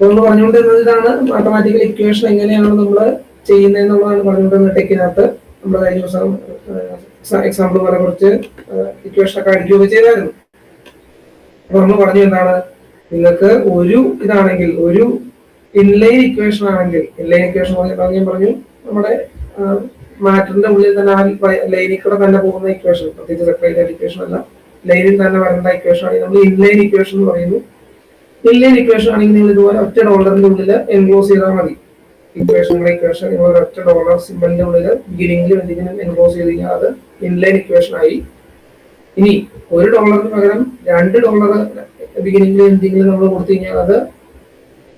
നമ്മൾ പറഞ്ഞുകൊണ്ടിരുന്നതാണ് mathematical equation എങ്ങനെയാണ് നമ്മൾ ചെയ്യുന്നതെന്നുള്ളതാണ് പറഞ്ഞുകൊണ്ടിരുന്നത്. ടെക്കിനകത്ത് നമ്മൾ കഴിഞ്ഞ ദിവസം എക്സാമ്പിൾ പോലെ കുറച്ച് ഇക്വേഷൻ ഒക്കെ അടിക്കുകയൊക്കെ ചെയ്തായിരുന്നു. അപ്പൊ നമ്മൾ പറഞ്ഞു എന്താണ്, നിങ്ങൾക്ക് ഒരു ഇതാണെങ്കിൽ, ഒരു ഇൻലൈൻ ഇക്വേഷൻ ആണെങ്കിൽ, ഇൻലൈൻ ഇക്വേഷൻ ഞാൻ പറഞ്ഞു നമ്മുടെ മാറ്ററിന്റെ ഉള്ളിൽ തന്നെ ആ ലൈനിൽ കൂടെ തന്നെ പോകുന്ന ഇക്വേഷൻ, പ്രത്യേകിച്ച് സെപ്പറേറ്റ് ഇക്വേഷൻ അല്ല, ലൈനിൽ തന്നെ വരേണ്ട ഇക്വേഷൻ ആണെങ്കിൽ നമ്മൾ ഇൻലൈൻ ഇക്വേഷൻ എന്ന് പറയുന്നു. ഇൻലൈൻ ഇക്വേഷൻ ആണെങ്കിൽ നിങ്ങൾ ഇതുപോലെ ഒറ്റ ഡോളറിന്റെ ഉള്ളിൽ എൻക്ലോസ് ചെയ്താൽ മതി. ഇക്വേഷൻ നിങ്ങൾ ഒറ്റ ഡോളർ സിമ്പലിന്റെ ഉള്ളിൽ ബിഗിനിങ്ങിൽ എന്തെങ്കിലും എൻക്ലോസ് ചെയ്ത് കഴിഞ്ഞാൽ അത് ഇൻലൈൻ ഇക്വേഷൻ ആയി. ഇനി $1 പകരം $2 ബിഗിനിങ്ങിൽ എന്തെങ്കിലും നമ്മൾ കൊടുത്തു കഴിഞ്ഞാൽ അത്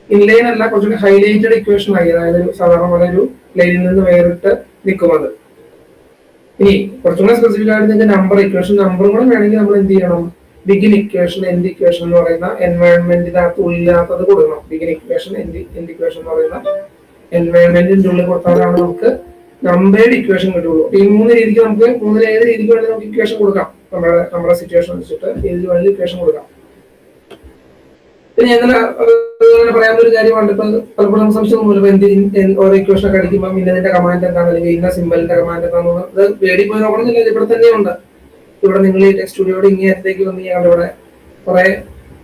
ഇൻലൈൻ അല്ല, കുറച്ചുകൂടി ഹൈലൈറ്റഡ് ഇക്വേഷൻ ആയി. അതായത് സാധാരണ പോലെ ഒരു ലൈനിൽ നിന്ന് വേറിട്ട് നിൽക്കും അത്. ഇനി കുറച്ചുകൂടെ സ്പെസിഫിക് ആയിട്ട് നിങ്ങൾക്ക് നമ്പർ ഇക്വേഷൻ നമ്പറും കൂടെ വേണമെങ്കിൽ നമ്മൾ എന്ത് ചെയ്യണം, ബിഗിൻ ഇക്വേഷൻ എൻഡ് ഇക്വേഷൻ എന്ന് പറയുന്ന എൻവയോൺമെന്റിനകത്ത് ഉള്ളില്ലാത്തത് കൊടുക്കണം. ബിഗിൻ ഇക്വേഷൻ എൻഡ് ഇക്വേഷൻ എന്ന് പറയുന്ന എൻവയോൺമെന്റിന്റെ ഉള്ളിൽ കൊടുത്താലാണ് നമുക്ക് നമ്പേർഡ് ഇക്വേഷൻ കിട്ടുള്ളൂ. ഈ 3 രീതിക്ക് നമുക്ക് ഏത് രീതിക്ക് വേണമെങ്കിൽ നമുക്ക് ഇക്വേഷൻ കൊടുക്കാം. നമ്മുടെ സിറ്റുവേഷൻ വെച്ചിട്ട് ഏത് വേണമെങ്കിലും ഇക്വേഷൻ കൊടുക്കാം. പിന്നെ ഞങ്ങൾ പറയാവുന്ന ഒരു കാര്യമാണ്, ഇപ്പൊ പലപ്പോഴും നമുക്ക് സംശയം തോന്നുന്നു ഓരോ ഇക്വേഷൻ ഒക്കെ അടിക്കുമ്പോൾ ഇന്നതിന്റെ കമാൻഡ് എന്താണ്, അല്ലെങ്കിൽ ഇന്ന സിമ്പലിന്റെ കമാൻഡ് എന്താണെന്ന് അത് വേടി പോയി നോക്കണമെന്നില്ല, ഇവിടെ തന്നെയുണ്ട്. ഇവിടെ നിങ്ങൾ ഈ ടെക്സ്റ്റ് സ്റ്റുഡിയോയുടെ ഇങ്ങേയത്തേക്ക് വന്ന് ഞങ്ങളുടെ ഇവിടെ കുറെ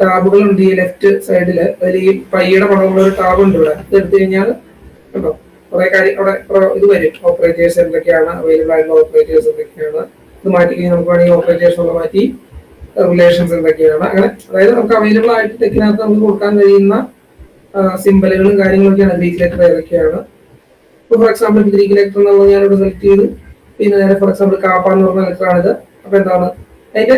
ടാബുകളുണ്ട്. ഈ ലെഫ്റ്റ് സൈഡിൽ അതിൽ ഈ പയ്യുടെ പടമുള്ള ഒരു ടാബ് ഉണ്ട്. ഇവിടെ ഇത് എടുത്തു കഴിഞ്ഞാൽ കണ്ടോ കുറെ കാര്യം അവിടെ ഇത് വരും. ഓപ്പറേറ്റേഴ്സ് എന്തൊക്കെയാണ് അവൈലബിൾ ആയിട്ടുള്ള ഓപ്പറേറ്റേഴ്സ് എന്തൊക്കെയാണ്, ഇത് മാറ്റി കഴിഞ്ഞാൽ നമുക്ക് വേണമെങ്കിൽ ഓപ്പറേറ്റേഴ്സ് ഉള്ള മാറ്റി റിലേഷൻസ് എന്തൊക്കെയാണ്, അങ്ങനെ അതായത് നമുക്ക് അവൈലബിൾ ആയിട്ട് ടെക്കിനകത്ത് നമുക്ക് കൊടുക്കാൻ കഴിയുന്ന സിമ്പലുകളും കാര്യങ്ങളൊക്കെയാണ്. ഗ്രീക്ക് ലെറ്റർ ഏതൊക്കെയാണ്, ഇപ്പൊ ഫോർ എക്സാമ്പിൾ ഗ്രീക്ക് ലെറ്റർ എന്നുള്ളത് ഞാനിവിടെ സെലക്ട് ചെയ്തു. പിന്നെ നേരെ ഫോർ എക്സാമ്പിൾ കാപ്പ എന്ന് പറഞ്ഞ ലെറ്റർ ആണിത്. അപ്പൊ എന്താണ് അതിന്റെ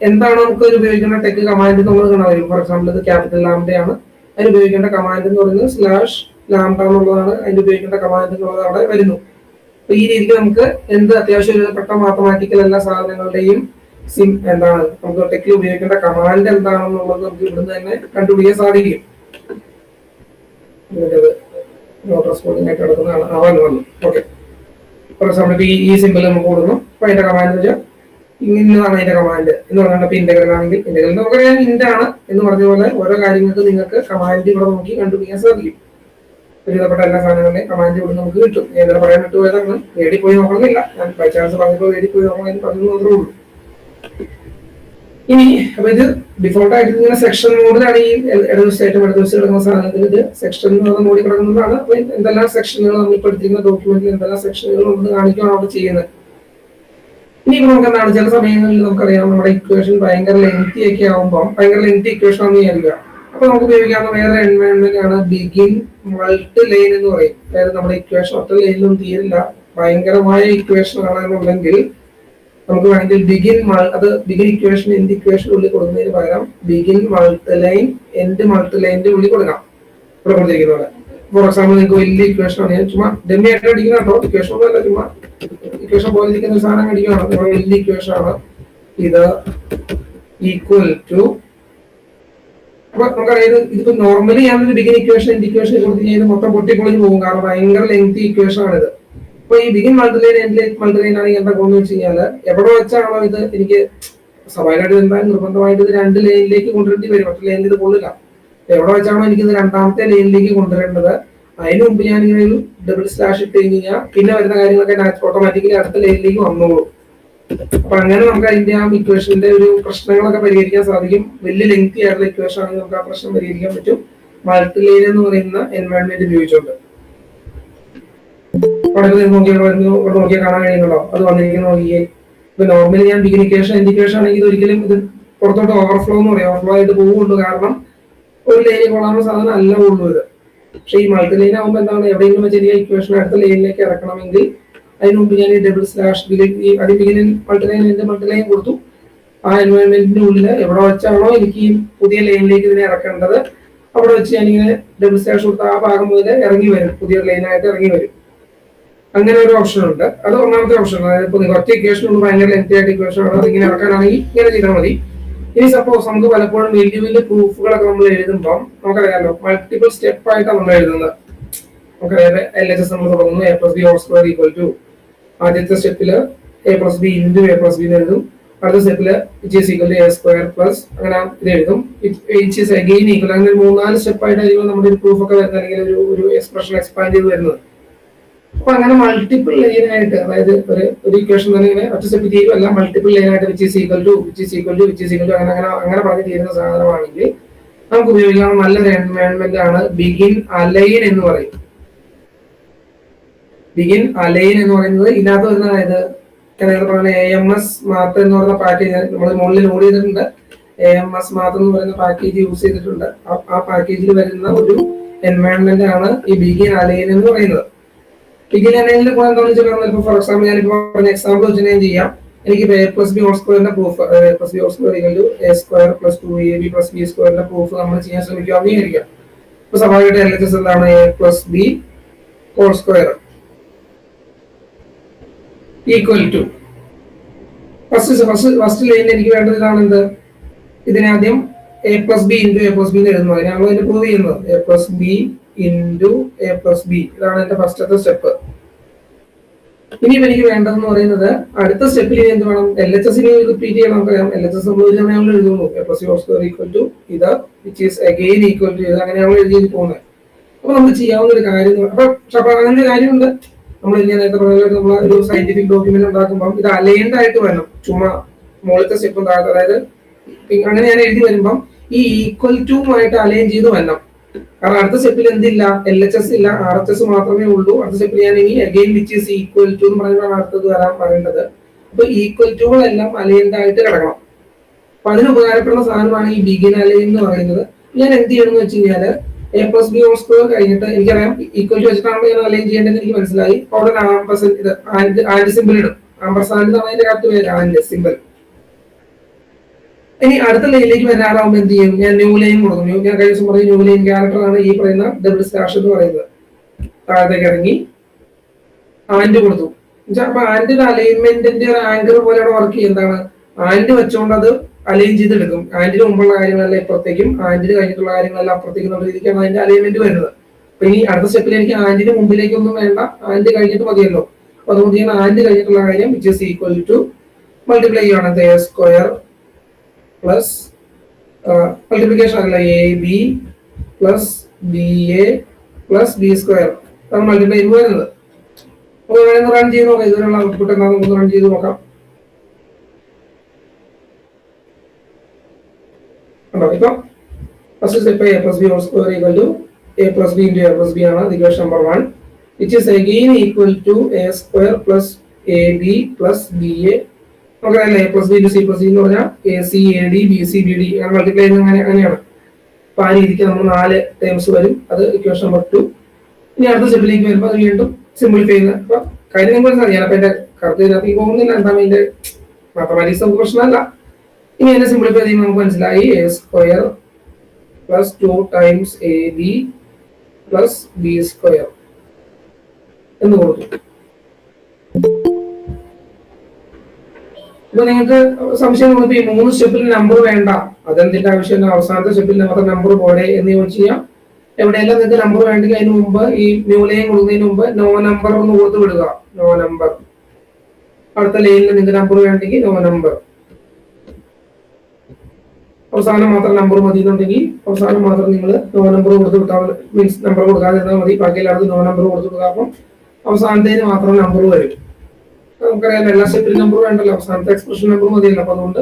എന്താണ് നമുക്ക് ഉപയോഗിക്കേണ്ട ടെക് കമാൻഡ് നമ്മൾ കാണാൻ വരും. ഫോർ എക്സാമ്പിൾ ഇത് ക്യാപിറ്റൽ ലാംഡയാണ്, അതിന് ഉപയോഗിക്കേണ്ട കമാൻഡ് എന്ന് പറയുന്നത് /ലാംഡ എന്നുള്ളതാണ്. അതിന് ഉപയോഗിക്കേണ്ട കമാൻഡ് എന്നുള്ളത് അവിടെ വരുന്നു. അപ്പൊ ഈ രീതിക്ക് നമുക്ക് എന്ത് അത്യാവശ്യം എഴുതപ്പെട്ട മാത്തമാറ്റിക്കൽ എല്ലാ സാധനങ്ങളുടെയും എന്താണ് നമുക്ക് ടെക്കിൽ ഉപയോഗിക്കേണ്ട കമാൻഡ് എന്താണെന്നുള്ളത് നമുക്ക് ഇവിടുന്ന് തന്നെ കണ്ടുപിടിക്കാൻ സാധിക്കും. ഓക്കെ, ഫോർ എക്സാമ്പിൾ ഈ സിമ്പിൾ നമുക്ക് കൊടുക്കുന്നു. അപ്പൊ അതിന്റെ കമാൻഡ് വെച്ചാൽ ഇന്നതാണ് അതിന്റെ കമാൻഡ് എന്ന് പറയുന്നത്. ഇപ്പൊ ഇന്റഗ്രൽ ആണെങ്കിൽ ഇന്റഗ്രൽ നമുക്കറിയാം ഇന്റാണ് എന്ന് പറഞ്ഞ പോലെ ഓരോ കാര്യങ്ങൾക്ക് നിങ്ങൾക്ക് കമാൻഡ് ഇവിടെ നോക്കി കണ്ടുപിടിക്കാൻ സാധിക്കും. ഒരുവിധപ്പെട്ട എല്ലാ സാധനങ്ങളുടെയും കമാൻഡ് ഇവിടെ നമുക്ക് കിട്ടും. ഏതാ പറയാൻ വിട്ടുപോയതാണ്, വേടി പോയി നോക്കണമെന്നില്ല, ഞാൻ ബൈ ചാൻസ് പറഞ്ഞപ്പോൾ വേടി പോയി നോക്കണമെന്ന് പറഞ്ഞു മാത്രമേ ഉള്ളൂ. ഇനി അപ്പൊ ഇത് ഡിഫോൾട്ട് ആയിട്ട് ഇങ്ങനെ സെക്ഷൻ മോഡിലാണ്. ഈ ഇടതുവശമായിട്ടും ഇടതുവശം കിടക്കുന്ന സാധനത്തിൽ ഇത് സെക്ഷൻ എന്ന് പറഞ്ഞ മോഡിൽ കിടക്കുന്നതാണ്. അപ്പൊ എന്തെല്ലാം സെക്ഷനുകൾ നമ്മൾ പഠിച്ചിരിക്കുന്ന ഡോക്യുമെന്റിൽ എന്തെല്ലാം സെക്ഷനുകൾ ഉണ്ടെന്ന് കാണിക്കുകയാണ് അവിടെ ചെയ്യുന്നത്. ഇനി ഇപ്പൊ നമുക്ക് എന്താണ് ചില സമയങ്ങളിൽ നമുക്കറിയാം നമ്മുടെ ഇക്വേഷൻ ഭയങ്കര ലെങ്തി ഒക്കെ ആകുമ്പോൾ ഭയങ്കര ലെങ്തി ഇക്വേഷൻ ആണെന്ന് വിചാരിക്കുക. അപ്പൊ നമുക്ക് ഉപയോഗിക്കാവുന്ന വേറെ എൻവയോൺമെന്റ് ആണ് ബിഗിൻ മൾട്ടി ലൈൻ എന്ന് പറയും. അതായത് നമ്മുടെ ഇക്വേഷൻ ഒറ്റ ലൈനിലൊന്നും തീരില്ല, ഭയങ്കരമായ ഇക്വേഷൻ ആണെന്നുണ്ടെങ്കിൽ നമുക്ക് വേണമെങ്കിൽ ബിഗിൻ ഇക്വേഷൻ എൻഡ് ഇക്വേഷൻ ഉള്ളിൽ കൊടുക്കുന്നതിന് പകരം begin multi line end multi ലൈനിന്റെ ഉള്ളിൽ കൊടുക്കാം. ഇവിടെ കൊടുത്തിരിക്കുന്ന പോലെ ഫോർ എക്സാമ്പിൾ നിങ്ങൾക്ക് വലിയ ഇക്വേഷൻ ആണ്, ഞാൻ ചുമ്മാ ഡെമ്മി ആയിട്ട് അടിക്കുന്ന കേട്ടോ, ഇക്വേഷൻ ഒന്നും അല്ല, ചുമ്മാ ഇക്വേഷൻ പോലെ ഇരിക്കുന്ന ഒരു സാധനം അടിക്കുകയാണ്. വലിയ ഇക്വേഷൻ ആണ് ഇത് ഈക്വൽ ടു. അപ്പൊ നമുക്കറിയാം ഇതിപ്പോ നോർമലി ഞാനൊരു ബിഗിൻ ഇക്വേഷൻ എൻഡ് ഇക്വേഷൻ കൊടുത്തു കഴിഞ്ഞാൽ മൊത്തം പൊട്ടിപ്പൊളിഞ്ഞ് പോകും, കാരണം ഭയങ്കര ലെങ്തി ഇക്വേഷൻ ആണിത്. അപ്പൊ ഈ ബിഗിൻ മൾട്ടിലൈൻ എൻഡ് മൾട്ടിലൈൻ ആണെങ്കിൽ എന്താ പോകുന്നത് വെച്ച് കഴിഞ്ഞാല് എവിടെ വെച്ചാണോ ഇത് എനിക്ക് സ്വാഭാവികമായിട്ട് എന്തായാലും നിർബന്ധമായിട്ട് ഇത് 2 ലൈനിലേക്ക് കൊണ്ടുവരേണ്ടി വരും, മറ്റു ലൈനിൽ ഇത് കൊള്ളില്ല. എവിടെ വെച്ചാണോ എനിക്ക് ഇത് രണ്ടാമത്തെ ലൈനിലേക്ക് കൊണ്ടുവരേണ്ടത് അതിന് മുമ്പ് ഞാൻ ഇങ്ങനെ ഒരു ഡബിൾ സ്ലാഷ് ഇട്ട് കഴിഞ്ഞാൽ പിന്നെ വരുന്ന കാര്യങ്ങളൊക്കെ ഓട്ടോമാറ്റിക്കലി അടുത്ത ലൈനിലേക്ക് വന്നോളൂ. അപ്പൊ അങ്ങനെ നമുക്ക് അതിന്റെ ആ ഇക്വേഷന്റെ ഒരു പ്രശ്നങ്ങളൊക്കെ പരിഹരിക്കാൻ സാധിക്കും. വലിയ ലെങ്തി ആയിട്ടുള്ള ഇക്വേഷൻ ആണെങ്കിൽ നമുക്ക് ആ പ്രശ്നം പരിഹരിക്കാൻ പറ്റും മൾട്ടിലൈൻ എന്ന് പറയുന്ന എൻവയോൺമെന്റ് ഉപയോഗിച്ചുകൊണ്ട്. നോക്കിയാൽ കാണാൻ കഴിയുന്നുണ്ടോ അത് വന്നിരിക്കുന്ന നോക്കിയേ. ഇപ്പൊ നോർമലി ഞാൻ ബിഗിൻ ഇക്വേഷൻ എൻഡ് ഇക്വേഷൻ ആണെങ്കിൽ ഇത് ഒരിക്കലും ഇത് പുറത്തോട്ട് ഓവർഫ്ലോ എന്ന് പറയാം, ഓവർഫ്ലോ ആയിട്ട് പോകുള്ളൂ, കാരണം ഒരു ലൈനിൽ കൊള്ളാവുന്ന സാധനം അല്ല ഉള്ളൂ ഇത്. പക്ഷെ ഈ മൾട്ടി ലൈൻ ആകുമ്പോൾ എന്താണ് എവിടെയെങ്കിലും ചെറിയ ഇക്വേഷൻ അടുത്ത ലൈനിലേക്ക് ഇറക്കണമെങ്കിൽ അതിന് മുമ്പ് ഞാൻ ഈ ഡബിൾ സ്ലാഷ് അത് ബിഗിൻ മൾട്ടിലൈൻ എൻഡ് മൾട്ടിലൈൻ കൊടുത്തു. ആ എൻവയോൺമെന്റിന്റെ ഉള്ളിൽ എവിടെ വെച്ചാണോ എനിക്ക് ഈ പുതിയ ലൈനിലേക്ക് ഇതിനെ ഇറക്കേണ്ടത് അവിടെ വെച്ച് ഞാനിങ്ങനെ ഡബിൾ സ്ലാഷ് കൊടുത്ത ആ ഭാഗം മുതൽ ഇറങ്ങി വരും, പുതിയ ലൈനായിട്ട് ഇറങ്ങി വരും. അങ്ങനെ ഒരു ഓപ്ഷൻ ഉണ്ട്, അത് ഒന്നാമത്തെ ഓപ്ഷൻ. അതായത് ഇപ്പൊ ഒറ്റ ഇക്വേഷൻ ഉണ്ട്, ഭയങ്കര ലെങ്തി ആയിട്ട് ഇക്വേഷൻ ആണ്, അതിങ്ങനെ ഇറക്കാനാണെങ്കിൽ ഇങ്ങനെ ചെയ്താൽ മതി. ഇനി സപ്പോസ് നമുക്ക് പലപ്പോഴും വലിയ വലിയ പ്രൂഫുകളൊക്കെ നമ്മൾ എഴുതുമ്പോൾ നമുക്കറിയാമല്ലോ മൾട്ടിപ്പിൾ സ്റ്റെപ്പ് ആയിട്ടാണ് നമ്മൾ എഴുതുന്നത്. നമുക്കറിയാം LHS നമ്മൾ തുടങ്ങുന്നു A+B² ഈക്വൽ ടു ആദ്യത്തെ സ്റ്റെപ്പില് A+B ഇൻറ്റു A+B എഴുതും, അടുത്ത സ്റ്റെപ്പില് which is equal to A square plus അങ്ങനെ ഇത് എഴുതും. വിച്ച് ഈസ് അഗെയിൻ ഈക്വൽ, അങ്ങനെ 3-4 സ്റ്റെപ്പ് ആയിട്ടായിരിക്കും നമ്മുടെ ഒരു പ്രൂഫ് ഒക്കെ വരുന്നത്, അല്ലെങ്കിൽ ഒരു എക്സ്പ്രഷൻ എക്സ്പാൻഡ് ചെയ്ത് വരുന്നത്. അപ്പൊ അങ്ങനെ മൾട്ടിപ്പിൾ ലൈൻ ആയിട്ട്, അതായത് ഒരു ഇക്വേഷൻ തന്നെ ഇങ്ങനെ ഒറ്റ സ്റ്റെപ്പ് തീരുമല്ല, മൾട്ടിപ്പിൾ ലൈൻ ആയിട്ട് വിച്ച് ഈസ് ഈക്വൽ ടു അങ്ങനെ പറഞ്ഞ് തീരുന്ന സാധനമാണെങ്കിൽ നമുക്ക് ഉപയോഗിക്കാവുന്ന നല്ലൊരു എൻവയോൺമെന്റ് ആണ് ബിഗിൻ അലൈൻ എന്ന് പറയും. ബിഗിൻ അലൈൻ എന്ന് പറയുന്നത് ഇതിനകത്ത് വരുന്ന, അതായത് പറഞ്ഞ AMS മാത്ത് എന്ന് പറയുന്ന പാക്കേജ് നമ്മൾ മുകളിൽ ലോഡ് ചെയ്തിട്ടുണ്ട്. AMS മാത്ത് എന്ന് പറയുന്ന പാക്കേജ് യൂസ് ചെയ്തിട്ടുണ്ട്. ആ പാക്കേജിൽ വരുന്ന ഒരു എൻവയോൺമെന്റ് ആണ് ഈ ബിഗിൻ അലൈൻ എന്ന് പറയുന്നത്. ബിഗിൻ അലൈനിൽ ഇപ്പോൾ എന്താണെന്ന് വെച്ചിട്ടുണ്ടെങ്കിൽ, ഫോർ എക്സാമ്പിൾ ഞാനിപ്പോൾ പറഞ്ഞ എക്സാമ്പിൾ വെച്ച് ഞാൻ ചെയ്യാം. എനിക്ക് A പ്ലസ് ബി ഹോൾ സ്ക്വയറിന്റെ proof, A plus B whole square equal to A square plus 2AB plus B സ്ക്വയറിന്റെ പ്രൂഫ് നമ്മൾ ചെയ്യാൻ ശ്രമിക്കുകയാണെന്ന് വിചാരിക്കാം. ഇപ്പൊ സ്വാഭാവികമായിട്ട് LHS എന്താണ്? A plus B whole square equal to first ലൈനിൽ എനിക്ക് വേണ്ടത് ഇതാണ്. എന്ത്? ഇതിനാദ്യം A plus B into A plus B എഴുതുന്നു. അതിനാണല്ലോ ഇതിന് പ്രൂവ് ചെയ്യുന്നത്. A plus B into A plus B, ഇതാണ് എന്റെ ഫസ്റ്റത്തെ സ്റ്റെപ്പ്. ഇനിയിപ്പോ എനിക്ക് വേണ്ടതെന്ന് പറയുന്നത് അടുത്ത സ്റ്റെപ്പിൽ ഇനി എന്ത് വേണം? LHS റിപ്പീറ്റ് ചെയ്യണം. നമുക്കറിയാം LHS നമ്മൾ ഒരു സമയം എഴുതുന്നു. A plus B whole square equal to ഇത് which is again equal to ഇത്, അങ്ങനെയാണ് എഴുതി പോകുന്നത്. അപ്പൊ നമുക്ക് ചെയ്യാവുന്ന ഒരു കാര്യം, അപ്പൊ അങ്ങനെ ഒരു കാര്യമുണ്ട്. നമ്മൾ നേരത്തെ പറഞ്ഞ നമ്മൾ ഒരു സയന്റിഫിക് ഡോക്യുമെന്റ് ഉണ്ടാക്കുമ്പോൾ ഇത് അലൈൻഡ് ആയിട്ട് വരണം. ചുമ്മാ മുകളിലത്തെ സ്റ്റെപ്പും താഴത്തെ, അതായത് അങ്ങനെ ഞാൻ എഴുതി വരുമ്പം ഈ ഈക്വൽ ടു ആയിട്ട് അലൈൻ ചെയ്ത് വരണം. കാരണം അടുത്ത സ്റ്റെപ്പിൽ എന്തില്ല? LHS ഇല്ല, RHS മാത്രമേ ഉള്ളൂ. അടുത്ത സ്റ്റെപ്പിൽ ഞാൻ ഇനി again which is equal to എന്ന് പറയുന്നതാണ് അടുത്തത് വരാൻ പറയേണ്ടത്. അപ്പൊ ഈക്വൽ ടുകളെല്ലാം അലൈൻഡ് ആയിട്ട് കിടക്കണം. അപ്പൊ അതിന് ഉപകാരപ്പെടുന്ന സാധനമാണ് ഈ ബിഗിൻ അലൈൻ എന്ന് പറയുന്നത്. ഞാൻ എന്ത് ചെയ്യണം എന്ന് വെച്ച് കഴിഞ്ഞാല് A plus B whole square കഴിഞ്ഞിട്ട് എനിക്കറിയാം ഈക്വൽ ടു വെച്ചിട്ടാണ് ഞാൻ അലൈൻ ചെയ്യേണ്ടതെന്ന് എനിക്ക് മനസ്സിലായി. അവിടെ ആൻഡ് സിമ്പിൾ ഇടും. ആംപർസാൻഡ് എന്നാണ് അതിന്റെ കറക്റ്റ് പേര്, ആൻഡ് സിമ്പിൾ. ഇനി അടുത്ത ലൈനിലേക്ക് വരാറാവുമ്പോൾ എന്ത് ചെയ്യും? ഞാൻ ന്യൂ ലൈൻ കൊടുക്കും. ഞാൻ കഴിഞ്ഞ ദിവസം പറഞ്ഞ ന്യൂ ലൈൻ ക്യാരക്ടർ ആണ് ഈ പറയുന്ന ഡബിൾ സ്ലാഷ് എന്ന് പറയുന്നത്. താഴത്തേക്ക് ഇറങ്ങി ആൻഡ് കൊടുത്തു. അപ്പൊ ആൻഡിന്റെ അലൈൻമെന്റിന്റെ ഒരു ആങ്കർ പോലെയാണ് വർക്ക് ചെയ്യുന്നതാണ്. ആൻഡ് വെച്ചുകൊണ്ട് അത് അലൈൻ ചെയ്തെടുക്കും. ആൻഡിന് മുമ്പുള്ള കാര്യങ്ങളെല്ലാം ഇപ്പുറത്തേക്കും, ആൻഡിന് കഴിഞ്ഞിട്ടുള്ള കാര്യങ്ങളെല്ലാം അപ്പുറത്തേക്കും എന്നുള്ള രീതിക്കാണ് അതിന്റെ അലൈൻമെന്റ് വരുന്നത്. അപ്പൊ ഇനി അടുത്ത സ്റ്റെപ്പിൽ എനിക്ക് ആൻഡിന് മുമ്പിലേക്കൊന്നും വേണ്ട, ആൻഡ് കഴിഞ്ഞിട്ട് മതിയല്ലോ. അപ്പൊ അതുകൊണ്ട് ഞാൻ ആൻഡ് കഴിഞ്ഞിട്ടുള്ള കാര്യം which is equal to multiply ചെയ്യണം. A സ്ക്വയർ പ്ലസ് മൾട്ടിപ്ലിക്കേഷൻ അല്ല, AB plus BA plus B square ആണ് മൾട്ടിപ്ലൈ ചെയ്ത് വരുന്നത്. അപ്പൊ വേണമെന്ന് റൺ ചെയ്ത് നോക്കാം. ഇതിനുള്ള ഔട്ട്പുട്ട് എന്താണെന്ന് നമുക്ക് റൺ ചെയ്ത് നോക്കാം. ഇപ്പൊ first step A plus B whole square equal to A plus B into A plus B ആണ് equation number 1, which is again equal to A square plus AB plus BA. നമുക്കറിയാം A plus B into C plus B എന്ന് പറഞ്ഞാൽ AC AD BC BD അങ്ങനെ multiply ചെയ്യുന്നത് അങ്ങനെയാണ്. അപ്പൊ ആ രീതിക്ക് നമ്മൾ 4 ടേംസ് വരും. അത് ഇക്വേഷൻ നമ്പർ 2. ഇനി അടുത്ത സ്റ്റെപ്പിലേക്ക് വരുമ്പോൾ അത് വീണ്ടും സിംപ്ലിഫൈ ചെയ്യുന്നത്. അപ്പൊ കാര്യം നിങ്ങൾക്ക് മനസ്സിലായി. അപ്പൊ എന്റെ കറക്റ്റ് ഇതിനകത്ത് പോകുന്നില്ല. എന്താണ് അതിന്റെ മാത്തമാറ്റിക്സ് നമുക്ക് പ്രശ്നമല്ല. ഇനി അതിനെ സിംപ്ലിഫൈ ചെയ്യുമ്പോൾ നമുക്ക് മനസ്സിലായി A square plus 2 times AB plus B square എന്ന് കൊടുത്തു. ഇപ്പൊ നിങ്ങൾക്ക് സംശയം തോന്നിപ്പോ ഈ 3 സ്റ്റെപ്പിൽ നമ്പർ വേണ്ട, അതെന്തിന്റെ ആവശ്യമില്ല, അവസാനത്തെ സ്റ്റെപ്പിൽ മാത്രം നമ്പർ പോടെ എന്ന് ചോദിച്ചു കഴിഞ്ഞാൽ എവിടെയെല്ലാം നിങ്ങൾക്ക് നമ്പർ വേണ്ടെങ്കിൽ അതിന് മുമ്പ് ഈ ന്യൂ ലൈൻ കൊടുക്കുന്നതിന് മുമ്പ് നോ നമ്പർ ഒന്ന് കൊടുത്ത് വിടുക. No number. അടുത്ത ലൈനിൽ നിങ്ങൾക്ക് നമ്പർ വേണ്ടെങ്കിൽ നോ നമ്പർ. അവസാനം മാത്രം നമ്പർ മതി എന്നുണ്ടെങ്കിൽ അവസാനം മാത്രം നിങ്ങൾ നോ നമ്പർ കൊടുത്ത് വിട്ടാൽ മീൻസ് നമ്പർ കൊടുക്കാതെ ഇരുന്നാൽ മതി. ബാക്കി എല്ലാവർക്കും നോ നമ്പർ കൊടുത്ത് വിടുക. അപ്പം അവസാനത്തേന് മാത്രം നമ്പർ വരും. നമുക്കറിയാം എല്ലാ സ്റ്റെപ്പിലും നമ്പർ വേണ്ടല്ലോ, അവസാനത്തെ എക്സ്പ്രഷൻ നമ്പർ മതിയല്ലോ. അപ്പൊ അതുകൊണ്ട്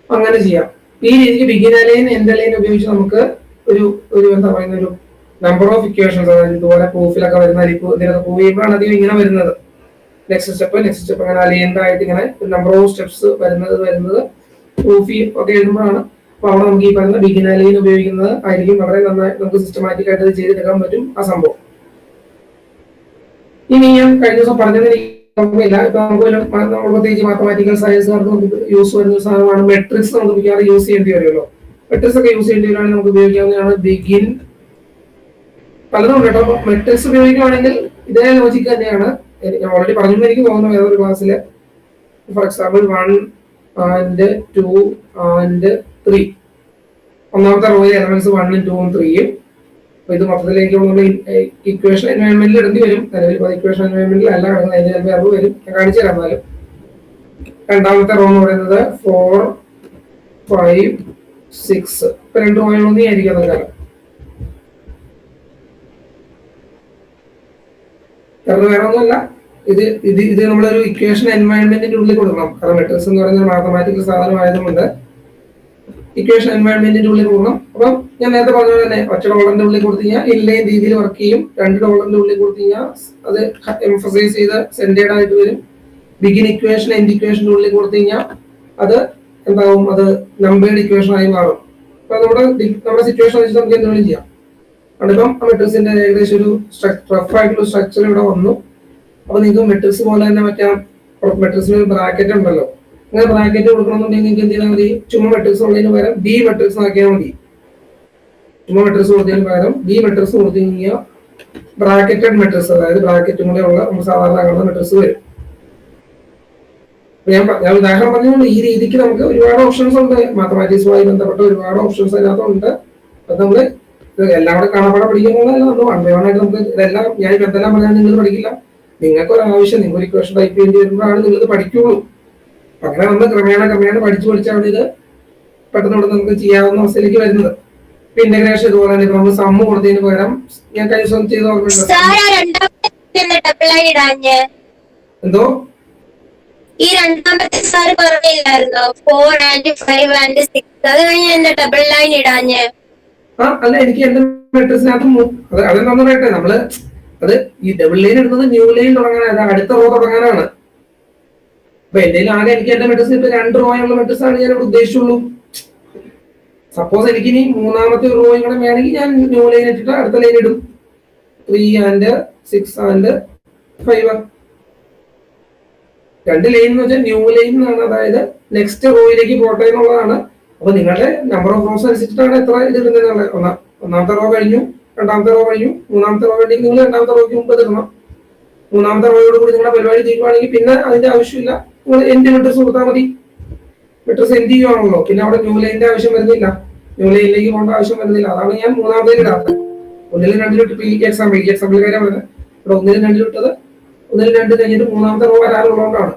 അങ്ങനെ ചെയ്യാം. ഈ രീതിക്ക് ബിഗിൻ ലൈൻ എൻഡ് ലൈൻ ഉപയോഗിച്ച് നമുക്ക് ഒരു എന്താ പറയുന്ന ഒരു നമ്പർ ഓഫ് ഇക്വേഷൻസ്, അതായത് ഇതുപോലെ പ്രൂഫിലൊക്കെ വരുന്ന ഇതിനൊക്കെ പ്രൂവ് ചെയ്യുമ്പോഴാണ് അധികം ഇങ്ങനെ വരുന്നത്. നെക്സ്റ്റ് സ്റ്റെപ്പ് അങ്ങനെ അലൈൻഡ് ആയിട്ട് ഇങ്ങനെ നമ്പർ ഓഫ് സ്റ്റെപ്സ് വരുന്നത് പ്രൂഫ് ഒക്കെ എഴുതുമ്പോഴാണ്. അപ്പൊ അവിടെ നമുക്ക് ഈ പറയുന്ന ബിഗിൻ ലൈൻ ഉപയോഗിക്കുന്നത് ആയിരിക്കും വളരെ നന്നായി നമുക്ക് സിസ്റ്റമാറ്റിക് ആയിട്ട് അത് ചെയ്തെടുക്കാൻ പറ്റും ആ സംഭവം. ഇനി ഞാൻ കഴിഞ്ഞ ദിവസം പറഞ്ഞത് ഇല്ല, ഇപ്പൊ നമുക്ക് പ്രത്യേകിച്ച് മാത്തമാറ്റിക്കൽ സയൻസുകാർക്ക് നമുക്ക് യൂസ് വരുന്ന സാധനമാണ് മെട്രിക്സ്. നമുക്ക് മിക്കവാറും യൂസ് ചെയ്യേണ്ടി വരുമല്ലോ. മെട്രിക്സ് ഒക്കെ യൂസ് ചെയ്യേണ്ടി വരുവാണെങ്കിൽ നമുക്ക് ഉപയോഗിക്കാവുന്നതാണ് ബിഗിൻ. പലതും ഉണ്ട് കേട്ടോ. മെട്രിക്സ് ഉപയോഗിക്കുകയാണെങ്കിൽ ഇതേ ലോജിക്ക് തന്നെയാണ്. ഞാൻ ഓൾറെഡി പറഞ്ഞു എനിക്ക് തോന്നുന്നു ഏതൊരു ക്ലാസ്സില്. ഫോർ എക്സാമ്പിൾ 1 and 2 and 3 ഒന്നാമത്തെ റോയിലെ എലമെന്റ്സ് 1 ഉം 2 ഉം 3 ഉം. അപ്പൊ ഇത് മൊത്തത്തിലേക്ക് നമ്മൾ ഇക്വേഷൻ എൻവയോൺമെന്റിൽ ഇടേണ്ടി വരും. നിലവിൽ ഇക്വേഷൻ എൻവയോൺമെന്റിൽ അല്ല കിടക്കുന്നത്, അതിന് ചിലപ്പോൾ എറർ വരും. ഞാൻ കാണിച്ചു തരാം. എന്നാലും രണ്ടാമത്തെ റോ എന്ന് പറയുന്നത് 4, 5, 6. ഇപ്പൊ 2 റോയൊന്നും ആയിരിക്കും കാലം. കാരണം വേറെ ഒന്നുമല്ല, ഇത് നമ്മളൊരു ഇക്വേഷൻ എൻവയൺമെന്റിന്റെ ഉള്ളിൽ കൊടുക്കണം. കാരണം മെട്രിക്സ് എന്ന് പറയുന്ന മാത്തമാറ്റിക്കൽ സാധനം ആയതുകൊണ്ട് ഇക്വേഷൻ എൻവയൺമെന്റിന്റെ ഉള്ളിൽ കൊടുക്കണം. അപ്പം ഞാൻ നേരത്തെ പറഞ്ഞ തന്നെ $1 ഉള്ളിൽ കൊടുത്തു കഴിഞ്ഞാൽ ഇൻലൈൻ രീതിയിൽ വർക്ക് ചെയ്യും. $2 ഉള്ളിൽ കൊടുത്തു കഴിഞ്ഞാൽ അത് എംഫസൈസ് ചെയ്ത് സെന്റേഡ് ആയിട്ട് വരും. ബിഗിൻ ഇക്വേഷൻ എൻഡ് ഇക്വേഷന്റെ ഉള്ളിൽ കൊടുത്തു കഴിഞ്ഞാൽ അത് എന്താവും, അത് നമ്പേർഡ് ഇക്വേഷൻ ആയി മാറും. അപ്പൊ നമ്മുടെ സിറ്റുവേഷൻ വെച്ച് നമുക്ക് എന്തെങ്കിലും ചെയ്യാം. അതിപ്പം മെട്രിക്സിന്റെ ഏകദേശം ഒരു റഫ് ആയിട്ടുള്ള സ്ട്രക്ചർ ഇവിടെ വന്നു. അപ്പൊ നിങ്ങൾക്ക് മെട്രിക്സ് പോലെ തന്നെ മറ്റേ മെട്രിക്സിന് ഒരു ബ്രാക്കറ്റ് ഉണ്ടല്ലോ, അങ്ങനെ ബ്രാക്കറ്റ് കൊടുക്കണമെന്നുണ്ടെങ്കിൽ നിങ്ങൾക്ക് എന്ത് ചെയ്താൽ മതി, ചുമ്മാ മെട്രിക്സ് ഉള്ളതിന് പകരം ബി മെട്രിക്സ് ആക്കിയാൽ മതി. ചുമ്മാ മെട്രിക്സ് കൊടുത്തതിന് പകരം ബി മെട്രിക്സ് കൊടുത്തു കഴിഞ്ഞാൽ ബ്രാക്കറ്റഡ് മെട്രിക്സ്, അതായത് ബ്രാക്കറ്റും കൂടെ ഉള്ള നമ്മൾ സാധാരണ കാണുന്ന മെട്രിക്സ് വരും. ഞാൻ ഉദാഹരണം പറഞ്ഞുകൊണ്ട് ഈ രീതിക്ക് നമുക്ക് ഒരുപാട് ഓപ്ഷൻസ് ഉണ്ട്. മാത്തമാറ്റിക്സുമായി ബന്ധപ്പെട്ട ഒരുപാട് ഓപ്ഷൻസ് അതിനകത്തുണ്ട്. അത് നമ്മള് എല്ലാം കൂടെ കാണാപ്പാടെ പഠിക്കുന്നതല്ല, നമ്മൾ വൺ ബൈ വൺ ആയിട്ട് നമുക്ക് ഇതെല്ലാം ഞാൻ എന്തെല്ലാം പറഞ്ഞാൽ നിങ്ങൾ പഠിക്കില്ല. നിങ്ങൾക്ക് ഒരു ആവശ്യം, നിങ്ങൾ ഒരു ഇക്വേഷൻ ടൈപ്പ് ചെയ്യേണ്ടി വരുമ്പോഴാണ് നിങ്ങൾ പഠിക്കുള്ളൂ. അങ്ങനെ നമ്മൾ ക്രമേണ പഠിച്ചാണ് ഇത് പെട്ടെന്ന് ഇവിടെ നമുക്ക് ചെയ്യാവുന്ന അവസ്ഥയിലേക്ക് വരുന്നത്. ഇന്റഗ്രേഷൻ ഇതുപോലെ തന്നെ നമ്മൾ സമ്മ് കൊടുത്തതിന് പകരം ഞാൻ കഴിഞ്ഞ ദിവസം ചെയ്ത് എന്തോ ഈ രണ്ടാമത്തെ സാർ പറഞ്ഞില്ലായിരുന്നോ 4 and 5 and 6, അത് കഴിഞ്ഞ് എന്റെ ഡബിൾ ലൈൻ ഇടാഞ്ഞ്? അല്ല, എനിക്ക് എന്റെ മെട്രിക്സിനകത്ത് അതെന്താന്ന് പറയട്ടെ, നമ്മള് അത് ഈ ഡബിൾ ലൈൻ എടുക്കുന്നത് ന്യൂ ലൈൻ തുടങ്ങാനാണ്, അടുത്ത റോ തുടങ്ങാനാണ്. അപ്പൊ എന്തെങ്കിലും ആകെ എനിക്ക് എന്റെ മെട്രിക്സ് ഇപ്പൊ 2 റോയുള്ള മെട്രിക്സ് ആണ് ഞാൻ ഇവിടെ ഉദ്ദേശിച്ചുള്ളൂ. സപ്പോസ് എനിക്ക് ഇനി മൂന്നാമത്തെ ഒരു റോയും കൂടെ വേണമെങ്കിൽ ഞാൻ ന്യൂ ലൈൻ ഇട്ടിട്ട് അടുത്ത ലൈൻ ഇടും. 3 and 6 and 5. 2 ലൈൻ എന്ന് വെച്ചാൽ ന്യൂ ലൈൻ എന്നാണ്, അതായത് നെക്സ്റ്റ് റോയിലേക്ക് പോട്ടെ എന്നുള്ളതാണ്. അപ്പൊ നിങ്ങളുടെ നമ്പർ ഓഫ് റോസ് അനുസരിച്ചിട്ടാണ് എത്ര ഇത് ഇടുന്നത്. ഒന്നാമത്തെ റോ കഴിഞ്ഞു, രണ്ടാമത്തെ റോ കഴിഞ്ഞു, മൂന്നാമത്തെ റോ വേണ്ടി നിങ്ങൾ രണ്ടാമത്തെ റോയ്ക്ക് മുമ്പ് ഇടണം. മൂന്നാമത്തെ റോയോട് കൂടി നിങ്ങളുടെ പരിപാടി തീരുവാണെങ്കിൽ പിന്നെ അതിന്റെ ആവശ്യമില്ല, നിങ്ങൾ എൻഡ് മെട്രിക്സ് കൊടുത്താൽ മതി. മെട്രിക്സ് എൻഡ് ചെയ്യുവാണല്ലോ, പിന്നെ അവിടെ ന്യൂ ലൈനിന്റെ ആവശ്യം വരുന്നില്ല, ന്യൂ ലൈനിലേക്ക് പോകേണ്ട ആവശ്യം വരുന്നില്ല. അതാണ് ഞാൻ മൂന്നാമത്തേൽ ഇടാത്തത്. 1ലും 2ലും ഇട്ട് ഈ എക്സാമ്പിൾ കാര്യം വരുന്നത്. ഇവിടെ 1ലും 2ലും ഇട്ടത് 1ലും 2 കഴിഞ്ഞിട്ട് മൂന്നാമത്തെ റോ വരാനുള്ളതുകൊണ്ടാണ്.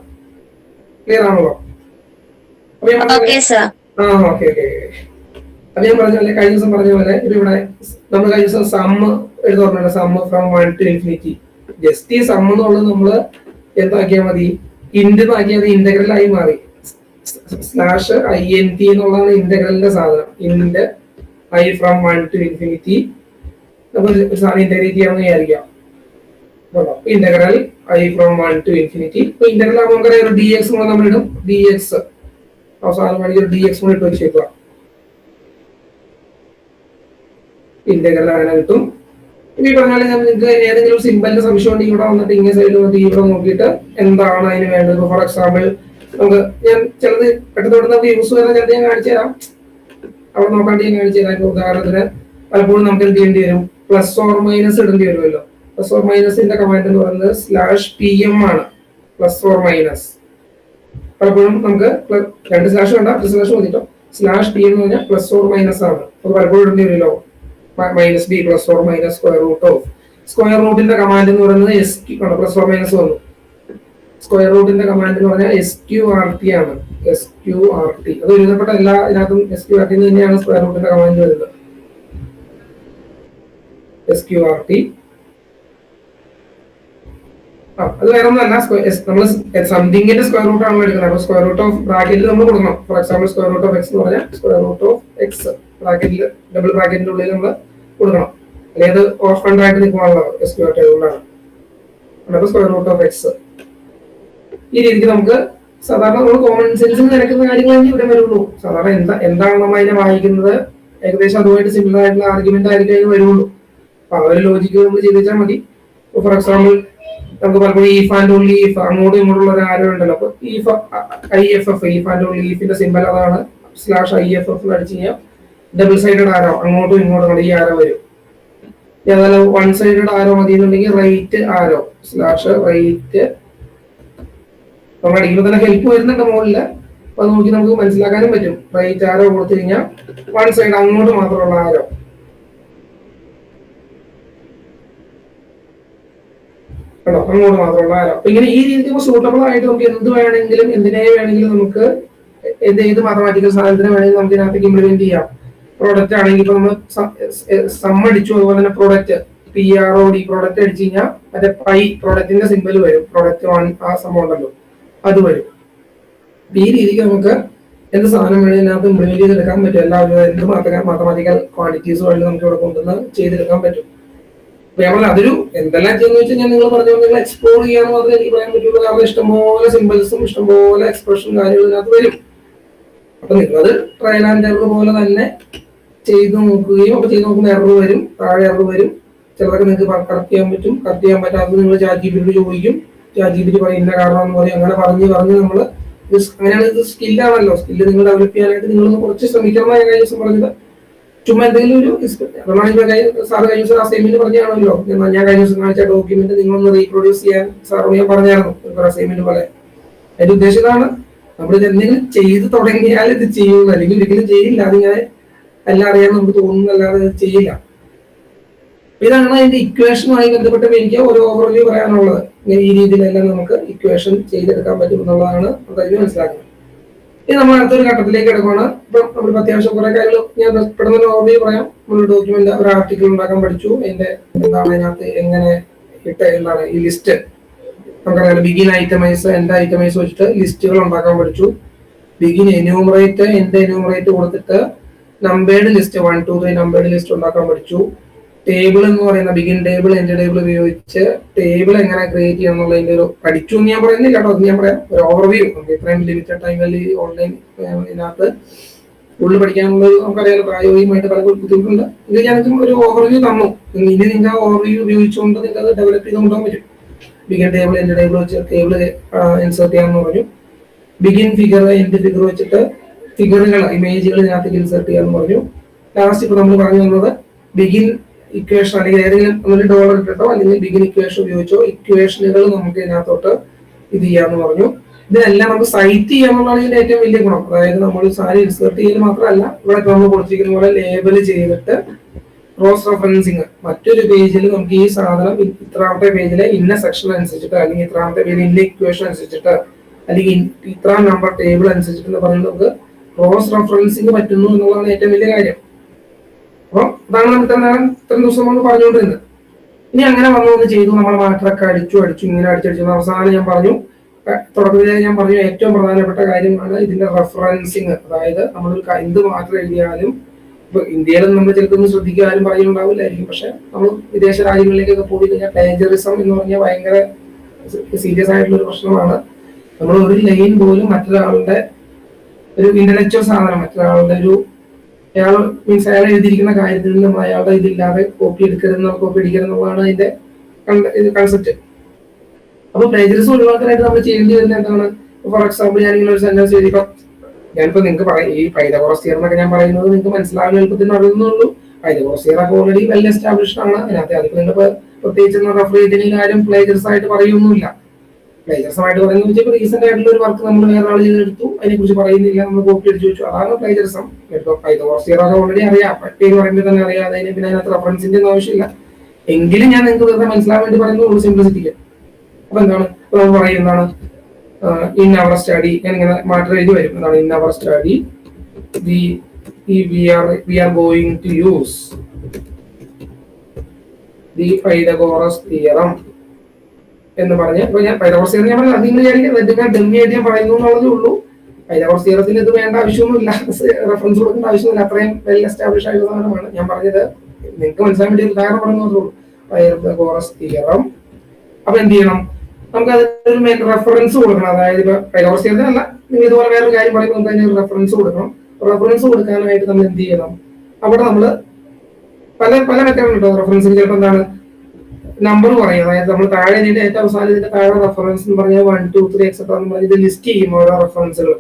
ക്ലിയർ ആണല്ലോ? അപ്പൊ ഞാൻ പറഞ്ഞ കഴിഞ്ഞ ദിവസം പറഞ്ഞ പോലെ ഇവിടെ നമ്മൾ കഴിഞ്ഞ ദിവസം സമ്മ് എഴുതുന്നുണ്ട്, sum from 1 to infinity. Just ഈ സമ്മ് എന്നുള്ളത് നമ്മള് എന്താക്കിയാൽ മതി, ഇൻഡ് ആക്കിയാൽ അത് ഇന്റഗ്രൽ ആയി മാറി. /INT എന്നുള്ളതാണ് ഇന്റഗ്രലിന്റെ സാധനം. ഇൻഡ് I from 1 to infinity നമ്മൾ ഒരു സാധനം ഇന്റഗ്രേറ്റ് ചെയ്യാമെന്ന് വിചാരിക്കാം. Integral I from 1 to infinity. ഇപ്പൊ ഇന്റഗ്രൽ ആകുമ്പോൾ നമുക്കറിയാം ഒരു dx കൂടെ നമ്മൾ ഇടും. dx അവസാനം വേണമെങ്കിൽ ഒരു dx കൂടെ ഇട്ട് വെച്ചേക്കുക. ഇന്റഗ്രൽ അങ്ങനെ കിട്ടും. ഇനി പറഞ്ഞാൽ നിങ്ങൾക്ക് ഏതെങ്കിലും സിമ്പിളിന്റെ സംശയം ഉണ്ടെങ്കിൽ ഇവിടെ വന്നിട്ട് ഇങ്ങനെ സൈഡിൽ വന്നിട്ട് ഇവിടെ നോക്കിയിട്ട് എന്താണ് അതിന് വേണ്ടത്. ഫോർ എക്സാമ്പിൾ നമുക്ക് ഞാൻ ചിലത് പെട്ടെന്ന് നമുക്ക് യൂസ് ചെയ്യുന്ന ചിലത് ഞാൻ കാണിച്ചു തരാം. അവിടെ നോക്കാണ്ട് ഞാൻ കാണിച്ചു തരാം. ഇപ്പൊ ഉദാഹരണത്തിന് പലപ്പോഴും നമുക്ക് എന്ത് ചെയ്യേണ്ടി വരും, പ്ലസ് ഓർ മൈനസ് ഇടേണ്ടി വരുമല്ലോ. പ്ലസ് ഓർ മൈനസിന്റെ കമാൻഡ് എന്ന് പറയുന്നത് /PM ആണ്. പ്ലസ് ഓർ മൈനസ് പലപ്പോഴും നമുക്ക് 2 സ്ലാഷ് വേണ്ട, 1 സ്ലാഷ് മതിട്ടോ. /PM എന്ന് പറഞ്ഞാൽ പ്ലസ് ഓർ മൈനസ് ആണ്. അത് പലപ്പോഴും ഇടേണ്ടി വരുമല്ലോ. -b plus or minus square root of. Square റൂട്ടിന്റെ കമാൻഡ് എന്ന് പറയുന്നത് SQ ആണ്. പ്ലസ് ഓർ മൈനസ് വന്നു. സ്ക്വയർ റൂട്ടിന്റെ കമാൻഡ് എന്ന് പറഞ്ഞാൽ SQRT ആണ്. SQRT അത് എഴുതപ്പെട്ട എല്ലാ ഇതിനകത്തും SQRT തന്നെയാണ് സ്ക്വയർ റൂട്ടിന്റെ കമാൻഡ് വരുന്നത്. SQRT അത് വേറെ ഒന്നല്ല, നമ്മൾ സംതിങ്ങിന്റെ സ്ക്വയർ റൂട്ട് ആണ് എടുക്കുന്നത്. അപ്പൊ സ്ക്വയർ റൂട്ട് ഓഫ് ബ്രാക്കറ്റിൽ നമ്മൾ കൊടുക്കണം. For example square root of x എന്ന് പറഞ്ഞാൽ സ്ക്വയർ റൂട്ട് ഓഫ് x ബ്രാക്കറ്റിൽ ഡബിൾ ബ്രാക്കറ്റിന്റെ ഉള്ളിൽ നമ്മൾ കൊടുക്കണം. അല്ലെങ്കിൽ അത് ഓഫ് ആയിട്ട് നിൽക്കുവാണല്ലോ SQRT, അതുകൊണ്ടാണ്. അപ്പൊ സ്ക്വയർ റൂട്ട് ഓഫ് x ഈ രീതിക്ക് നമുക്ക് സാധാരണ നമ്മൾ കോമൺ സെൻസിൽ നിരക്കുന്ന കാര്യങ്ങളാണ് ഇവിടെ വരുള്ളൂ. സാധാരണ എന്താണ് നമ്മൾ അതിനെ വായിക്കുന്നത് ഏകദേശം അതുമായിട്ട് സിമിലർ ആയിട്ടുള്ള ആർഗ്യുമെന്റ് ആയിരിക്കും അതിന് വരുള്ളൂ. അപ്പൊ ആ ഒരു ലോജിക്ക് നമ്മൾ ചെയ്ത് വെച്ചാൽ മതി. ഫോർ എക്സാമ്പിൾ നമുക്ക് പലപ്പോഴും ഈഫ് ആൻഡ് ഓൺലി ഈഫ് അങ്ങോട്ടും ഇങ്ങോട്ടുള്ള ഒരു ആരോ ഉണ്ടല്ലോ. അപ്പൊ if IFF if and only ഈഫിന്റെ സിമ്പൽ അതാണ്. /IFF അടിച്ചു കഴിഞ്ഞാൽ ഡബിൾ സൈഡഡ് ആരോ അങ്ങോട്ടും ഇങ്ങോട്ടും ഈ ആരോ വരും. അതല്ല 1 സൈഡഡ് ആരോ മതി എന്നുണ്ടെങ്കിൽ റൈറ്റ് ആരോ /റൈറ്റ് നമ്മൾ അടിക്കുമ്പോൾ തന്നെ ഹെൽപ്പ് വരുന്നുണ്ട് മുകളില്. അപ്പൊ അത് നോക്കി നമുക്ക് മനസ്സിലാക്കാനും പറ്റും. റൈറ്റ് ആരോ കൊടുത്തു കഴിഞ്ഞാൽ 1 സൈഡ് അങ്ങോട്ട് മാത്രമുള്ള ആരോ. കേട്ടോ, അങ്ങോട്ട് മാത്രമുള്ള ആരോ. അപ്പൊ ഇങ്ങനെ ഈ രീതിക്ക് സൂട്ടബിൾ ആയിട്ട് നമുക്ക് എന്ത് വേണമെങ്കിലും എന്തിനെ വേണമെങ്കിലും നമുക്ക് ഏത് മാത്തമാറ്റിക്കൽ സാധനത്തിന് വേണമെങ്കിലും നമുക്ക് ഇതിനകത്തേക്ക് ഇംപ്ലിമെന്റ് ചെയ്യാം. പ്രോഡക്റ്റ് ആണെങ്കിൽ ഇപ്പൊ നമ്മൾ സമ്മടിച്ചു, അതുപോലെ തന്നെ പ്രോഡക്റ്റ് PROD പ്രോഡക്റ്റ് അടിച്ചു കഴിഞ്ഞാൽ മറ്റേ പൈ പ്രോഡക്റ്റിന്റെ സിമ്പിൾ വരും, പ്രോഡക്റ്റ് 1 ആ സംഭവം ഉണ്ടല്ലോ അത് വരും. ഈ രീതിക്ക് നമുക്ക് എന്ത് സാധനം വേണമെങ്കിൽ ഇതിനകത്ത് ഇംപ്ലിമെന്റ് ചെയ്തെടുക്കാൻ പറ്റും. എല്ലാവരും എന്ത് മാത്തമാറ്റിക്കൽ ക്വാണ്ടിറ്റീസ് വേണമെങ്കിൽ നമുക്ക് ഇവിടെ കൊണ്ടുവന്ന് ചെയ്തെടുക്കാൻ പറ്റും. നമ്മൾ അതൊരു എന്തെല്ലാം ചെയ്യുന്ന വെച്ചാൽ ഞാൻ നിങ്ങൾ പറഞ്ഞു നിങ്ങൾ എക്സ്പ്ലോർ ചെയ്യാന്ന് മാത്രമേ എനിക്ക് പറയാൻ പറ്റുള്ളൂ. കാരണം ഇഷ്ടംപോലെ സിമ്പിൾസും ഇഷ്ടംപോലെ എക്സ്പ്രഷൻ കാര്യങ്ങളും ഇതിനകത്ത് വരും. അപ്പൊ നിങ്ങളത് ട്രയൽ ആൻഡ് എറർ പോലെ തന്നെ ചെയ്ത് നോക്കുകയും അപ്പൊ ചെയ്ത് നോക്കുമ്പോൾ എറർ വരും, താഴെ എറർ വരും. ചിലതൊക്കെ നിങ്ങൾക്ക് കറക്റ്റ് ചെയ്യാൻ പറ്റും, കറക്റ്റ് ചെയ്യാൻ പറ്റാത്തത് നിങ്ങൾ ChatGPT ചോദിക്കും. ChatGPT പറയും ഇന്ന കാരണം എന്ന് പറയും. അങ്ങനെ പറഞ്ഞ് നമ്മൾ അങ്ങനെയാണ് ഇത് സ്കില്ലാണല്ലോ. സ്കില്ല് നിങ്ങൾ ഡെവലപ്പ് ചെയ്യാനായിട്ട് നിങ്ങളൊന്ന് കുറച്ച് ശ്രമിക്കണം. ഞാൻ കഴിഞ്ഞ ദിവസം പറഞ്ഞത് ചുമ്മാ എന്തെങ്കിലും ഒരു സാർ കഴിഞ്ഞ ദിവസം അസൈൻമെന്റ് പറഞ്ഞാണല്ലോ, ഞാൻ കഴിഞ്ഞ ദിവസം കാണിച്ച ഡോക്യുമെന്റ് നിങ്ങളൊന്ന് റീപ്രൊഡ്യൂസ് ചെയ്യാൻ സാറിന് ഞാൻ പറഞ്ഞായിരുന്നു ഒരു അസൈൻമെന്റ് പോലെ. അതിന്റെ ഉദ്ദേശം ഇതാണ്, നമ്മളിത് എന്തെങ്കിലും ചെയ്ത് തുടങ്ങിയാൽ ഇത് ചെയ്യുള്ളൂ, അല്ലെങ്കിൽ ഒരിക്കലും ചെയ്യില്ല. അത് ഞാൻ എല്ലാം അറിയാൻ നമുക്ക് തോന്നുന്നല്ലാതെ ഇത് ചെയ്യില്ല. ഇതാണ് അതിന്റെ ഇക്വേഷനുമായി ബന്ധപ്പെട്ട് എനിക്ക് ഒരു ഓവർവ്യൂ പറയാനുള്ളത്. ഈ രീതിയിലെല്ലാം നമുക്ക് ഇക്വേഷൻ ചെയ്തെടുക്കാൻ പറ്റും എന്നുള്ളതാണ് അതായത് മനസ്സിലാക്കുന്നത്. ഇനി നമ്മൾ അടുത്തൊരു ഘട്ടത്തിലേക്ക് എടുക്കുകയാണ്. ഇപ്പൊ നമ്മൾ അത്യാവശ്യം കുറെ കാര്യങ്ങൾ ഞാൻ പെട്ടെന്ന് ഓവർവ്യൂ പറയാം. നമ്മൾ ഡോക്യുമെന്റ് ഒരു ആർട്ടിക്കിൾ ഉണ്ടാക്കാൻ പഠിച്ചു. അതിന്റെ എന്താണ് അതിനകത്ത് എങ്ങനെ എന്താണ് ഈ ലിസ്റ്റ് നമുക്കറിയാം. ബിഗിൻ ഐറ്റമൈസ് എൻഡ് ഐറ്റമൈസ് വെച്ചിട്ട് ലിസ്റ്റുകൾ ഉണ്ടാക്കാൻ പഠിച്ചു. ബിഗിൻ എന്യൂമറേറ്റ് എൻഡ് എന്യൂമറേറ്റ് കൊടുത്തിട്ട് നമ്പേർഡ് ലിസ്റ്റ് 1 2 3 നമ്പേർഡ് ലിസ്റ്റ് ഉണ്ടാക്കാൻ പഠിച്ചു. ടേബിൾ എന്ന് പറയുന്ന ബിഗിൻ ടേബിൾ എൻഡ് ടേബിൾ ഉപയോഗിച്ച് ടേബിൾ എങ്ങനെ ക്രിയേറ്റ് ചെയ്യാം എന്നുള്ളതിന്റെ ഒരു പഠിച്ചു എന്ന് ഞാൻ പറയുന്നില്ല കേട്ടോ. അത് ഞാൻ പറയാം ഒരു ഓവർവ്യൂ. നമുക്ക് ഇത്രയും ലിമിറ്റഡ് ടൈമിൽ ഓൺലൈൻ ഇതിനകത്ത് കൂടുതൽ പഠിക്കാനുള്ള നമുക്കറിയാലോ പ്രായോഗികമായിട്ട് പല ബുദ്ധിമുട്ടുണ്ട്. ഇത് ഞാൻ ഒരു ഓവർവ്യൂ തന്നു. ഇനി നിങ്ങൾക്ക് ആ ഓവർവ്യൂ ഉപയോഗിച്ചുകൊണ്ട് നിങ്ങൾക്ക് അത് ഡെവലപ്പ് ചെയ്ത് കൊണ്ടുപോകാൻ പറ്റും. ബിഗിൻ ടേബിൾ എൻഡ് ടേബിൾ വെച്ച് ടേബിൾ ഇൻസേർട്ട് ചെയ്യാമെന്ന് പറഞ്ഞു. ബിഗിൻ ഫിഗർ എൻഡ് ഫിഗർ വെച്ചിട്ട് ഫിഗറുകൾ ഇമേജുകൾ ഇതിനകത്തേക്ക് ഇൻസേർട്ട് ചെയ്യാമെന്ന് പറഞ്ഞു. ലാസ്റ്റ് ഇപ്പൊ നമ്മൾ പറഞ്ഞു തന്നത് ബിഗിൻ ഇക്വേഷൻ അല്ലെങ്കിൽ ഏതെങ്കിലും ഒരു ഡോളർ ഇട്ടിട്ടോ അല്ലെങ്കിൽ ബിഗിൻ ഇക്വേഷൻ ഉപയോഗിച്ചോ ഇക്വേഷനുകൾ നമുക്ക് ഇതിനകത്തോട്ട് ഇത് ചെയ്യാന്ന് പറഞ്ഞു. ഇതിനെല്ലാം നമുക്ക് സൈറ്റ് ചെയ്യാന്നുള്ളതാണ് ഇതിന്റെ ഏറ്റവും വലിയ ഗുണം. അതായത് നമ്മൾ സാരി ഇൻസേർട്ട് ചെയ്യൽ മാത്രമല്ല, ഇവിടെ നമ്മൾ കൊടുത്തിരിക്കുന്ന പോലെ ലേബൽ ചെയ്തിട്ട് ക്രോസ് റെഫറൻസിങ് മറ്റൊരു പേജിൽ നമുക്ക് ഈ സാധനം ഇത്രാമത്തെ പേജിലെ ഇന്ന സെക്ഷൻ അനുസരിച്ചിട്ട് അല്ലെങ്കിൽ ഇത്രാമത്തെ പേജിൽ ഇന്ന ഇക്വേഷൻ അനുസരിച്ചിട്ട് അല്ലെങ്കിൽ ഇത്രാം നമ്പർ ടേബിൾ അനുസരിച്ചിട്ട് പറയുന്നത് നമുക്ക് ക്രോസ് റെഫറൻസിങ് പറ്റുന്നു എന്നുള്ളതാണ് ഏറ്റവും വലിയ കാര്യം. അപ്പൊ അതാണ് നമുക്ക് ഇത്രയും ദിവസം നമ്മൾ പറഞ്ഞുകൊണ്ടിരുന്നത്. ഇനി അങ്ങനെ വന്നു ചെയ്തു, നമ്മൾ മാറ്ററൊക്കെ അടിച്ചു ഇങ്ങനെ അടിച്ചടിച്ചു. അവസാനം ഞാൻ പറഞ്ഞു, തുടക്കത്തിലേ ഞാൻ പറഞ്ഞു ഏറ്റവും പ്രധാനപ്പെട്ട കാര്യമാണ് ഇതിന്റെ റെഫറൻസിങ്. അതായത് നമ്മളൊരു എന്ത് മാറ്റർ എഴുതിയാലും ഇപ്പൊ ഇന്ത്യയിലും നമ്മൾ ചിലതൊന്നും ശ്രദ്ധിക്കാനും പറയുന്നുണ്ടാവില്ലായിരിക്കും. പക്ഷെ നമ്മൾ വിദേശ രാജ്യങ്ങളിലേക്കൊക്കെ പോയി കഴിഞ്ഞാൽ പ്ലേജറിസം എന്ന് പറഞ്ഞാൽ ഭയങ്കര സീരിയസ് ആയിട്ടുള്ള ഒരു പ്രശ്നമാണ്. നമ്മൾ ഒരു ലൈൻ പോലും മറ്റൊരാളുടെ ഒരു ഇന്റലക്ച്വൽ സാധനം മറ്റൊരാളുടെ ഒരു അയാൾ മീൻസ് അയാൾ എഴുതിയിരിക്കുന്ന കാര്യത്തിൽ നിന്നും അയാളുടെ ഇതില്ലാതെ കോപ്പി അടിക്കരുതെന്നുള്ളതാണ് അതിന്റെ കൺസെപ്റ്റ്. അപ്പൊ പ്ലേജറിസം ഒഴിവാക്കാനായിട്ട് നമ്മൾ ചെയ്യേണ്ടി വരുന്നത് എന്താണ്? ഫോർ എക്സാമ്പിൾ ഞാൻ ഇങ്ങനെ ഒരു സെന്റൻസ് എഴുതിയപ്പോ ഞാനിപ്പോ നിങ്ങൾക്ക് പറയാം ഈ പൈതഗോറസ് തിയറം എന്നൊക്കെ ഞാൻ പറയുന്നത് നിങ്ങൾക്ക് മനസ്സിലാവുന്ന എളുപ്പത്തിൽ അറിയുന്നുള്ളൂ. പൈതഗോറസ് തിയറം ഒക്കെ ഓൾറെഡി വെൽ എസ്റ്റാബ്ലിഷ്ഡ് ആണ്. അതിനകത്ത് അതിൽ നിങ്ങൾ പ്രത്യേകിച്ച് റെഫർ ചെയ്തതിന് കാര്യം പ്ലേജറിസം ആയിട്ട് പറയുന്നില്ല. പ്ലേജറിസം ആയിട്ട് പറയുന്നത് വെച്ചാൽ റീസെന്റ് ആയിട്ടുള്ള ഒരു വർക്ക് നമ്മൾ വേറെ ആൾ ചെയ്തെടുത്തു, അതിനെ കുറിച്ച് പറയുന്നില്ല, നമ്മൾ കോപ്പി അടിച്ചു വെച്ചു, അതാണ് പ്ലേജറിസം. പൈതഗോറസ് തിയറം ഒക്കെ ഓൾറെഡി അറിയാം, പേര് പറയുമ്പോൾ തന്നെ അറിയാം. അതിന് പിന്നെ അതിനകത്ത് റെഫറൻസിന്റെ ഒന്നും ആവശ്യമില്ല. എങ്കിലും ഞാൻ നിങ്ങൾക്ക് വെറുതെ മനസ്സിലാൻ വേണ്ടി പറയുന്നുള്ളൂ, സിംപ്ലിസിറ്റിക്ക്. അപ്പൊ എന്താണ് നമ്മൾ പറയും എന്താണ് ഇൻ അവർ സ്റ്റഡി, ഞാൻ ഇങ്ങനെ മാറ്റർ എഴുതി വരും. എന്താണ് in our study we are going to use the Pythagoras theorem എന്ന് പറഞ്ഞ് ഇപ്പൊ ഞാൻ പൈതഗോറസ് തിയറം ഞാൻ പറഞ്ഞു അതിന് വിചാരിക്കുന്നത് ഡെമ്മിയായിട്ട് ഞാൻ പറയുന്നു എന്നുള്ളതേ ഉള്ളൂ. പൈതഗോറസ് തിയറത്തിന് ഇത് വേണ്ട ആവശ്യമൊന്നുമില്ല, റെഫറൻസ് കൊടുക്കേണ്ട ആവശ്യമില്ല, അത്രയും വെൽ എസ്റ്റാബ്ലിഷ് ആയിട്ടുള്ള സാധനമാണ്. ഞാൻ പറഞ്ഞത് നിങ്ങൾക്ക് മനസ്സിലാൻ വേണ്ടി ഉദാഹരണം പറയുന്നതേ ഉള്ളൂ. Pythagoras theorem. അപ്പൊ എന്ത് ചെയ്യണം, നമുക്ക് അതിനൊരു റെഫറൻസ് കൊടുക്കണം. അതായത് ഇപ്പൊ പൈതഗോറസ് തിയറം അല്ല, നിങ്ങൾ ഇതുപോലെ വേറൊരു കാര്യം പറയുമ്പോൾ നമുക്ക് അതിന് റെഫറൻസ് കൊടുക്കണം. റെഫറൻസ് കൊടുക്കാനായിട്ട് നമ്മൾ എന്ത് ചെയ്യണം, അവിടെ നമ്മൾ പല മെത്തേഡ് ഉണ്ടോ റെഫറൻസിന്. ചിലപ്പോൾ എന്താണ് നമ്പർ പറയും, അതായത് നമ്മൾ താഴെ ഇതിന്റെ ഏറ്റവും അവസാനം ഇതിന്റെ താഴെ റെഫറൻസ് എന്ന് പറഞ്ഞാൽ 1 2 3 എക്സെട്ര എന്ന് പറഞ്ഞ് ഇത് ലിസ്റ്റ് ചെയ്യും ഓരോ റെഫറൻസുകൾ.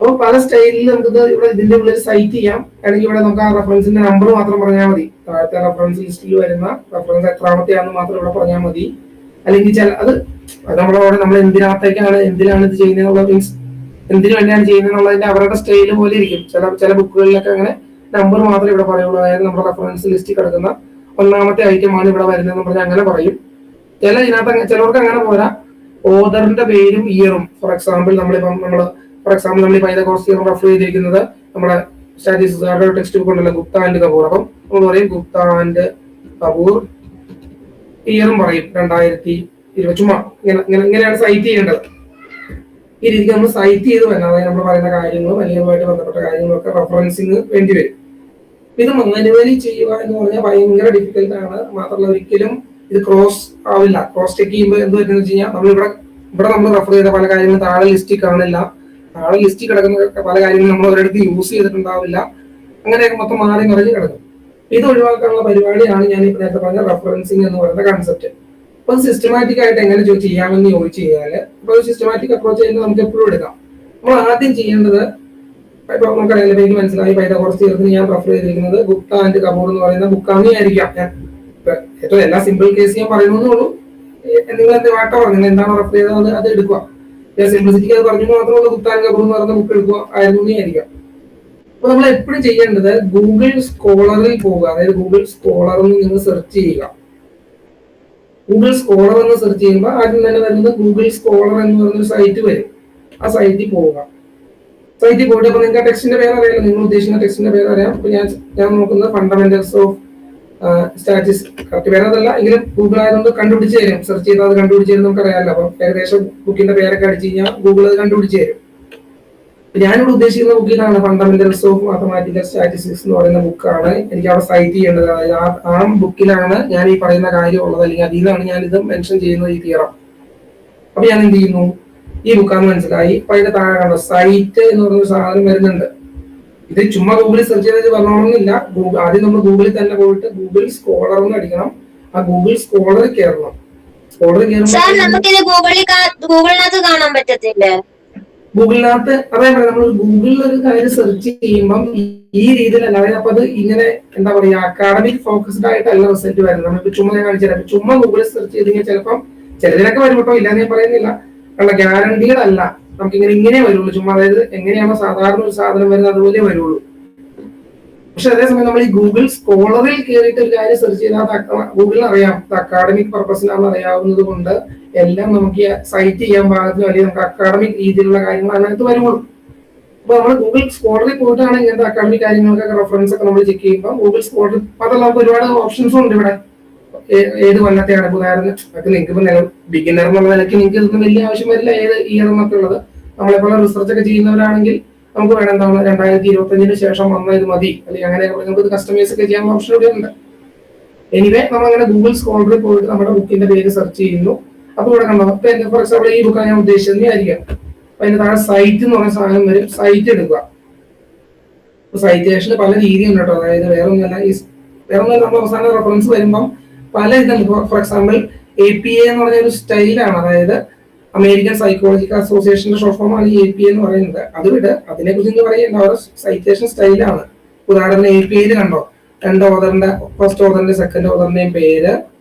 അപ്പോൾ പല സ്റ്റൈലിൽ നമുക്കിത് ഇവിടെ ഇതിന്റെ ഉള്ളിൽ സൈറ്റ് ചെയ്യാം. അല്ലെങ്കിൽ ഇവിടെ നമുക്ക് ആ റെഫറൻസിന്റെ നമ്പർ മാത്രം പറഞ്ഞാൽ മതി. താഴത്തെ റെഫറൻസ് ലിസ്റ്റിൽ വരുന്ന റെഫറൻസ് എത്രാമത്തെയാണെന്ന് മാത്രം ഇവിടെ പറഞ്ഞാൽ മതി. അല്ലെങ്കിൽ അത് നമ്മൾ എന്തിനാണ് ഇത് ചെയ്യുന്നത്, മീൻസ് എന്തിനു വേണ്ടിയാണ് ചെയ്യുന്നതെന്നുള്ളതിന്റെ അവരുടെ സ്റ്റൈല് പോലെ ഇരിക്കും. ചില ബുക്കുകളിലൊക്കെ അങ്ങനെ നമ്പർ മാത്രമേ ഇവിടെ പറയുള്ളൂ. അതായത് നമ്മുടെ റെഫറൻസ് ലിസ്റ്റിൽ കിടക്കുന്ന ഒന്നാമത്തെ ഐറ്റം ആണ് ഇവിടെ വരുന്നതെന്ന് പറഞ്ഞാൽ അങ്ങനെ പറയും. ചിലർക്ക് അങ്ങനെ പോരാ, ഓതറിന്റെ പേരും ഇയറും. ഫോർ എക്സാമ്പിൾ നമ്മൾ ഈ പൈതഗോറസ് റെഫർ ചെയ്തിരിക്കുന്നത് നമ്മുടെ സ്റ്റാറ്റിസ്റ്റിക്സുകാരുടെ ടെക്സ്റ്റ് ബുക്ക് ഉണ്ടല്ലോ, ഗുപ്ത ആൻഡ് കപൂർ. അപ്പം നമ്മൾ പറയും ഗുപ്ത ആൻഡ് കപൂർ, ഇയറും പറയും 2020. ചുമ്മാ ഇങ്ങനെയാണ് സൈറ്റ് ചെയ്യേണ്ടത്. ഈ രീതിക്ക് നമ്മൾ സൈറ്റ് ചെയ്ത് വരണം. അതായത് നമ്മൾ പറയുന്ന കാര്യങ്ങളും വലിയതുമായിട്ട് ബന്ധപ്പെട്ട കാര്യങ്ങളൊക്കെ റെഫറൻസിങ് വേണ്ടി വരും. ഇത് മാനുവലി ചെയ്യുക എന്ന് പറഞ്ഞാൽ ഭയങ്കര ഡിഫിക്കൽട്ട് ആണ്. മാത്രമല്ല ഒരിക്കലും ഇത് ക്രോസ് ആവില്ല. ക്രോസ് ചെക്ക് ചെയ്യുമ്പോൾ എന്ത് പറ്റുന്ന വെച്ച് കഴിഞ്ഞാൽ ഇവിടെ നമ്മൾ റെഫർ ചെയ്ത പല കാര്യങ്ങളും താഴെ ലിസ്റ്റിൽ കാണില്ല. താഴെ ലിസ്റ്റിൽ കിടക്കുന്ന പല കാര്യങ്ങളും നമ്മൾ ഒരിടത്ത് യൂസ് ചെയ്തിട്ടുണ്ടാവില്ല. അങ്ങനെയൊക്കെ മൊത്തം മാറി മറിഞ്ഞ് കിടക്കും. ഇത് ഒഴിവാക്കാനുള്ള പരിപാടിയാണ് ഞാൻ ഇപ്പോൾ നേരത്തെ പറഞ്ഞ റെഫറൻസിങ് എന്ന് പറയുന്ന കൺസെപ്റ്റ്. അപ്പൊ സിസ്റ്റമാറ്റിക് ആയിട്ട് എങ്ങനെ ചെയ്യാമെന്ന് ചോദിച്ചു കഴിഞ്ഞാൽ, ഇപ്പൊ ഒരു സിസ്റ്റമാറ്റിക് അപ്രോച്ച് ചെയ്യുന്നത് നമുക്ക് എപ്പോഴും എടുക്കാം. നമ്മൾ ആദ്യം ചെയ്യേണ്ടത്, ഇപ്പൊ നമുക്കറിയാം, എനിക്ക് മനസ്സിലായി പൈതഗോറസ് തിയറത്തിന് ഞാൻ റെഫർ ചെയ്തിരിക്കുന്നത് ഗുപ്ത ആൻഡ് കപൂർ എന്ന് പറയുന്ന ബുക്കാന്ന് ആയിരിക്കാം. ഞാൻ ഏറ്റവും എല്ലാ സിമ്പിൾ കേസ് ഞാൻ പറയുന്നുള്ളൂ. നിങ്ങൾ എന്ത് വാട്ടോ നിങ്ങൾ എന്താണ് റെഫർ ചെയ്തത് അത് എടുക്കുക. സിംപ്ലിസിറ്റിക്ക് അത് പറഞ്ഞു മാത്രമല്ല, ഗുപ്ത ആൻഡ് കപൂർ എന്ന് പറയുന്ന ബുക്ക് എടുക്കുക ആയിരുന്നു ആയിരിക്കാം. അപ്പൊ നമ്മൾ എപ്പോഴും ചെയ്യേണ്ടത് ഗൂഗിൾ സ്കോളറിൽ പോവുക. അതായത് ഗൂഗിൾ സ്കോളർ എന്ന് നിങ്ങൾ സെർച്ച് ചെയ്യുക. ഗൂഗിൾ സ്കോളർ എന്ന് സെർച്ച് ചെയ്യുമ്പോൾ ആദ്യം തന്നെ വരുന്നത് ഗൂഗിൾ സ്കോളർ എന്ന് പറയുന്ന സൈറ്റ് വരും. ആ സൈറ്റിൽ പോവുക. സൈറ്റിൽ പോയിട്ട് അപ്പൊ നിങ്ങൾക്ക് ടെക്സ്റ്റിന്റെ പേര് അറിയാലോ, നിങ്ങൾ ഉദ്ദേശിക്കുന്ന ടെക്സ്റ്റിന്റെ പേര് അറിയാം. അപ്പൊ ഞാൻ നോക്കുന്നത് ഫണ്ടമെന്റൽസ് ഓഫ് സ്റ്റാറ്റിസ്റ്റിക്സ്. കറക്റ്റ് പേരതല്ല എങ്കിലും ഗൂഗിൾ ആയതുകൊണ്ട് കണ്ടുപിടിച്ച് തരും. സെർച്ച് ചെയ്താൽ അത് കണ്ടുപിടിച്ച് തരും, നമുക്ക് അറിയാമല്ലോ. അപ്പൊ ഏകദേശം ബുക്കിന്റെ പേരൊക്കെ അടിച്ചു കഴിഞ്ഞാൽ ഗൂഗിൾ അത് കണ്ടുപിടിച്ച് തരും. ഞാനിവിടെ ഉദ്ദേശിക്കുന്ന ബുക്ക് ഇതാണ്, ഫണ്ടമെന്റൽസ് ഓഫ് മാത്തമാറ്റിക്കൽ സ്റ്റാറ്റിസ്റ്റിക്സ് എന്ന് പറയുന്ന ബുക്കാണ് എനിക്ക് അവിടെ സൈറ്റ് ചെയ്യേണ്ടത്. അതായത് ആ ബുക്കിലാണ് ഞാൻ ഈ പറയുന്ന കാര്യം ഉള്ളത്, അല്ലെങ്കിൽ അതിൽ നിന്നാണ് ഞാൻ ഇത് മെൻഷൻ ചെയ്യുന്നത്, ഈ തിയറം. അപ്പൊ ഞാൻ എന്ത് ചെയ്യുന്നു, ഈ ബുക്കാന്ന് മനസ്സിലായി. അപ്പൊ അതിന്റെ താഴെ കണ്ടോ സൈറ്റ് എന്ന് പറയുന്ന സാധനം വരുന്നുണ്ട്. ഇത് ചുമ്മാ ഗൂഗിളിൽ സെർച്ച് ചെയ്ത് പറഞ്ഞോളന്നില്ല. ആദ്യം നമ്മൾ ഗൂഗിളിൽ തന്നെ പോയിട്ട് ഗൂഗിൾ സ്കോളർ എന്ന് അടിക്കണം. ആ ഗൂഗിൾ സ്കോളർ കയറണം. സ്കോളർ കയറുമ്പോൾ ഗൂഗിളിനകത്ത് അതായത് നമ്മൾ ഗൂഗിളിൽ ഒരു കാര്യം സെർച്ച് ചെയ്യുമ്പം ഈ രീതിയിലല്ല. അതായത് അപ്പൊ അത് ഇങ്ങനെ എന്താ പറയാ, അക്കാഡമിക് ഫോക്കസ്ഡ് ആയിട്ടല്ല റിസൾട്ട് വരുന്നത്. നമ്മളിപ്പോ ചുമ്മാ ഞാൻ കാണിച്ചു തരാം. ചുമ്മാ ഗൂഗിളിൽ സെർച്ച് ചെയ്ത് കഴിഞ്ഞാൽ ചിലപ്പം ചിലതിനൊക്കെ വരും കേട്ടോ, ഇല്ലാന്ന് ഞാൻ പറയുന്നില്ല. കാരണം ഗ്യാരണ്ടീഡ് അല്ല, നമുക്ക് ഇങ്ങനെ വരുള്ളൂ ചുമ്മാ. അതായത് എങ്ങനെയാണോ സാധാരണ ഒരു സാധനം വരുന്നത് അതുപോലെ വരുള്ളൂ. പക്ഷെ അതേസമയം നമ്മൾ ഈ ഗൂഗിൾ സ്കോളറിൽ കയറിയിട്ട് ഒരു കാര്യം സെർച്ച് ചെയ്താൽ ഗൂഗിളിന് അറിയാം, അക്കാഡമിക് പർപ്പസിനാണെന്ന് അറിയാവുന്നത് കൊണ്ട് എല്ലാം നമുക്ക് സൈറ്റ് ചെയ്യാൻ പാകത്തിനും അല്ലെങ്കിൽ നമുക്ക് അക്കാഡമിക് രീതിയിലുള്ള കാര്യങ്ങൾ അതിനകത്ത് വരുള്ളൂ. അപ്പൊ നമ്മൾ ഗൂഗിൾ സ്കോളറിൽ പോയിട്ടാണ് ഇങ്ങനത്തെ അക്കാഡമിക് കാര്യങ്ങൾക്കൊക്കെ റെഫറൻസ് ഒക്കെ നമ്മൾ ചെക്ക് ചെയ്യുമ്പോൾ ഗൂഗിൾ സ്കോളറിൽ അതല്ല നമുക്ക് ഒരുപാട് ഓപ്ഷൻസും ഉണ്ട് ഇവിടെ. ഏത് കൊല്ലത്തെയാണ് ഉദാഹരണം നിങ്ങൾക്ക് ഇപ്പൊ ബിഗിനർ എന്നുള്ള നിലയ്ക്ക് നിങ്ങൾക്ക് ഇതൊന്നും വലിയ ആവശ്യം വരില്ല ഏത് ഇയർ എന്നൊക്കെ ഉള്ളത്. നമ്മളെപ്പോലെ റിസർച്ച് ഒക്കെ ചെയ്യുന്നവരാണെങ്കിൽ നമുക്ക് വേണം എന്താണ് 2025 ശേഷം വന്ന ഇത് മതി, അല്ലെങ്കിൽ അങ്ങനെ നമുക്ക് ഇത് കസ്റ്റമൈസ് ഒക്കെ ചെയ്യാൻ ഓപ്ഷൻ ഇവിടെ ഉണ്ട്. എനിവേ നമ്മൾ അങ്ങനെ ഗൂഗിൾ സ്കോളറിൽ പോയിട്ട് നമ്മുടെ ബുക്കിന്റെ പേര് സെർച്ച് ചെയ്യുന്നു. അപ്പൊ ഇവിടെ കണ്ടോ, ഫോർ എക്സാമ്പിൾ ഈ ബുക്കാണ് ഞാൻ ഉദ്ദേശിച്ചത് ആയിരിക്കാം. അപ്പൊ അതിന്റെ താഴെ സൈറ്റ് എന്ന് പറയുന്ന സാധനം വരും. സൈറ്റ് എടുക്കുക. സൈറ്റേഷന് പല രീതിയുണ്ട് കേട്ടോ. അതായത് വേറെ ഒന്നല്ല നമ്മൾ അവസാന റെഫറൻസ് വരുമ്പം പല ഇതുണ്ട്. ഫോർ എക്സാമ്പിൾ APA എന്ന് പറഞ്ഞ ഒരു സ്റ്റൈലാണ്. അതായത് അമേരിക്കൻ സൈക്കോളജിക്കൽ അസോസിയേഷന്റെ ഷോർട്ട് ഫോമാണ് ഈ APA എന്ന് പറയുന്നത്. അത് വിട്, അതിനെ കുറിച്ച് പറയുന്നത് അവരുടെ സൈറ്റേഷൻ സ്റ്റൈലാണ്. ഉദാഹരണം APAയിൽ കണ്ടോ, രണ്ട് ഓതറിന്റെ, ഫസ്റ്റ് ഓതറിന്റെ സെക്കൻഡ് ഓതറിന്റെയും പേര്,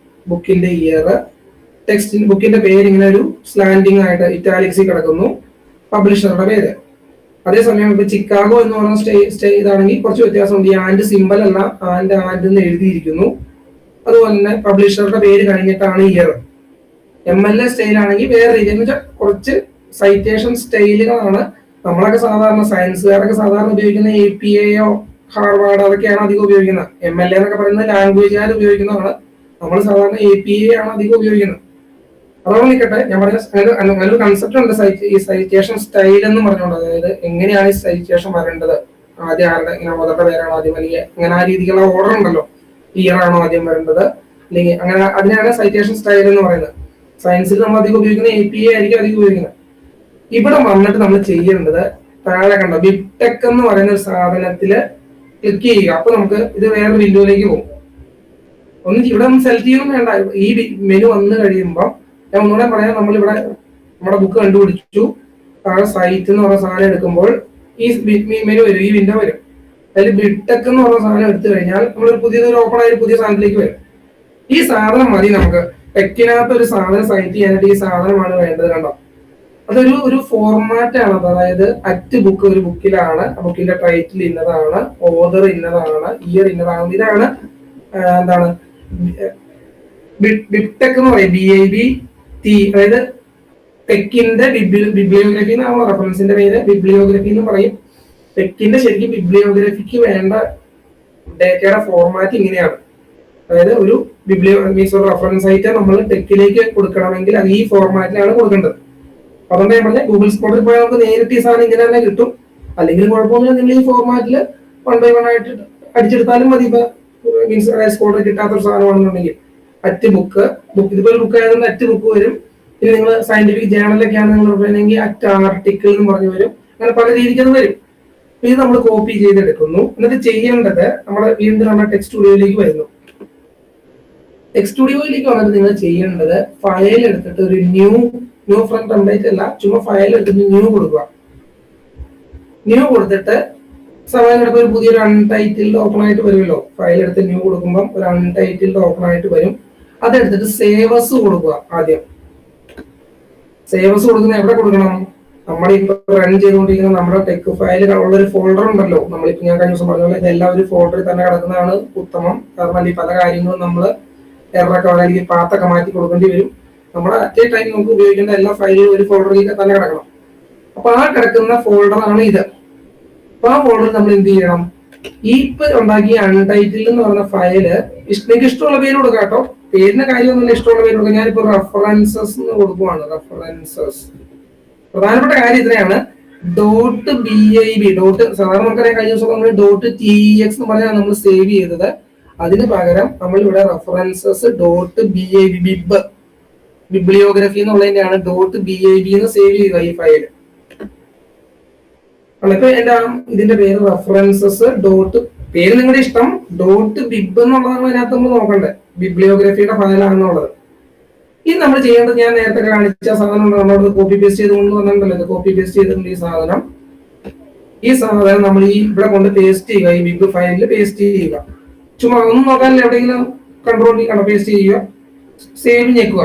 ബുക്കിന്റെ ഇയർ, ടെക്സ്റ്റ് ബുക്കിന്റെ പേര് ഇങ്ങനെ ഒരു സ്ലാൻഡിങ് ആയിട്ട് ഇറ്റാലിക്സിൽ കിടക്കുന്നു, പബ്ലിഷറുടെ പേര്. അതേസമയം ഇപ്പൊ ചിക്കാഗോ എന്ന് പറയുന്ന ഇതാണെങ്കിൽ കുറച്ച് വ്യത്യാസമുണ്ട്. ഈ ആൻഡ് സിമ്പിൾ അല്ല, ആൻഡ് എന്ന് എഴുതിയിരിക്കുന്നു. അതുപോലെ തന്നെ പബ്ലിഷറുടെ പേര് കഴിഞ്ഞിട്ടാണ് ഇയർ. MLA സ്റ്റൈൽ ആണെങ്കിൽ വേറെ രീതി എന്ന് വെച്ചാൽ കുറച്ച് സൈറ്റേഷൻ സ്റ്റൈലുകളാണ്. നമ്മളൊക്കെ സാധാരണ സയൻസുകാരൊക്കെ സാധാരണ ഉപയോഗിക്കുന്ന APAയോ ഹാർവാർഡ് അതൊക്കെയാണ് അധികം ഉപയോഗിക്കുന്നത്. MLA എന്നൊക്കെ പറയുന്നത് ലാംഗ്വേജുകാർ ഉപയോഗിക്കുന്നതാണ്. നമ്മൾ സാധാരണ APA ആണ് അധികം ഉപയോഗിക്കുന്നത്. അതോടെ നിൽക്കട്ടെ, ഞാൻ പറഞ്ഞ അങ്ങനെ ഒരു കൺസെപ്റ്റ് ഉണ്ട് ഈ സൈറ്റേഷൻ സ്റ്റൈൽ എന്ന് പറഞ്ഞുകൊണ്ട്. അതായത് എങ്ങനെയാണ് ഈ സൈറ്റേഷൻ വരേണ്ടത്, ആദ്യം ആരുടെ ഇങ്ങനെ ഓതറുടെ പേരാണോ ആദ്യം, അല്ലെങ്കിൽ അങ്ങനെ ആ രീതിക്കുള്ള ഓർഡർ ഉണ്ടല്ലോ, ഇയർ ആണോ ആദ്യം വരേണ്ടത്, അല്ലെങ്കിൽ അങ്ങനെ അതിനാണ് സൈറ്റേഷൻ സ്റ്റൈൽ എന്ന് പറയുന്നത്. സയൻസിൽ നമ്മൾ അധികം ഉപയോഗിക്കുന്ന APA ആയിരിക്കും അധികം ഉപയോഗിക്കുന്നത്. ഇവിടെ വന്നിട്ട് നമ്മൾ ചെയ്യേണ്ടത് താഴെ കണ്ടോ ബിബ്ടെക് എന്ന് പറയുന്ന ഒരു സാധനത്തില് ക്ലിക്ക് ചെയ്യുക. അപ്പൊ നമുക്ക് ഇത് വേറെ വിൻഡോയിലേക്ക് പോകും. ഇവിടെ ഒന്ന് സെലക്ട് ചെയ്യുകയും വേണ്ട. ഈ മെനു വന്നു കഴിയുമ്പോൾ ഞാൻ ഒന്നുകൂടെ പറയാം, നമ്മളിവിടെ നമ്മുടെ ബുക്ക് കണ്ടുപിടിച്ചു, താഴെ സൈറ്റ് എന്ന് പറഞ്ഞ സാധനം എടുക്കുമ്പോൾ ഈ മെനു വരും, ഈ വിൻഡോ വരും. അതിൽ ബിബ്ടെക് എന്ന് പറഞ്ഞ സാധനം എടുത്തു കഴിഞ്ഞാൽ നമ്മളൊരു പുതിയൊരു ഓപ്പൺ ആയ പുതിയ സാധനത്തിലേക്ക് വരും. ഈ സാധനം മതി നമുക്ക്. ടെക്കിനകത്ത് ഒരു സാധനം സൈറ്റ് ചെയ്യാനായിട്ട് ഈ സാധനമാണ് വേണ്ടത്. കണ്ടോ, അതൊരു ഫോർമാറ്റ് ആണ്. അതായത് അറ്റ് ബുക്ക് ഒരു ബുക്കിലാണ്, ബുക്കിന്റെ ടൈറ്റിൽ ഇന്നതാണ്, ഓതർ ഇന്നതാണ്, ഇയർ ഇന്നതാണ്. ഇതാണ് എന്താണ് ബിബ്ടെക് എന്ന് പറയും, BIBT, അതായത് ടെക്കിന്റെ ബിബ്ലിയോഗ്രഫി എന്നാണ് റെഫറൻസിന്റെ പേര്, ബിബ്ലിയോഗ്രഫി എന്ന് പറയും. ടെക്കിന്റെ ശരിക്കും ബിബ്ലിയോഗ്രഫിക്ക് വേണ്ട ഡേറ്റയുടെ ഫോർമാറ്റ് ഇങ്ങനെയാണ്. അതായത് ഒരു മീൻസ് ഒരു റെഫറൻസ് ആയിട്ട് നമ്മൾ ടെക്കിലേക്ക് കൊടുക്കണമെങ്കിൽ അത് ഈ ഫോർമാറ്റിലാണ് കൊടുക്കേണ്ടത്. അതുകൊണ്ട് ഞാൻ പറഞ്ഞ ഗൂഗിൾ സ്കോളറിൽ പോയാൽ നമുക്ക് നേരിട്ട് ഈ സാധനം ഇങ്ങനെ തന്നെ കിട്ടും. അല്ലെങ്കിൽ കുഴപ്പമൊന്നുമില്ല, നിങ്ങൾ ഈ ഫോർമാറ്റിൽ 1 by 1 ആയിട്ട് അടിച്ചെടുത്താലും മതി. ഇപ്പൊ മീൻസ് സ്കോളർ കിട്ടാത്തൊരു സാധനമാണെന്നുണ്ടെങ്കിൽ അറ്റ് ബുക്ക് ഇതുപോലെ ബുക്ക് ആയതുകൊണ്ട് അറ്റ് ബുക്ക് വരും. പിന്നെ നിങ്ങൾ സയന്റിഫിക് ജേണലൊക്കെയാണ് നിങ്ങൾ പറയുന്നെങ്കിൽ അറ്റ് ആർട്ടിക്കിൾ എന്ന് പറഞ്ഞു വരും. അങ്ങനെ പല രീതിക്ക് അത് വരും. ഇത് നമ്മൾ കോപ്പി ചെയ്തെടുക്കുന്നു. എന്നിട്ട് ചെയ്യേണ്ടത് നമ്മൾ വീണ്ടും നമ്മുടെ ടെക്സ്റ്റ് സ്റ്റുഡിയോയിലേക്ക് വരുന്നു. ടെക്സ്റ്റ് സ്റ്റുഡിയോയിലേക്ക് വന്നിട്ട് നിങ്ങൾ ചെയ്യേണ്ടത് ഫയൽ എടുത്തിട്ട് ഒരു ന്യൂ ഫ്രം ടെംപ്ലേറ്റ് അല്ല, ചുമ്മാ ഫയൽ എടുത്തിട്ട് ന്യൂ കൊടുക്കുക. ന്യൂ കൊടുത്തിട്ട് സമയം കിടക്കുമ്പോൾ ഒരു പുതിയൊരു അൺടൈറ്റിൽഡ് ഓപ്പൺ ആയിട്ട് വരുമല്ലോ. ഫയൽ എടുത്ത് ന്യൂ കൊടുക്കുമ്പോൾ ഒരു അൺടൈറ്റിൽഡ് ഓപ്പൺ ആയിട്ട് വരും. അതെടുത്തിട്ട് സേവസ് കൊടുക്കുക. ആദ്യം സേവസ് കൊടുക്കുന്ന എവിടെ കൊടുക്കണം? നമ്മളിപ്പോ റൺ ചെയ്തുകൊണ്ടിരിക്കുന്ന നമ്മുടെ ടെക് ഫയൽ ഉള്ള ഒരു ഫോൾഡർ ഉണ്ടല്ലോ. നമ്മളിപ്പോ ഞാൻ കഴിഞ്ഞ ദിവസം പറഞ്ഞ പോലെ ഇതെല്ലാം ഒരു ഫോൾഡറിൽ തന്നെ കിടക്കുന്നതാണ് ഉത്തമം. കാരണം ഈ പല കാര്യങ്ങളും നമ്മൾ എററൊക്കെ അല്ലെങ്കിൽ പാത്തൊക്കെ മാറ്റി കൊടുക്കേണ്ടി വരും. നമ്മുടെ അറ്റ് എ ടൈം നമുക്ക് ഉപയോഗിക്കേണ്ട എല്ലാ ഫയലും ഒരു ഫോൾഡറിൽ തന്നെ കിടക്കണം. അപ്പൊ ആ കിടക്കുന്ന ഫോൾഡറാണ് ഇത്. അപ്പൊ ആ ഫോൾഡറിൽ നമ്മൾ എന്ത് ചെയ്യണം? ഈ ഇപ്പൊ ഉണ്ടാക്കിയ അൺടൈറ്റിൽ എന്ന് പറഞ്ഞ ഫയല് നിങ്ങൾക്ക് ഇഷ്ടമുള്ള പേര് കൊടുക്കാം കേട്ടോ. പേരിന്റെ കാര്യമൊന്നുമില്ല, ഇഷ്ടമുള്ള പേര് കൊടുക്കാം. ഞാനിപ്പോ റെഫറൻസസ് എന്ന് കൊടുക്കുവാണ്. റെഫറൻസസ് പ്രധാനപ്പെട്ട കാര്യം ഇത്രയാണ്. .bib സാധാരണ നമുക്കറിയാം, കഴിഞ്ഞ ദിവസം നമ്മൾ .tex എന്ന് പറഞ്ഞാൽ നമ്മൾ സേവ് ചെയ്തത്. അതിന് പകരം നമ്മൾ ഇവിടെ റെഫറൻസസ് .bib ബിബ്ലിയോഗ്രഫി എന്നുള്ളതിന്റെയാണ് .bib എന്ന് സേവ് ചെയ്യുക ഈ ഫയൽ. ഇപ്പൊ എന്റെ ഇതിന്റെ പേര് റെഫറൻസസ് പേര് നിങ്ങളുടെ ഇഷ്ടം .bib എന്നുള്ളതാണ് അതിനകത്ത് നമ്മൾ നോക്കണ്ടേ, ബിബ്ലിയോഗ്രഫിയുടെ ഫയലാണെന്നുള്ളത്. ഇത് നമ്മൾ ചെയ്യേണ്ടത് ഞാൻ നേരത്തെ കാണിച്ച സാധനം നമ്മളോട് കോപ്പി പേസ്റ്റ് ചെയ്ത് കൊണ്ട് വന്നിട്ടുണ്ടല്ലോ. കോപ്പി പേസ്റ്റ് ചെയ്തിട്ടുണ്ട് ഈ സാധനം നമ്മൾ ഈ ഇവിടെ കൊണ്ട് പേസ്റ്റ് ചെയ്യുക. ഈ ബിബ് ഫയലിൽ പേസ്റ്റ് ചെയ്യുക. ചുമ്മാ ഒന്നും നോക്കാനില്ല, എവിടെയെങ്കിലും കൺട്രോൾ പേസ്റ്റ് ചെയ്യുക, സേവ് ഞെക്കുക.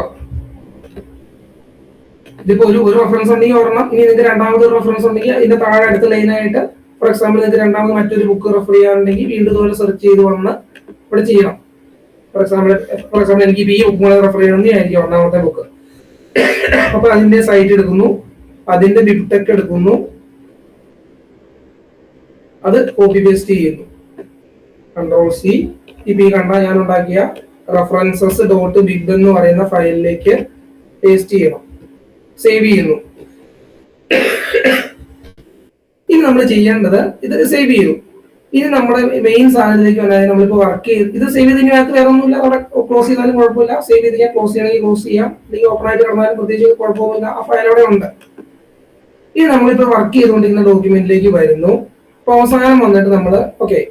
ഇതിപ്പോ ഒരു റെഫറൻസ് ഉണ്ടെങ്കിൽ ഒരെണ്ണം, ഇനി നിങ്ങൾക്ക് രണ്ടാമത് റെഫറൻസ് ഉണ്ടെങ്കിൽ ഇതിന്റെ താഴെ അടുത്ത ലൈനായിട്ട് ഫോർ എക്സാമ്പിൾ നിങ്ങൾക്ക് രണ്ടാമത് മറ്റൊരു ബുക്ക് റെഫർ ചെയ്യാനുണ്ടെങ്കിൽ വീണ്ടും ഇതുപോലെ സെർച്ച് ചെയ്ത് വന്ന് ഇവിടെ ചെയ്യണം. ഫോർ എക്സാമ്പിൾ എനിക്ക് ഈ ബുക്ക് റെഫർ ചെയ്യണമെന്ന് ആയിരിക്കും ഒന്നാമത്തെ ബുക്ക്. അപ്പൊ അതിന്റെ സൈറ്റ് എടുക്കുന്നു, അതിന്റെ ബിബ്ടെക് എടുക്കുന്നു, അത് കോപ്പി പേസ്റ്റ് ചെയ്യുന്നു. Ctrl+C. ഇപ്പൊ ഈ കണ്ട ഞാൻ ഉണ്ടാക്കിയ റെഫറൻസസ് .bib എന്ന് പറയുന്ന ഫയലിലേക്ക് പേസ്റ്റ് ചെയ്യണം, സേവ് ചെയ്യുന്നു. ഇനി നമ്മൾ ചെയ്യേണ്ടത് ഇത് സേവ് ചെയ്തു. ഇനി നമ്മുടെ മെയിൻ സാധനത്തിലേക്ക് വന്നാൽ നമ്മളിപ്പോ വർക്ക് ചെയ്ത് ഇത് സേവ് ചെയ്തതിനകത്ത് വേറെ ഒന്നുമില്ല. അവിടെ ക്ലോസ് ചെയ്താലും കുഴപ്പമില്ല, സേവ് ചെയ്ത് ഞാൻ ക്ലോസ് ചെയ്യണമെങ്കിൽ ക്ലോസ് ചെയ്യാം, അല്ലെങ്കിൽ ഓപ്പൺ ആയിട്ട് കിടന്നാലും പ്രത്യേകിച്ച് കുഴപ്പമൊന്നുമില്ല. ആ ഫയൽ അവിടെ ഉണ്ട്. ഇനി നമ്മളിപ്പോ വർക്ക് ചെയ്തുകൊണ്ടിരിക്കുന്ന ഡോക്യുമെന്റിലേക്ക് വരുന്നു. അപ്പൊ അവസാനം വന്നിട്ട് നമ്മള് ഓക്കെ,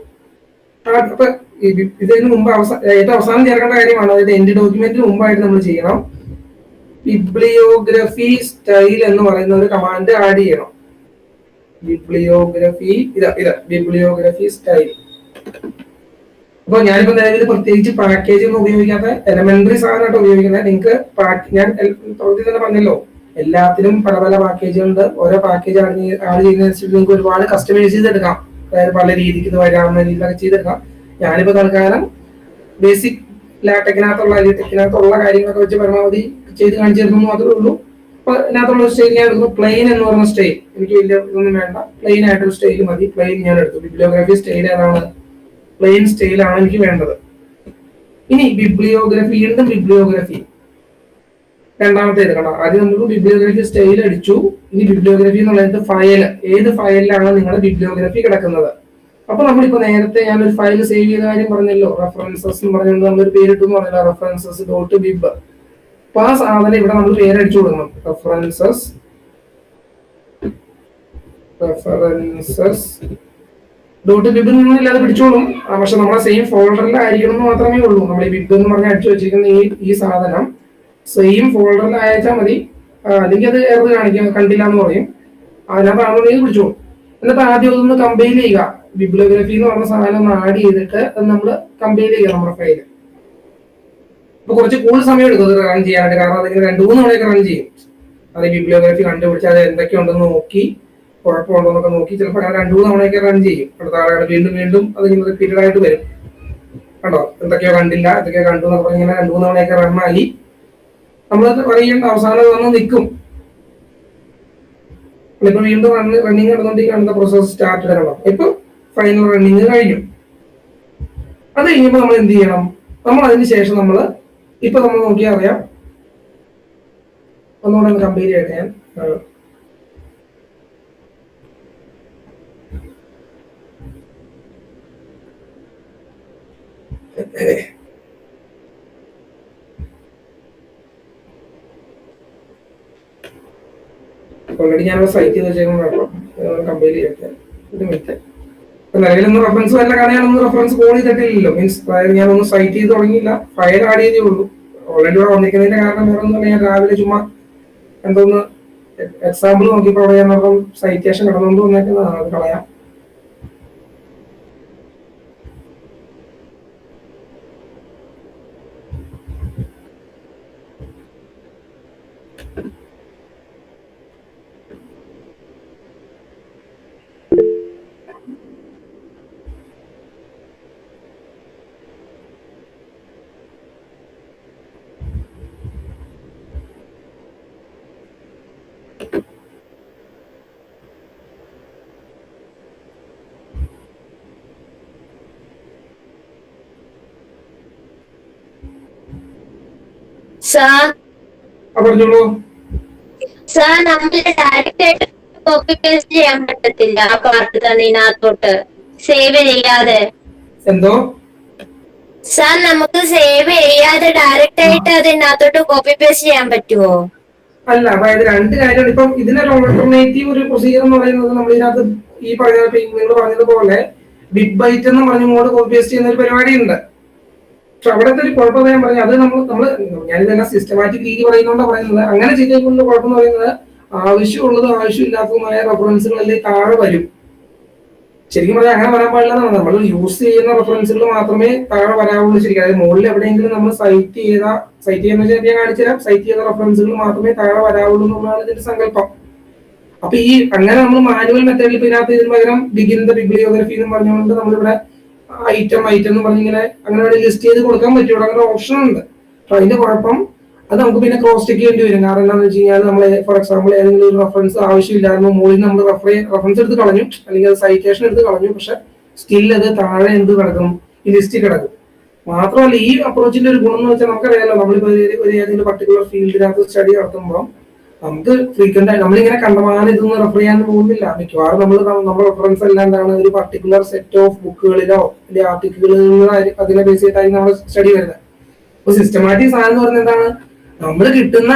അപ്പൊ ഇതിന് മുമ്പ് ഏറ്റവും അവസാനം ചേർക്കേണ്ട കാര്യമാണ്. അതായത് എൻഡ് ഡോക്യുമെന്റിന് മുമ്പായിട്ട് നമ്മൾ ചെയ്യണം ബിബ്ലിയോഗ്രഫി സ്റ്റൈൽ എന്ന് പറയുന്ന ഒരു കമാൻഡ് ആഡ് ചെയ്യണം. Bibliography style. അപ്പൊ ഞാനിപ്പോ നിലവിൽ പ്രത്യേകിച്ച് പാക്കേജ് ഒന്നും ഉപയോഗിക്കാത്ത എലമെന്ററി സാധനമായിട്ട് ഉപയോഗിക്കുന്നത്. നിങ്ങൾക്ക് ഞാൻ പ്രവൃത്തി തന്നെ പറഞ്ഞല്ലോ, എല്ലാത്തിനും പല പല പാക്കേജുകളുണ്ട്. ഓരോ പാക്കേജ് ആഡ് ചെയ്യുന്നതനുസരിച്ച് നിങ്ങൾക്ക് ഒരുപാട് കസ്റ്റമൈസ് ചെയ്തെടുക്കാം. അതായത് പല രീതിക്ക് ഇത് വരാവുന്ന രീതിയിലൊക്കെ ചെയ്തെടുക്കാം. ഞാനിപ്പോ തൽക്കാലം ബേസിക് ടെക്കിനകത്തുള്ള കാര്യങ്ങളൊക്കെ വെച്ച് പരമാവധി ചെയ്ത് കാണിച്ചു തരുന്നു മാത്രമേ ഉള്ളൂ. അപ്പൊ ഇതിനകത്തുള്ള സ്റ്റൈൽ ഞാൻ എടുക്കുന്നു. പ്ലെയിൻ എന്ന് പറഞ്ഞ സ്റ്റൈൽ എനിക്ക് വലിയ ഇതൊന്നും വേണ്ട, പ്ലെയിൻ ആയിട്ടൊരു സ്റ്റൈൽ മതി. പ്ലെയിൻ ഞാൻ എടുത്തു. ബിബ്ലിയോഗ്രഫി സ്റ്റൈൽ ഏതാണ്? പ്ലെയിൻ സ്റ്റൈലാണ് എനിക്ക് വേണ്ടത്. ഇനി വീണ്ടും ബിബ്ലിയോഗ്രഫി രണ്ടാമത്തേത് കണ്ടോ. ആദ്യം നമുക്ക് ബിബ്ലിയോഗ്രഫി സ്റ്റൈൽ അടിച്ചു. ഇനി ബിബ്ലിയോഗ്രഫി എന്നുള്ളത് ഫയൽ, ഏത് ഫയലിലാണ് നിങ്ങളുടെ ബിബ്ലിയോഗ്രഫി കിടക്കുന്നത്. അപ്പൊ നമ്മളിപ്പോ നേരത്തെ ഞാനൊരു ഫയൽ സേവ് ചെയ്ത കാര്യം പറഞ്ഞല്ലോ, റെഫറൻസസ് എന്ന് പറഞ്ഞുകൊണ്ട് നമ്മളൊരു പേരിട്ടു എന്ന് പറഞ്ഞല്ലോ, റെഫറൻസസ് .bib. അപ്പൊ ആ സാധനം ഇവിടെ നമ്മൾ പേരടിച്ചു കൊടുക്കണം. References .bib എന്നില്ലാതെ പിടിച്ചോളും. പക്ഷെ നമ്മളെ സെയിം ഫോൾഡറിൽ ആയിരിക്കണം എന്ന് മാത്രമേ ഉള്ളൂ. നമ്മൾ ഈ ബിബ് എന്ന് പറഞ്ഞ് അടിച്ചു വെച്ചിരിക്കുന്ന ഈ സാധനം സെയിം ഫോൾഡറിൽ അയച്ചാൽ മതി. അല്ലെങ്കിൽ അത് എറർ കാണിക്കാം, കണ്ടില്ല എന്ന് പറയും. അതിനകത്താണെന്നുണ്ടെങ്കിൽ പിടിച്ചോളും. എന്നിട്ട് ആദ്യം അതൊന്ന് കമ്പൈൽ ചെയ്യുക. ബിബ്ലിയോഗ്രഫി എന്ന് പറഞ്ഞ സാധനം ഒന്ന് ആഡ് ചെയ്തിട്ട് അത് നമ്മൾ കമ്പൈൽ ചെയ്യുക നമ്മുടെ ഫയൽ. അപ്പൊ കുറച്ച് കൂടുതൽ സമയം എടുക്കും അത് റൺ ചെയ്യാനായിട്ട്. കാരണം അതിങ്ങനെ 2-3 തവണയൊക്കെ റൺ ചെയ്യും. അത് ബിബ്ലിയോഗ്രഫി കണ്ടുപിടിച്ച് അത് എന്തൊക്കെയുണ്ടെന്ന് നോക്കി, കുഴപ്പമുണ്ടോ എന്നൊക്കെ നോക്കി ചിലപ്പോൾ 2-3 തവണയൊക്കെ റൺ ചെയ്യും. അടുത്ത ആളുകൾ വീണ്ടും അതിങ്ങനെ റിപ്പീറ്റഡ് ആയിട്ട് വരും. കണ്ടോ, എന്തൊക്കെയോ കണ്ടില്ല, എന്തൊക്കെയോ കണ്ടു എന്നൊക്കെ പറഞ്ഞ് ഇങ്ങനെ 2-3 തവണയൊക്കെ റണ്ണായി നമ്മളത് പറയേണ്ട അവസാനം വന്ന് നിൽക്കും. ഇപ്പൊ വീണ്ടും റണ്ണിങ് നടന്നുകൊണ്ടിരിക്കുകയാണ്, പ്രോസസ് സ്റ്റാർട്ട് ചെയ്യണം. ഇപ്പൊ ഫൈനൽ റണ്ണിങ് കഴിഞ്ഞു. അത് കഴിഞ്ഞപ്പോൾ നമ്മൾ എന്ത് ചെയ്യണം? നമ്മൾ അതിന് ശേഷം ഇപ്പൊ നമ്മൾ നോക്കിയാൽ അറിയാം, ഒന്നുകൂടെ ഒന്ന് കമ്പയർ ചെയ്യട്ടെ ഞാൻ. ഓൾറെഡി ഞാൻ സൈറ്റ് ചെയ്ത് വെച്ചേക്കണം, കമ്പയർ ചെയ്യട്ടെ. ഒരു മിനിറ്റ്. നിലവിലൊന്നും റെഫറൻസ് വല്ല കാണാനൊന്നും റെഫറൻസ് കോൾ ചെയ്തിട്ടില്ലല്ലോ. മീൻസ് ഞാനൊന്നും സൈറ്റ് ചെയ്ത് തുടങ്ങിയില്ല, ഫയൽ ആഡ് ചെയ്തേ ഉള്ളൂ. ഓൾറെഡി ഇവിടെ വന്നിരിക്കുന്നതിന്റെ കാരണം വേറെ ഒന്നും ഞാൻ രാവിലെ ചുമ്മാ എന്തോന്ന് എക്സാമ്പിൾ നോക്കിയപ്പോൾ അവിടെ ഞാൻ സൈറ്റേഷൻ കിടന്നുകൊണ്ട് വന്നേക്കുന്നതാണ്, അത് കളയാം. പറഞ്ഞോളൂ സാർ. നമുക്ക് ഡയറക്റ്റ് ആയിട്ട് കോപ്പി പേസ്റ്റ് ചെയ്യാൻ പറ്റത്തില്ല ആ പാർട്ട് തന്നതിനകത്തോട്ട്, സേവ് ചെയ്യാതെ. എന്തോ സാർ, നമുക്ക് സേവ് ചെയ്യാതെ ഡയറക്റ്റ് ആയിട്ട് അതിനകത്തോട്ട് കോപ്പി പേസ്റ്റ് ചെയ്യാൻ പറ്റുമോ? അല്ല, അതായത് രണ്ട് കാര്യമാണ്. ഇപ്പം ഇതിനൊരു ഓൾട്ടർനേറ്റീവ് ഒരു പ്രൊസീജിയർ എന്ന് പറയുന്നത് നമ്മൾ ഇതിനകത്ത് ഈ നിങ്ങൾ പറഞ്ഞതുപോലെ ബിഗ് ബൈറ്റ് എന്ന് പറഞ്ഞ മോഡ് കോപ്പി പേസ്റ്റ് ചെയ്യുന്ന ഒരു പരിപാടി ഉണ്ട്. പക്ഷെ അവിടുത്തെ ഒരു കുഴപ്പം ഞാൻ പറഞ്ഞു, അത് ഞാനിതെല്ലാം സിസ്റ്റമാറ്റിക് രീതി പറയുന്നതുകൊണ്ടാണ് പറയുന്നത്. അങ്ങനെ ചെയ്തേക്കുന്ന കുഴപ്പം എന്ന് പറയുന്നത്, ആവശ്യമുള്ളതും ആവശ്യമില്ലാത്തതുമായ റെഫറൻസുകളല്ലേ താഴെ വരും. ശരിക്കും പറഞ്ഞാൽ അങ്ങനെ വരാൻ പാടില്ല. നമ്മൾ യൂസ് ചെയ്യുന്ന റെഫറൻസുകൾ മാത്രമേ താഴെ വരാവുള്ളൂ. ശരിക്കും അതായത് മുകളിൽ എവിടെയെങ്കിലും നമ്മൾ സൈറ്റ് ചെയ്യുന്ന ഞാൻ കാണിച്ചുതരാം, സൈറ്റ് ചെയ്ത റെഫറൻസുകൾ മാത്രമേ താഴെ വരാവുള്ളൂ എന്നുള്ളതാണ് ഇതിന്റെ സങ്കല്പം. അപ്പൊ ഈ അങ്ങനെ നമ്മൾ മാനുവൽ മെത്തേഡിൽ ഇതിനകത്ത് ഇതിന് പകരം ബിഗിൻ ദ ബിബ്ലിയോഗ്രഫി എന്ന് പറഞ്ഞുകൊണ്ട് നമ്മളിവിടെ ഐറ്റം എന്ന് പറഞ്ഞിങ്ങനെ അങ്ങനെ ലിസ്റ്റ് ചെയ്ത് കൊടുക്കാൻ പറ്റും. അങ്ങനെ ഓപ്ഷൻ ഉണ്ട്. അപ്പൊ അതിന്റെ കുഴപ്പം അത് നമുക്ക് പിന്നെ ക്രോസ് ചെക്ക് ചെയ്യേണ്ടി വരും. കാരണം എന്താണെന്ന് വെച്ച് കഴിഞ്ഞാൽ നമ്മൾ ഫോർ എക്സാമ്പിൾ ഏതെങ്കിലും ഒരു റെഫറൻസ് ആവശ്യമില്ലായിരുന്നു, മുകളിൽ നമ്മൾ റെഫറൻസ് എടുത്ത് കളഞ്ഞു, അല്ലെങ്കിൽ അത് സൈറ്റേഷൻ എടുത്ത് കളഞ്ഞു, പക്ഷെ സ്റ്റിൽ അത് താഴെ എന്ത് കിടക്കും, ഈ ലിസ്റ്റിൽ കിടക്കും. മാത്രമല്ല ഈ അപ്രോച്ചിന്റെ ഒരു ഗുണം എന്ന് വെച്ചാൽ നമുക്കറിയാലോ, നമ്മളിപ്പോ ഒരു ഏതെങ്കിലും പർട്ടിക്കുലർ ഫീൽഡിനകത്ത് സ്റ്റഡി നടത്തുമ്പോൾ നമുക്ക് ഫ്രീക്വന്റ് ആയി നമ്മളിങ്ങനെ കണ്ടമാനം ഇതൊന്നും റെഫർ ചെയ്യാൻ പോകുന്നില്ല. മിക്കവാറും നമ്മുടെ റെഫറൻസ് എല്ലാം എന്താണ്, ഒരു പർട്ടിക്കുലർ സെറ്റ് ഓഫ് ബുക്കുകളിലോ അല്ലെങ്കിൽ ആർട്ടിക്കിളുകളിലോ അതിനെ ബേസ് ചെയ്തിട്ടായിരിക്കും നമ്മുടെ സ്റ്റഡി വരുന്നത്. അപ്പൊ സിസ്റ്റമാറ്റിക് സാധനം എന്ന് പറഞ്ഞാൽ എന്താണ്, നമ്മൾ കിട്ടുന്ന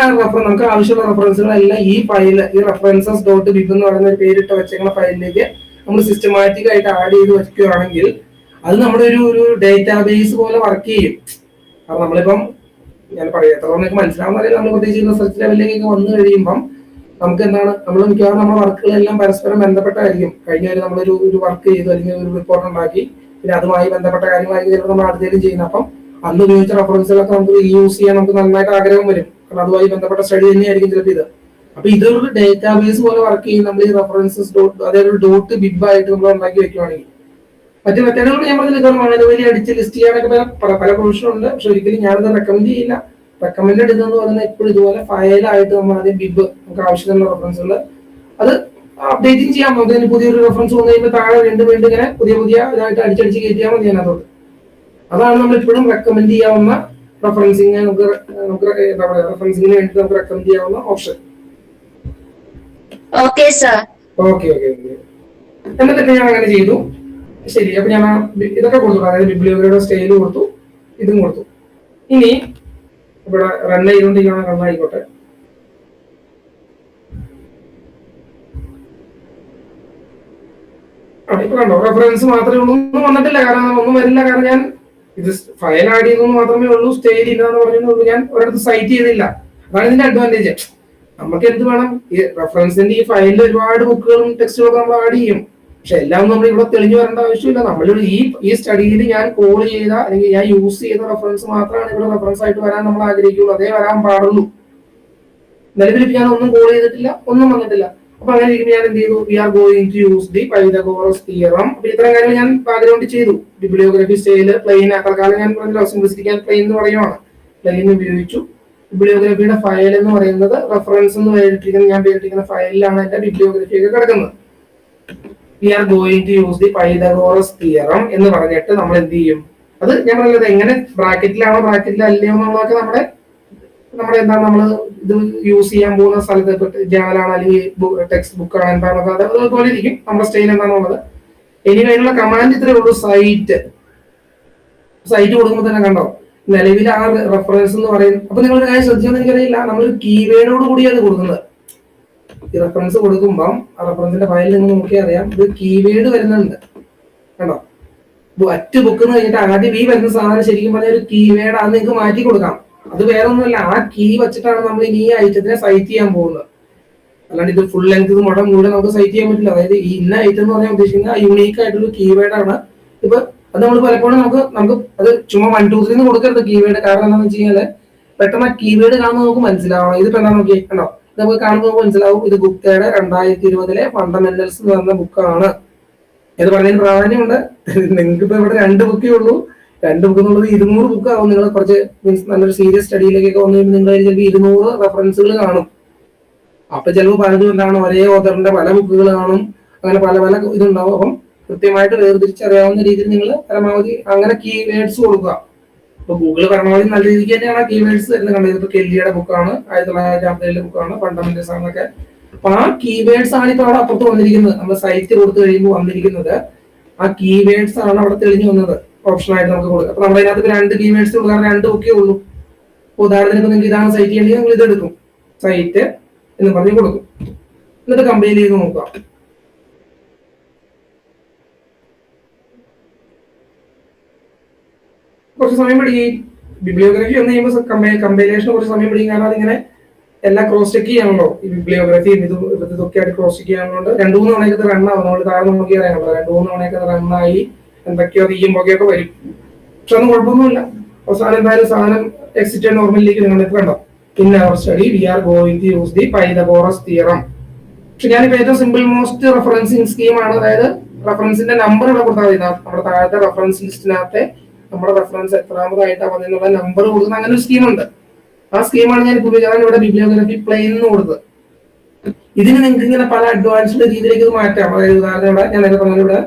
നമുക്ക് ആവശ്യമുള്ള റെഫറൻസുകളെല്ലാം ഈ ഫയൽ, ഈ റെഫറൻസസ് ഡോട്ട് ബിബ് എന്ന് പറയുന്ന ഒരു പേരിട്ട് വെച്ചേക്കുന്ന ഫയലിലേക്ക് നമ്മൾ സിസ്റ്റമാറ്റിക് ആയിട്ട് ആഡ് ചെയ്ത് വെക്കുകയാണെങ്കിൽ അത് നമ്മുടെ ഒരു ഡേറ്റാബേസ് പോലെ വർക്ക് ചെയ്യും. അപ്പൊ നമ്മളിപ്പം ഞാൻ പറയാം, എത്ര നമുക്ക് മനസ്സിലാവുന്ന നമ്മൾ പ്രത്യേകിച്ച് റിസർച്ച് ലെവലിലേക്ക് വന്നു കഴിയുമ്പം നമുക്ക് എന്താണ്, നമ്മൾ മിക്കവാറും നമ്മുടെ വർക്കുകളെല്ലാം പരസ്പരം ബന്ധപ്പെട്ടായിരിക്കും. കഴിഞ്ഞ വരെ നമ്മളൊരു വർക്ക് ചെയ്തു അല്ലെങ്കിൽ ഒരു റിപ്പോർട്ട് ഉണ്ടാക്കി, പിന്നെ അതുമായി ബന്ധപ്പെട്ട കാര്യങ്ങളായിരിക്കും ചിലപ്പോൾ നമ്മൾ അടുത്തേലും ചെയ്യുന്നത്. അപ്പം അന്ന് ഉപയോഗിച്ച റെഫറൻസുകളൊക്കെ നമുക്ക് യൂസ് ചെയ്യാൻ നമുക്ക് നന്നായിട്ട് ആഗ്രഹം വരും. കാരണം അതുമായി ബന്ധപ്പെട്ട സ്റ്റഡി തന്നെയായിരിക്കും ചിലപ്പോൾ ഇത്. അപ്പൊ ഇതൊരു ഡേറ്റാബേസ് പോലെ വർക്ക് ചെയ്യും. നമ്മൾ ഈ റെഫറൻസസ് അതായത് ഒരു ഡോട്ട് ബിബ് ആയിട്ട് നമ്മൾ ഉണ്ടാക്കി വെക്കുവാണെങ്കിൽ. മറ്റു മെത്തേഡുകൾ ഞാൻ പറഞ്ഞില്ല, മാനുവലി അടിച്ച് ലിസ്റ്റ് ചെയ്യാനൊക്കെ പല പ്രൊവിഷനും ഉണ്ട്. പക്ഷെ ഒരിക്കലും ഞാനത് റെക്കമെൻഡ് ചെയ്യില്ല. റെക്കമെൻഡ് എടുക്കുന്നത് പറയുന്നത് എപ്പോഴും ഇതുപോലെ ഫയലായിട്ട് നമ്മൾ ആദ്യം ബിബ് നമുക്ക് ആവശ്യമുള്ള റെഫറൻസുകൾ അത് അപ്ഡേറ്റിംഗ് ചെയ്യാം. നമുക്ക് പുതിയൊരു റെഫറൻസ് വന്നു കഴിയുമ്പോൾ താഴെ വീണ്ടും ഇങ്ങനെ പുതിയ ഇതായിട്ട് അടിച്ചടിച്ച് കയറ്റിയാൽ മതി അതിനകത്തോട്ട്. അതാണ് നമ്മൾ ഇപ്പോഴും റെക്കമെൻഡ് ചെയ്യാവുന്ന റെഫറൻസിങ്, നമുക്ക് എന്താ പറയുക, റെഫറൻസിങ്ങിന് വേണ്ടി നമുക്ക് റെക്കമെൻഡ് ചെയ്യാവുന്ന ഓപ്ഷൻ. ഓക്കെ എന്നിട്ട് ഞാൻ അങ്ങനെ ചെയ്തു. ശരി, അപ്പൊ ഞാൻ ഇതൊക്കെ കൊടുത്തു, അതായത് ബിബ്ലിയോഗ്രഫിയുടെ സ്റ്റൈൽ കൊടുത്തു, ഇതും കൊടുത്തു. ഇനി ഇവിടെ റൺ ചെയ്തുകൊണ്ടിരിക്കുകയാണ്, റണ്ണായിക്കോട്ടെ. ഇപ്പൊ കണ്ടോ, റെഫറൻസ് മാത്രമേ ഉള്ളൂ, ഒന്നും വന്നിട്ടില്ല. കാരണം ഒന്നും വരില്ല, കാരണം ഞാൻ ഇത് ഫയൽ ആഡ് ചെയ്തെന്ന് മാത്രമേ ഉള്ളൂ, സ്റ്റേജ് ഇല്ലാന്ന് പറഞ്ഞുള്ളൂ. ഞാൻ ഒരിടത്ത് സൈറ്റ് ചെയ്തില്ല. അതാണ് ഇതിന്റെ അഡ്വാൻറ്റേജ്. നമുക്ക് എന്ത് വേണം, ഈ റെഫറൻസിന്റെ ഈ ഫയലിൽ ഒരുപാട് ബുക്കുകളും ടെക്സ്റ്റുകളും നമ്മൾ ആഡ് ചെയ്യും. പക്ഷെ എല്ലാം നമ്മൾ ഇവിടെ തെളിഞ്ഞു വരേണ്ട ആവശ്യമില്ല. നമ്മളൊരു ഈ സ്റ്റഡിയിൽ ഞാൻ കോൾ ചെയ്ത അല്ലെങ്കിൽ ഞാൻ യൂസ് ചെയ്ത റെഫറൻസ് മാത്രമാണ് ഇവിടെ റെഫറൻസ് ആയിട്ട് വരാൻ നമ്മൾ ആഗ്രഹിക്കുള്ളൂ, അതേ വരാൻ പാടുള്ളൂ. നിലവിൽ ഞാൻ ഒന്നും കോൾ ചെയ്തിട്ടില്ല, ഒന്നും വന്നിട്ടില്ല. അപ്പൊ അങ്ങനെ ഇരിക്കുമ്പോൾ ഞാൻ എന്ത് ചെയ്തു, we are going to use the Pythagoras theorem. അപ്പൊ ഇത്രയും കാര്യങ്ങൾ ഞാൻ ബാക്ക്ഗ്രൗണ്ട് ചെയ്തു. ബിബ്ലിയോഗ്രഫി സ്റ്റൈല് പ്ലെയിൻ തൽക്കാലം ഞാൻ സിംപ്ലിസിറ്റിക്കാൻ പ്ലെയിൻ എന്ന് പറയുവാണ്. പ്ലെയിൻ ഉപയോഗിച്ചു. ബിബ്ലിയോഗ്രഫിയുടെ ഫയൽ എന്ന് പറയുന്നത് റെഫറൻസ് എന്ന് പേരിട്ടിരിക്കുന്ന ഞാൻ പേരിട്ടിരിക്കുന്ന ഫയലിലാണ് എന്റെ ബിബ്ലിയോഗ്രഫി ഒക്കെ കിടക്കുന്നത്. We are going to use the Pythagoras theorem എന്ന് പറഞ്ഞിട്ട് നമ്മൾ എന്ത് ചെയ്യും, അത് ഞാൻ പറഞ്ഞത് എങ്ങനെ ബ്രാക്കറ്റിലാണോ ബ്രാക്കറ്റിലല്ലയോ എന്നുള്ളതൊക്കെ നമ്മുടെ എന്താണ് നമ്മൾ ഇത് യൂസ് ചെയ്യാൻ പോകുന്ന സ്ഥലത്ത് ജേണലാണ് അല്ലെങ്കിൽ ടെക്സ്റ്റ് ബുക്കാണ് എന്താണെന്നൊക്കെ അതുപോലെ ഇരിക്കും നമ്മുടെ സ്റ്റൈൽ എന്താണെന്നുള്ളത്. ഇനി അതിനുള്ള കമാൻഡ് ഇത്രേ ഉള്ളൂ, സൈറ്റ് കൊടുക്കുമ്പോൾ തന്നെ കണ്ടോ നിലവിൽ ആ റെഫറൻസ് എന്ന് പറയുന്നത്. അപ്പൊ നിങ്ങളൊരു കാര്യം ശ്രദ്ധിച്ചെന്ന് എനിക്കറിയില്ല, നമ്മളൊരു കീവേഡോട് കൂടിയാണ് കൊടുക്കുന്നത്. ഈ റെഫറൻസ് കൊടുക്കുമ്പോൾ ആ റെഫറൻസിന്റെ ഫയൽ നിങ്ങൾ നോക്കിയാൽ അറിയാം, ഇത് കീവേഡ് വരുന്നുണ്ട് കണ്ടോ. അറ്റ് ബുക്ക് എന്ന് കഴിഞ്ഞിട്ട് ആദ്യം ഈ വരുന്ന സാധനം ശരിക്കും പറഞ്ഞാൽ ഒരു കീവേഡ് അത് നിങ്ങൾക്ക് മാറ്റി കൊടുക്കാം. അത് വേറെ ഒന്നുമല്ല, ആ കീ വെച്ചിട്ടാണ് നമ്മൾ ഇനി ഈ ഐറ്റത്തിനെ സൈറ്റ് ചെയ്യാൻ പോകുന്നത്. അല്ലാണ്ട് ഇത് ഫുൾ ലെങ്ത് ഇത് മുടം കൂടെ നമുക്ക് സൈറ്റ് ചെയ്യാൻ പറ്റില്ല. അതായത് ഈ ഇന്ന ഐറ്റം എന്ന് പറഞ്ഞാൽ ഉദ്ദേശിക്കുന്നത് യൂണീക്ക് ആയിട്ടൊരു കീവേഡ് ആണ്. ഇപ്പൊ അത് നമ്മൾ പലപ്പോഴും നമുക്ക് അത് ചുമ്മാ 1 2 3 കൊടുക്കരുത് കീവേഡ്. കാരണം എന്താണെന്ന് വെച്ച് കഴിഞ്ഞാല് പെട്ടെന്ന് ആ കീവേഡ് കാണുമ്പോൾ നമുക്ക് മനസ്സിലാവണം. ഇതിപ്പോ എന്താ നോക്കി കണ്ടോ, നമുക്ക് കാണുമ്പോൾ മനസ്സിലാവും ഇത് ഗുപ്തയുടെ 2020 ഫണ്ടമെന്റൽസ് എന്ന് പറഞ്ഞ ബുക്കാണ്. ഇത് പറഞ്ഞതിന് പ്രാധാന്യമുണ്ട്. നിങ്ങൾക്ക് ഇപ്പൊ ഇവിടെ 2 ബുക്കേ ഉള്ളൂ. 2 ബുക്ക് എന്നുള്ളത് 200 ബുക്ക് ആവും. നിങ്ങൾ കുറച്ച് മീൻസ് നല്ലൊരു സീരിയസ് സ്റ്റഡിയിലേക്കൊക്കെ വന്നു കഴിഞ്ഞാൽ നിങ്ങൾ ചിലപ്പോൾ 200 റെഫറൻസുകൾ കാണും. അപ്പൊ ചിലപ്പോൾ പലതും എന്താണ് ഒരേ ഓഥറിന്റെ പല ബുക്കുകൾ കാണും, അങ്ങനെ പല പല ഇതുണ്ടാവും. അപ്പം കൃത്യമായിട്ട് വേർതിരിച്ചറിയാവുന്ന രീതിയിൽ നിങ്ങൾ പരമാവധി അങ്ങനെ കീവേഡ്സ് കൊടുക്കുക. ഇപ്പൊ ഗൂഗിള് പരമാവധി നല്ല രീതിക്ക് തന്നെയാണ് കീവേഡ്സ് വരുന്നത്. കണ്ടത് ഇപ്പൊ കെല്ലിയുടെ ബുക്കാണ്, 1957 ബുക്കാണ്, ഫണ്ടമെന്റൽസ് ആണെന്നൊക്കെ. അപ്പൊ ആ കീവേഡ്സ് ആണ് ഇപ്പൊ അവിടെ അപ്പുറത്ത് വന്നിരിക്കുന്നത്. നമ്മൾ സൈറ്റ് കൊടുത്തു കഴിയുമ്പോൾ വന്നിരിക്കുന്നത് ആ കീവേഡ്സ് ആണ് അവിടെ തെളിഞ്ഞു വന്നത്. ഓപ്ഷൻ ആയിട്ട് നമുക്ക് കൊടുക്കാം. അപ്പൊ നമ്മുടെ അതിനകത്ത് 2 കീവേഡ്സ് കൊടുക്കാൻ 2 ബുക്കേ ഉള്ളൂ. ഉദാഹരണത്തിന് ഇപ്പൊ നിങ്ങൾക്ക് ഇതാണ് സൈറ്റ് ചെയ്യേണ്ടത്, നിങ്ങൾ ഇതെടുക്കും, സൈറ്റ് എന്ന് പറഞ്ഞ് കൊടുക്കും. എന്നിട്ട് കമ്പൈൽ ചെയ്ത് നോക്കുക. കുറച്ച് സമയം പിടിക്കും. ബിബ്ലിയോഗ്രഫി വന്നു കഴിയുമ്പോൾ കമ്പൈലേഷൻ കുറച്ച് സമയം പിടിക്കും. കാരണം അതിങ്ങനെ എല്ലാം ക്രോസ് ചെക്ക് ചെയ്യാണല്ലോ. ഈ ബിബ്ലിയോഗ്രഫി ഇതൊക്കെ ആയിട്ട് ക്രോസ് ചെക്ക് ചെയ്യാനുള്ളത് 2-3 തവണയൊക്കെ റൺ ആവും. നമ്മൾ താഴെ നോക്കി അറിയാനുള്ളത് 2-3 തവണയൊക്കെ റണ്ണായി എന്തൊക്കെയോ തീയുമ്പോഴൊക്കെ വരും. പക്ഷെ ഒന്നും കുഴപ്പമൊന്നുമില്ല. അവസാനം എന്തായാലും സാധനം എക്സിറ്റ് നോർമലിലേക്ക് നിങ്ങൾ കണ്ടോ. In our study we are going to use the Pythagoras theorem. പക്ഷെ ഞാനിപ്പോ ഏറ്റവും സിമ്പിൾ മോസ്റ്റ് റെഫറൻസിങ് സ്കീമാണ്. അതായത് റെഫറൻസിന്റെ നമ്പർ ഇവിടെ കൊടുത്താൽ മതി. നമ്മുടെ താഴത്തെ റെഫറൻസ് ലിസ്റ്റിനകത്തെ നമ്മുടെ റെഫറൻസ് എത്രാമതായിട്ടാണ് വന്നതിനുള്ള നമ്പർ കൊടുക്കുന്ന അങ്ങനെ ഒരു സ്കീമുണ്ട്. ആ സ്കീമാണ് ഞാൻ ഉപയോഗിക്കാൻ ഇവിടെ ബിബ്ലിയോഗ്രഫി പ്ലെയിൻ എന്ന് കൊടുത്തത്. ഇതിന് നിങ്ങൾക്ക് ഇങ്ങനെ പല അഡ്വാൻസ്ഡ് രീതിയിലേക്ക് ഇത് മാറ്റാം. അതായത് ഉദാഹരണം ഇവിടെ ഞാൻ നേരത്തെ പറഞ്ഞ ഇവിടെ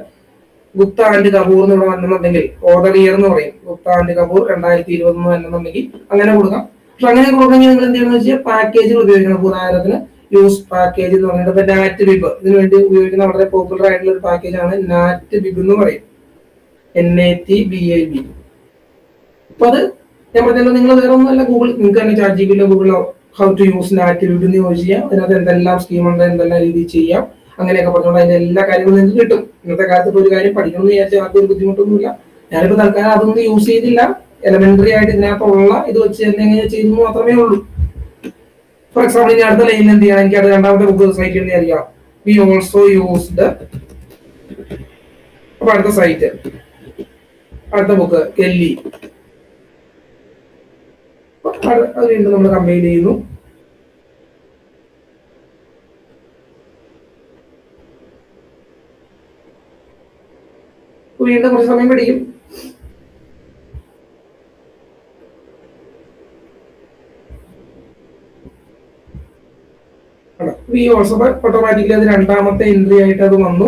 ഗുപ്ത ആൻഡ് കപൂർ എന്ന് ഇവിടെ വന്നെന്നുണ്ടെങ്കിൽ ഓർഡർ ഇയർ എന്ന് പറയും. ഗുപ്ത ആൻഡ് കപൂർ 2020 വന്നെന്നുണ്ടെങ്കിൽ അങ്ങനെ കൊടുക്കാം. പക്ഷെ അങ്ങനെ കൊടുക്കണമെങ്കിൽ നിങ്ങൾ എന്ത് ചെയ്യണമെന്ന് വെച്ചാൽ പാക്കേജുകൾ ഉപയോഗിക്കണം. ഉദാഹരണത്തിന് യൂസ് പാക്കേജ് എന്ന് പറഞ്ഞിട്ട് ഇപ്പൊ നാറ്റ് ബിബ് ഇതിനു വേണ്ടി ഉപയോഗിക്കുന്ന വളരെ പോപ്പുലർ ആയിട്ടുള്ള ഒരു പാക്കേജാണ് നാറ്റ് ബിബ് എന്ന് പറയും. NATBIB. അപ്പൊ അത് ഞാൻ പറഞ്ഞല്ലോ, നിങ്ങൾ വേറെ ഒന്നുമല്ല, ഗൂഗിൾ നിങ്ങൾക്ക് തന്നെ ChatGPT ഗൂഗിളോ how to use natbib എന്ന് യൂസ് ചെയ്യാം. അതിനകത്ത് എന്തെല്ലാം സ്കീമുണ്ട്, എന്തെല്ലാം രീതിയിൽ ചെയ്യാം, അങ്ങനെയൊക്കെ പറഞ്ഞുകൊണ്ട് അതിന്റെ എല്ലാ കാര്യങ്ങളും നിങ്ങൾക്ക് കിട്ടും. ഇന്നത്തെ കാലത്ത് ഇപ്പോൾ ഒരു കാര്യം പഠിക്കണമെന്ന് വിചാരിച്ചാൽ ആർക്കും ഒരു ബുദ്ധിമുട്ടൊന്നുമില്ല. ഞാനിപ്പോ തൽക്കാലം അതൊന്നും യൂസ് ചെയ്തില്ല. എലമെന്ററി ആയിട്ട് ഇതിനകത്തുള്ള ഇത് വെച്ച് തന്നെ എങ്ങനെ ചെയ്തു മാത്രമേ ഉള്ളൂ. ഫോർ എക്സാമ്പിൾ ഇനി അടുത്ത ലൈനിൽ എന്ത് ചെയ്യണം, എനിക്ക് അത് 2ാമത്തെ ബുക്ക് സൈറ്റ് എന്ന് അറിയാം. We also used. അപ്പൊ അടുത്ത സൈറ്റ്, അടുത്ത ബുക്ക് കെല്ലി. അത് വീണ്ടും നമ്മൾ കമ്പൈൽ ചെയ്യുന്നു. വീണ്ടും കുറച്ച് സമയം പിടിക്കും. വി ഓൾസോ ഓട്ടോമാറ്റിക്കലി അത് 2ാമത്തെ എൻട്രി ആയിട്ട് അത് വന്നു.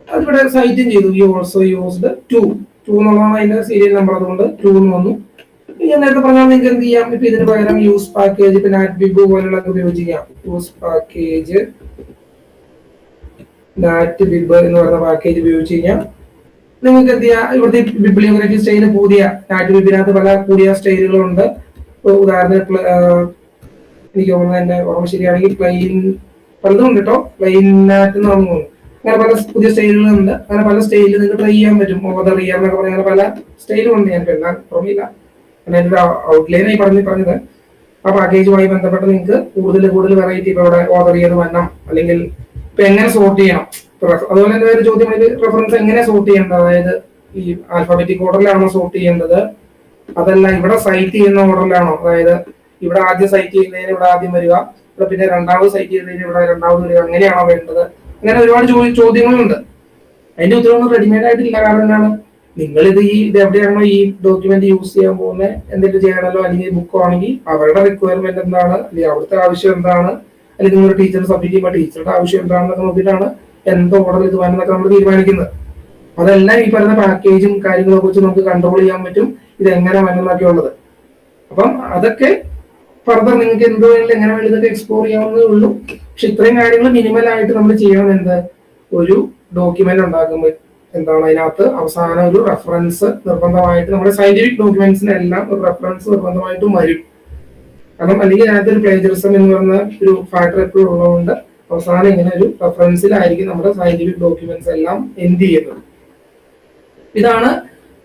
അതിവിടെ സൈറ്റും ചെയ്തു. വി ഓൾസോ യൂസ്ഡ് 2 എന്നുള്ളതാണ് അതിന്റെ സീരിയൽ നമ്പർ, അതുകൊണ്ട് 2 എന്ന് വന്നു. ഞാൻ നേരത്തെ പറഞ്ഞാൽ നിങ്ങൾക്ക് എന്ത് ചെയ്യാം, ഇപ്പൊ ഇതിന് പകരം യൂസ് പാക്കേജ്, പിന്നെ നാറ്റ്ബിബ് പോലുള്ള ഉപയോഗിക്കാം. യൂസ് പാക്കേജ് നാറ്റ്ബിബ് എന്ന് പറയുന്ന പാക്കേജ് ഉപയോഗിച്ച് കഴിഞ്ഞാൽ നിങ്ങൾക്ക് എന്ത് ചെയ്യാം, ഇവിടുത്തെ ബിബ്ലിയോഗ്രഫി സ്റ്റൈല് പുതിയ നാറ്റ്ബിബിനകത്ത് പല പുതിയ സ്റ്റൈലുകളുണ്ട്. ഉദാഹരണത്തിന് എനിക്ക് തോന്നുന്നത് എന്റെ ഓർമ്മ ശരിയാണെങ്കിൽ പ്ലെയിൻ പലതും ഉണ്ട് കേട്ടോ. പ്ലെയിൻ നാറ്റ് എന്ന് തോന്നുന്നു. അങ്ങനെ പല പുതിയ സ്റ്റൈലുകളുണ്ട്. അങ്ങനെ പല സ്റ്റൈലിൽ നിങ്ങൾക്ക് ട്രൈ ചെയ്യാൻ പറ്റും. ഓർഡർ ചെയ്യാം എന്നൊക്കെ പറഞ്ഞാൽ അങ്ങനെ പല സ്റ്റൈലുണ്ട്. ഞാനിപ്പോൾ എല്ലാം ഓർമ്മയില്ല. അതിന്റെ ഔട്ട്ലൈനായി പറഞ്ഞത് ആ പാക്കേജുമായി ബന്ധപ്പെട്ട് നിങ്ങൾക്ക് കൂടുതൽ വെറൈറ്റി ഇപ്പൊ ഇവിടെ ഓർഡർ ചെയ്ത് വരണം, അല്ലെങ്കിൽ ഇപ്പൊ എങ്ങനെ സോർട്ട് ചെയ്യണം. അതുപോലെ തന്നെ ഒരു ചോദ്യം, റെഫറൻസ് എങ്ങനെ സോർട്ട് ചെയ്യേണ്ടത്, അതായത് ഈ ആൽഫബറ്റിക് ഓർഡറിലാണോ സോർട്ട് ചെയ്യേണ്ടത്, അതല്ല ഇവിടെ സൈറ്റ് ചെയ്യുന്ന ഓർഡറിലാണോ, അതായത് ഇവിടെ ആദ്യം സൈറ്റ് ചെയ്യുന്നതിന് ഇവിടെ ആദ്യം വരിക, ഇവിടെ പിന്നെ രണ്ടാമത് സൈറ്റ് ചെയ്ത് കഴിഞ്ഞാൽ ഇവിടെ രണ്ടാമത് വരിക, അങ്ങനെയാണോ വേണ്ടത്? അങ്ങനെ ഒരുപാട് ചോദ്യങ്ങളുണ്ട്. അതിന്റെ ഉത്തരവൊന്നും റെഡിമെയ്ഡ് ആയിട്ടില്ല. കാരണം എന്താണ്, നിങ്ങളിത് ഇത് എവിടെയാണോ ഈ ഡോക്യുമെന്റ് യൂസ് ചെയ്യാൻ പോകുന്നത്, എന്തെങ്കിലും ചെയ്യണമല്ലോ, അല്ലെങ്കിൽ ബുക്ക് ആണെങ്കിൽ അവരുടെ റിക്വയർമെന്റ് എന്താണ്, അല്ലെങ്കിൽ അവിടുത്തെ ആവശ്യം എന്താണ്, അല്ലെങ്കിൽ നിങ്ങളുടെ ടീച്ചർ സബ്മിറ്റ് ചെയ്യുമ്പോൾ ടീച്ചറുടെ ആവശ്യം എന്താണെന്നൊക്കെ നോക്കിയിട്ടാണ് എന്ത് ഓർഡർ ഇത് വേണമെന്നൊക്കെ നമ്മൾ തീരുമാനിക്കുന്നത്. അതെല്ലാം ഈ പറയുന്ന പാക്കേജും കാര്യങ്ങളെ കുറിച്ച് നമുക്ക് കൺട്രോൾ ചെയ്യാൻ പറ്റും, ഇത് എങ്ങനെ വേണമെന്നൊക്കെ ഉള്ളത്. അപ്പം അതൊക്കെ ഫർദർ നിങ്ങൾക്ക് എന്ത് വേണമെങ്കിലും എങ്ങനെ വേണമെങ്കിലും ഇതൊക്കെ എക്സ്പ്ലോർ ചെയ്യാവുന്നതേ ഉള്ളൂ. പക്ഷെ ഇത്രയും കാര്യങ്ങൾ മിനിമൽ ആയിട്ട് നമ്മൾ ചെയ്യണം. എന്ത്, ഒരു ഡോക്യുമെന്റ് ഉണ്ടാക്കുമ്പോൾ എന്താണ് അതിനകത്ത് അവസാനം ഒരു റെഫറൻസ് നിർബന്ധമായിട്ട്, നമ്മുടെ സയന്റിഫിക് ഡോക്യുമെന്റ്സിനെല്ലാം ഒരു റെഫറൻസ് നിർബന്ധമായിട്ടും വരും. കാരണം അല്ലെങ്കിൽ അതിനകത്ത് ഒരു പ്ലേജറിസം എന്ന് പറയുന്ന ഒരു ഫാക്ടർ എപ്പോഴും ഉള്ളതുകൊണ്ട് അവസാനം ഇങ്ങനെ ഒരു റെഫറൻസിലായിരിക്കും നമ്മുടെ സയന്റിഫിക് ഡോക്യുമെന്റ്സ് എല്ലാം എന്ത് ചെയ്യുന്നത്. ഇതാണ്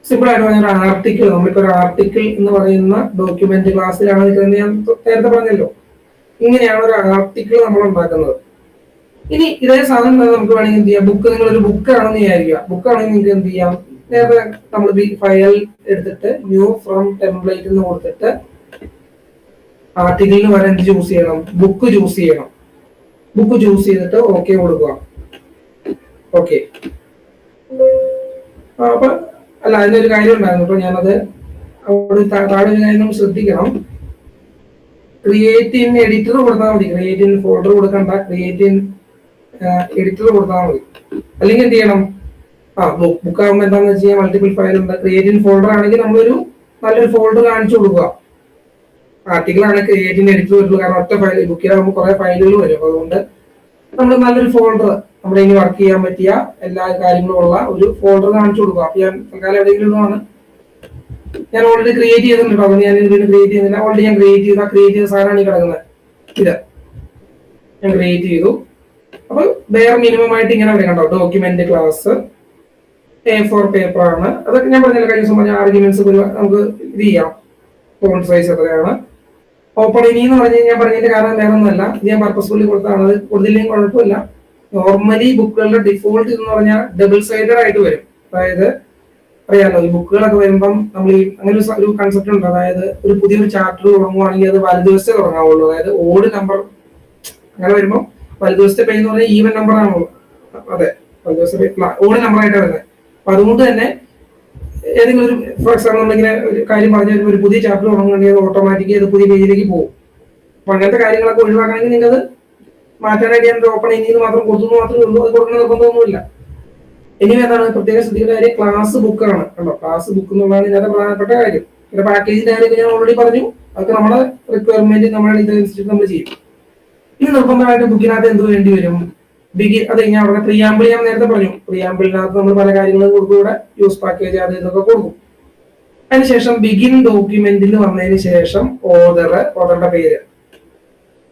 സിമ്പിൾ ആയിട്ട് പറഞ്ഞ ഒരു ആർട്ടിക്കിൾ. നമ്മളിപ്പോ ഒരു ആർട്ടിക്കിൾ എന്ന് പറയുന്ന ഡോക്യുമെന്റ് ക്ലാസ്സിലാണ് ഞാൻ നേരത്തെ പറഞ്ഞല്ലോ, ഇങ്ങനെയാണ് ഒരു ആർട്ടിക്കിൾ നമ്മൾ ഉണ്ടാക്കുന്നത്. ഇനി ഇതേ സാധനം നമുക്ക് വേണമെങ്കിൽ എന്ത് ചെയ്യാം, ബുക്ക്, നിങ്ങളൊരു ബുക്ക് ആണെന്ന് വിചാരിക്കുക. ബുക്ക് ആണെങ്കിൽ നിങ്ങൾക്ക് എന്ത് ചെയ്യാം, നേരത്തെ നമ്മൾ ഫയൽ എടുത്തിട്ട് ന്യൂ ഫ്രം ടെംപ്ലേറ്റ് എന്ന് കൊടുത്തിട്ട് ആർട്ടിക്കിളിന് വരെ എന്ത് ചൂസ് ചെയ്യണം, ബുക്ക് ചൂസ് ചെയ്യണം. ബുക്ക് ചൂസ് ചെയ്തിട്ട് ഓക്കെ കൊടുക്കുക. ഓക്കെ, അപ്പൊ അല്ല, അതിനൊരു കാര്യം ഉണ്ടായിരുന്നു. അപ്പൊ ഞാനത് അവിടെ താഴെ ഒരു കാര്യം നമ്മൾ ശ്രദ്ധിക്കണം. ക്രിയേറ്റ് ഇൻ എഡിറ്റർ കൊടുത്താൽ മതി. ക്രിയേറ്റ് ഇൻ ഫോൾഡർ കൊടുക്കണ്ട, ക്രിയേറ്റ് ഇൻ എഡിറ്റർ കൊടുത്താൽ മതി. അല്ലെങ്കിൽ എന്ത് ചെയ്യണം, ബുക്ക് ആകുമ്പോൾ എന്താണെന്ന് വെച്ച് കഴിഞ്ഞാൽ മൾട്ടിപ്പിൾ ഫയൽ ഉണ്ട്. ക്രിയേറ്റ് ഇൻ ഫോൾഡർ ആണെങ്കിൽ നമ്മളൊരു നല്ലൊരു ഫോൾഡർ കാണിച്ചു കൊടുക്കുക. ആർട്ടിക്കിൾ ആണ് ക്രിയേറ്റ് ഇൻ എഡിറ്റർ വരുള്ളൂ. കാരണം ഒറ്റ ഫയൽ, ബുക്കിലാകുമ്പോൾ കുറെ ഫയലുകൾ വരും. അപ്പൊ അതുകൊണ്ട് നമ്മൾ നല്ലൊരു ഫോൾഡർ, നമ്മുടെ ഇനി വർക്ക് ചെയ്യാൻ പറ്റിയ എല്ലാ കാര്യങ്ങളും ഉള്ള ഒരു ഫോൾഡർ കാണിച്ചു കൊടുക്കുക. അപ്പൊ ഞാൻ തൽക്കാലം എവിടെയെങ്കിലും ആണ്, ഞാൻ ഓൾറെഡി ക്രിയേറ്റ് ചെയ്തിട്ടുണ്ട്. അതുകൊണ്ട് ഞാൻ ഇതിന് ക്രിയേറ്റ് ചെയ്യുന്നില്ല. ഓൾറെഡി ഞാൻ ക്രിയേറ്റ് ചെയ്ത സാധനമാണ് ഈ കിടക്കുന്നത്. ഇത് ഞാൻ ക്രിയേറ്റ് ചെയ്തു. അപ്പൊ വേറെ മിനിമം ആയിട്ട് ഇങ്ങനെ വരും കണ്ടോ, ഡോക്യുമെന്റ് ക്ലാസ് A4 പേപ്പർ ആണ്. അതൊക്കെ ഞാൻ പറഞ്ഞില്ല, കഴിഞ്ഞ ദിവസം പറഞ്ഞ ആർഗ്യുമെന്റ്സ് നമുക്ക് ഇത് ചെയ്യാം. ഫോണ്ട് സൈസ് എത്രയാണ്. ഓപ്പൺ ഇനി എന്ന് പറഞ്ഞു കഴിഞ്ഞാൽ പറഞ്ഞതിന്റെ കാരണം വേറെ ഒന്നുമല്ല, ഇത് ഞാൻ പർപ്പസ്ഫുള്ളി കൊടുത്താണ്. അത് കൊടുത്തില്ലെങ്കിൽ കുഴപ്പമില്ല. നോർമലി ബുക്കുകളുടെ ഡിഫോൾട്ട് എന്ന് പറഞ്ഞാൽ ഡബിൾ സൈഡഡ് ആയിട്ട് വരും. അതായത് അറിയാലോ, ഈ ബുക്കുകളൊക്കെ വരുമ്പം നമ്മൾ ഈ അങ്ങനെ ഒരു കൺസെപ്റ്റ് ഉണ്ട്. അതായത് ഒരു പുതിയൊരു ചാപ്റ്റർ തുടങ്ങുവാണെങ്കിൽ അത് വലതുവശത്തെ തുടങ്ങാവുള്ളൂ. അതായത് ഓഡ് നമ്പർ അങ്ങനെ വരുമ്പോൾ വലതുവശത്തെ പേജ് എന്ന് പറഞ്ഞാൽ ഈവൻ നമ്പർ ആണല്ലോ. അതെ, വലതുവശത്തെ ഓഡ് നമ്പർ ആയിട്ടാണ് വരുന്നത്. അപ്പൊ അതുകൊണ്ട് തന്നെ ഏതെങ്കിലും ഒരു, ഫോർ എക്സാമ്പിൾ നമ്മളിങ്ങനെ ഒരു കാര്യം പറഞ്ഞു വരുമ്പോൾ ഒരു പുതിയ ചാപ്റ്റർ തുടങ്ങുകയാണെങ്കിൽ അത് ഓട്ടോമാറ്റിക്കലി അത് പുതിയ പേജിലേക്ക് പോകും. അപ്പൊ അങ്ങനത്തെ കാര്യങ്ങളൊക്കെ ഒഴിവാക്കണമെങ്കിൽ നിങ്ങൾ അത് മാറ്റാനായിട്ട് ഞാൻ ഓപ്പൺ ഇനിന്ന് മാത്രം കൊടുത്തു മാത്രമേ ഉള്ളൂ. അത് കൊടുക്കുന്ന നിർബന്ധമൊന്നുമില്ല. ഇനി എന്താണ് പ്രത്യേകം ശ്രദ്ധിക്കുന്ന കാര്യം, ക്ലാസ് ബുക്കാണ് കണ്ടോ. ക്ലാസ് ബുക്ക് എന്നുള്ളതാണ് ഇതിനകത്ത് പ്രധാനപ്പെട്ട കാര്യം. പിന്നെ പാക്കേജിന്റെ കാര്യം ഞാൻ ഓൾറെഡി പറഞ്ഞു. അതൊക്കെ നമ്മുടെ റിക്വയർമെന്റ് നമ്മുടെ ഇതനുസരിച്ച് നമ്മൾ ചെയ്യും. ഇനി നിർബന്ധമായിട്ട് ബുക്കിനകത്ത് എന്ത് വേണ്ടി വരും, അത് ഞാൻ അവിടെ പ്രിയാമ്പിൾ ഞാൻ നേരത്തെ പറഞ്ഞു. പ്രിയാമ്പിളിനകത്ത് നമ്മൾ പല കാര്യങ്ങളും കൊടുക്കൂടെ, യൂസ് പാക്കേജ് അത് ഇതൊക്കെ കൊടുക്കും. അതിനുശേഷം ബിഗിൻ ഡോക്യുമെന്റിൽ വന്നതിന് ശേഷം ഓതറുടെ പേര്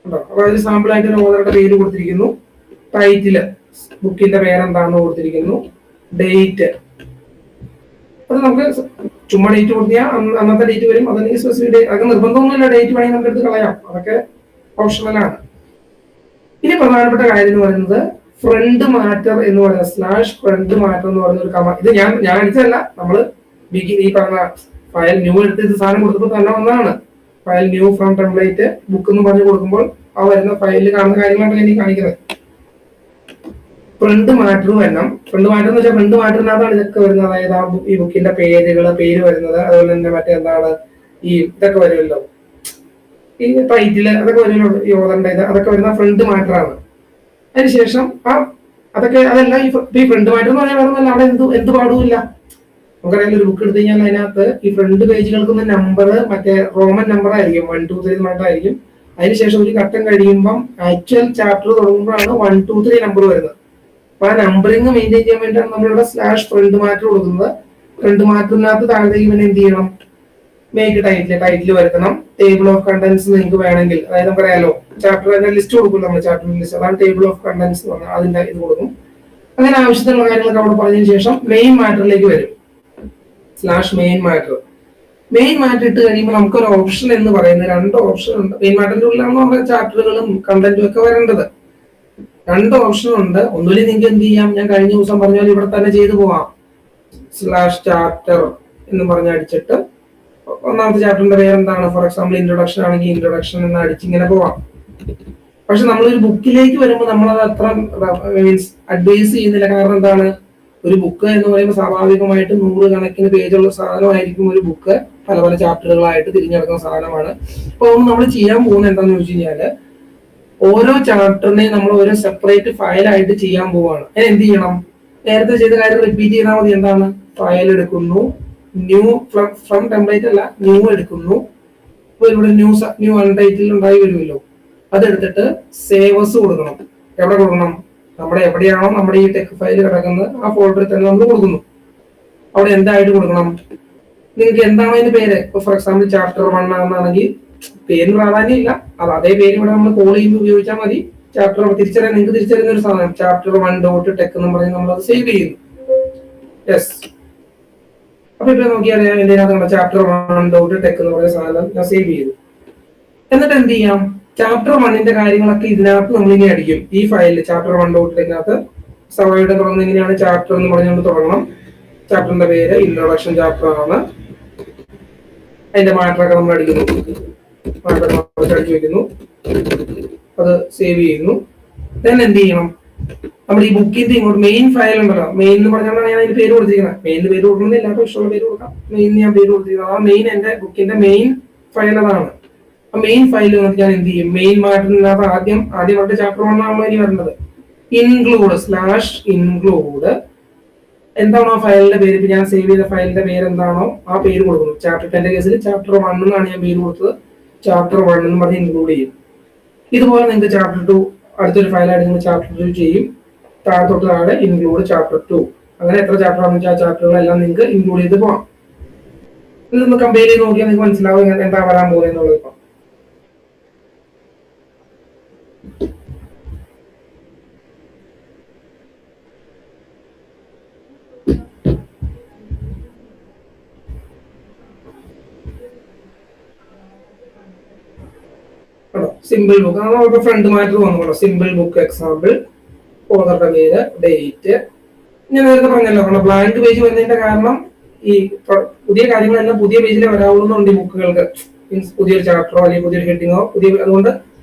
ഉണ്ടോ. അപ്പൊ അതിൽ സാമ്പിൾ ആയിട്ട് ഒരു ഓതറുടെ പേര് കൊടുത്തിരിക്കുന്നു. ടൈറ്റില്, ബുക്കിന്റെ പേരെന്താണെന്ന് കൊടുത്തിരിക്കുന്നു. ഡേറ്റ്, അത് നമുക്ക് ചുമ്മാ ഡേറ്റ് കൊടുത്തിയാൽ അന്നത്തെ ഡേറ്റ് വരും. അതല്ലെങ്കിൽ സ്പെസിഫിക് ഡേറ്റ്, അതൊക്കെ നിർബന്ധമൊന്നുമില്ല. ഡേറ്റ് വേണമെങ്കിൽ നമുക്ക് എടുത്ത് കളയാം, അതൊക്കെ ഓപ്ഷണലാണ്. ഇനി പ്രധാനപ്പെട്ട കാര്യം എന്ന് പറയുന്നത് ഫ്രണ്ട് മാറ്റർ എന്ന് പറയുന്നത് /ഫ്രണ്ട് മാറ്റർ എന്ന് പറയുന്ന ഒരു കമാൻഡ്. ഇത് ഞാൻ അടിച്ചതല്ല, നമ്മള് ഈ പറഞ്ഞ ഫയൽ ന്യൂ എടുത്ത് ഇത് സാധനം കൊടുത്തപ്പോൾ തന്നെ വന്നതാണ്. File new from template book എന്ന് പറഞ്ഞു കൊടുക്കുമ്പോൾ ആ വരുന്ന ഫയലിൽ കാണുന്ന കാര്യങ്ങളാണ് എനിക്ക് കാണിക്കുന്നത്. ഫ്രണ്ട് മാറ്റർ വരണം. ഫ്രണ്ട് മാറ്റർ എന്ന് വെച്ചാൽ ഫ്രണ്ട് മാറ്ററിനകത്താണ് ഇതൊക്കെ വരുന്നത്. അതായത് ഈ ബുക്കിന്റെ പേര് വരുന്നത്. അതുപോലെ തന്നെ മറ്റെന്താണ് ഈ ഇതൊക്കെ വരുമല്ലോ, ഈ ടൈറ്റില് അതൊക്കെ വരുമല്ലോ, ഈ ഓതറിന്റെ ഇത് അതൊക്കെ വരുന്ന ഫ്രണ്ട് മാറ്ററാണ്. അതിനുശേഷം അതെല്ലാം ഈ ഫ്രണ്ട് മാറ്റർ എന്ന് പറഞ്ഞാൽ വരുന്നല്ല, അവിടെ എന്ത് പാടുമില്ല. നമുക്കറിയാം, ഒരു ബുക്ക് എടുത്തു കഴിഞ്ഞാൽ അതിനകത്ത് ഈ ഫ്രണ്ട് പേജുകൾക്കുന്ന നമ്പർ മറ്റേ റോമൻ നമ്പർ ആയിരിക്കും, 1 2 3 നമ്പറായിരിക്കും. അതിനുശേഷം ഒരു ഘട്ടം കഴിയുമ്പം ആക്ച്വൽ ചാപ്റ്റർ തുടങ്ങുമ്പോഴാണ് 1 2 3 നമ്പർ വരുന്നത്. അപ്പൊ ആ നമ്പറിങ് മെയിൻറ്റെയിൻ ചെയ്യാൻ വേണ്ടിയാണ് നമ്മളിവിടെ /ഫ്രണ്ട് മാറ്റർ കൊടുക്കുന്നത്. ഫ്രണ്ട് മാറ്ററിനകത്ത് താഴത്തേക്ക് പിന്നെ എന്ത് ചെയ്യണം, മേക്ക് ടൈറ്റിൽ വരുത്തണം. ടേബിൾ ഓഫ് കണ്ടന്റ്സ് നിങ്ങൾക്ക് വേണമെങ്കിൽ, അതായത് നമുക്കറിയാലോ ചാപ്റ്റർ ലിസ്റ്റ് കൊടുക്കും നമ്മൾ, ചാപ്റ്റർ ലിസ്റ്റ്, അതാണ് ടേബിൾ ഓഫ് കണ്ടന്റ്സ് എന്ന് പറഞ്ഞാൽ അതിന്റെ ഇത് കൊടുക്കും. അങ്ങനെ ആവശ്യത്തിനുള്ള കാര്യങ്ങളൊക്കെ അവിടെ പറഞ്ഞതിന് ശേഷം മെയിൻ മാറ്ററിലേക്ക് വരും. /മെയിൻ മാറ്റർ ഇട്ട് കഴിയുമ്പോൾ നമുക്കൊരു ഓപ്ഷൻ എന്ന് പറയുന്നത് 2 ഓപ്ഷൻ ഉണ്ട്. മെയിൻ മാറ്ററിന്റെ ഉള്ളിലാണ് നമ്മുടെ ചാപ്റ്ററുകളും കണ്ടന്റും ഒക്കെ വരേണ്ടത്. 2 ഓപ്ഷൻ ഉണ്ട്. ഒന്നുമില്ല, നിങ്ങൾക്ക് എന്ത് ചെയ്യാം, ഞാൻ കഴിഞ്ഞ ദിവസം പറഞ്ഞ പോലെ ഇവിടെ തന്നെ ചെയ്തു പോവാം. /ചാപ്റ്റർ എന്ന് പറഞ്ഞ് അടിച്ചിട്ട് ഒന്നാമത്തെ ചാപ്റ്ററിന്റെ പേര് എന്താണ്, ഫോർ എക്സാമ്പിൾ ഇൻട്രൊഡക്ഷൻ ആണെങ്കിൽ ഇൻട്രൊഡക്ഷൻ എന്ന് അടിച്ചിങ്ങനെ പോവാം. പക്ഷെ നമ്മളൊരു ബുക്കിലേക്ക് വരുമ്പോൾ നമ്മളത് അത്ര മീൻസ് അഡ്വൈസ് ചെയ്യുന്നില്ല. കാരണം എന്താണ്, ഒരു ബുക്ക് എന്ന് പറയുമ്പോൾ സ്വാഭാവികമായിട്ട് 100 കണക്കിന് പേജുള്ള സാധനമായിരിക്കും ഒരു ബുക്ക്. പല പല ചാപ്റ്ററുകളായിട്ട് തിരിഞ്ഞെടുക്കുന്ന സാധനമാണ്. അപ്പൊ നമ്മൾ ചെയ്യാൻ പോകുന്നത് എന്താണെന്ന് ചോദിച്ചു കഴിഞ്ഞാല്, ഓരോ ചാപ്റ്ററിനെയും നമ്മൾ ഓരോ സെപ്പറേറ്റ് ഫയലായിട്ട് ചെയ്യാൻ പോവാണ്. അതിന് എന്ത് ചെയ്യണം, നേരത്തെ ചെയ്ത കാര്യം റിപ്പീറ്റ് ചെയ്താൽ മതി. എന്താണ്, ഫയൽ എടുക്കുന്നു, ന്യൂ ഫ്രം ടെംപ്ലേറ്റ് അല്ല ന്യൂ എടുക്കുന്നു. ഇപ്പൊ ഇവിടെ ന്യൂ അൺടൈറ്റിൽ ഉണ്ടായി വരുമല്ലോ, അതെടുത്തിട്ട് സേവസ് കൊടുക്കണം. എവിടെ കൊടുക്കണം, നമ്മുടെ എവിടെയാണോ നമ്മുടെ ഈ ടെക് ഫയൽ കിടക്കുന്നത് ആ ഫോൾഡറിൽ തന്നെ നമ്മൾ കൊടുക്കുന്നു. അവിടെ എന്തായിട്ട് കൊടുക്കണം, നിങ്ങൾക്ക് എന്താണോ അതിന്റെ പേര്. ഇപ്പൊ ഫോർ എക്സാമ്പിൾ ചാപ്റ്റർ 1 ആണെന്നാണെങ്കിൽ പേരിന് പ്രാധാന്യമില്ല, അത് അതേ പേര് ഇവിടെ നമ്മൾ കോൾ ചെയ്യുമ്പോൾ ഉപയോഗിച്ചാൽ മതി. ചാപ്റ്റർ തിരിച്ചറിയാൻ നിങ്ങൾക്ക് തിരിച്ചറിയുന്ന ഒരു സാധനം ചാപ്റ്റർ 1.ടെക് എന്ന് പറഞ്ഞ് നമ്മൾ അത് സേവ് ചെയ്യുന്നു. യെസ്, അപ്പൊ ഇപ്പൊ നോക്കിയാൽ എന്റെ ചാപ്റ്റർ 1.ടെക് എന്ന് പറയുന്ന സാധനം ഞാൻ സേവ് ചെയ്തു. എന്നിട്ട് എന്ത് ചെയ്യാം, ചാപ്റ്റർ 1ന്റെ കാര്യങ്ങളൊക്കെ ഇതിനകത്ത് നമ്മൾ ഇങ്ങനെ അടിക്കും. ഈ ഫയലിൽ ചാപ്റ്റർ 1.ടെക്കിനകത്ത് സവയുടെ തുറന്ന് എങ്ങനെയാണ് ചാപ്റ്റർ എന്ന് പറഞ്ഞുകൊണ്ട് തുടങ്ങണം. ചാപ്റ്ററിന്റെ പേര് ഇൻട്രൊഡക്ഷൻ ചാപ്റ്റർ ആണ്. അതിന്റെ മാറ്ററൊക്കെ നമ്മൾ അടിക്കുന്നു, അടിച്ചു വെക്കുന്നു, അത് സേവ് ചെയ്യുന്നു. then എന്ത് ചെയ്യണം, നമ്മുടെ ഈ ബുക്കിന്റെ ഇങ്ങോട്ട് മെയിൻ ഫയൽ ഉണ്ടല്ലോ, മെയിൻ എന്ന് പറഞ്ഞാൽ ഞാൻ അതിന് പേര് കൊടുത്തിരിക്കുന്നത്. മെയിനിന് പേര് കൊടുക്കുന്നില്ല, എല്ലാവർക്കും ഇഷ്ടമുള്ള പേര് കൊടുക്കാം. മെയിൻ ഞാൻ പേര് കൊടുത്തിരിക്കുന്നത്, ആ മെയിൻ എന്റെ ബുക്കിന്റെ മെയിൻ ഫയൽ അതാണ്. ആ മെയിൻ ഫയൽ വന്നിട്ട് ഞാൻ എന്ത് ചെയ്യും, മെയിൻ മാറ്ററിനകത്ത് ആദ്യമായിട്ട് ചാപ്റ്റർ 1 ആണല്ലോ ഇനി വരുന്നത്. ഇൻക്ലൂഡ് എന്താണോ ഫയലിന്റെ പേര്, ഞാൻ സേവ് ചെയ്ത ഫയലിന്റെ പേര് എന്താണോ ആ പേര് കൊടുക്കുന്നു. ചാപ്റ്റർ 10ന്റെ കേസിൽ ചാപ്റ്റർ 1 എന്നാണ് ഞാൻ പേര് കൊടുത്തത്. ചാപ്റ്റർ 1 എന്ന് പറഞ്ഞ് ഇൻക്ലൂഡ് ചെയ്യും. ഇതുപോലെ നിങ്ങൾക്ക് ചാപ്റ്റർ 2 അടുത്തൊരു ഫയലായിട്ട് നിങ്ങൾ ചാപ്റ്റർ 2 ചെയ്യും. തൊട്ട് താഴെ ഇൻക്ലൂഡ് ചാപ്റ്റർ 2. അങ്ങനെ എത്ര ചാപ്റ്റർ ആണെന്ന് വെച്ചാൽ ആ ചാപ്റ്ററുകളെല്ലാം നിങ്ങൾക്ക് ഇൻക്ലൂഡ് ചെയ്ത് പോകാം. ഇതൊന്ന് കമ്പയർ ചെയ്ത് നോക്കിയാൽ നിങ്ങൾക്ക് മനസ്സിലാവും എന്താ വരാൻ പോകുന്നത് എന്നുള്ളത്. ഇപ്പം സിമ്പിൾ ബുക്ക് നമുക്ക് ഫ്രണ്ട് മാറ്റർ വന്നോളൂ. സിമ്പിൾ ബുക്ക് എക്സാമ്പിൾ, ഓതറുടെ പേര്, ഡേറ്റ്. ഞാൻ നേരത്തെ പറഞ്ഞല്ലോ, നമ്മുടെ ബ്ലാങ്ക് പേജ് വരുന്നതിന്റെ കാരണം ഈ പുതിയ കാര്യങ്ങളെല്ലാം പുതിയ പേജിലെ വരാവുന്നുണ്ട് ഈ ബുക്കുകൾക്ക്. മീൻസ് പുതിയൊരു ചാപ്റ്ററോ അല്ലെങ്കിൽ പുതിയൊരു ഹെഡിങ്ങോ അതുകൊണ്ട്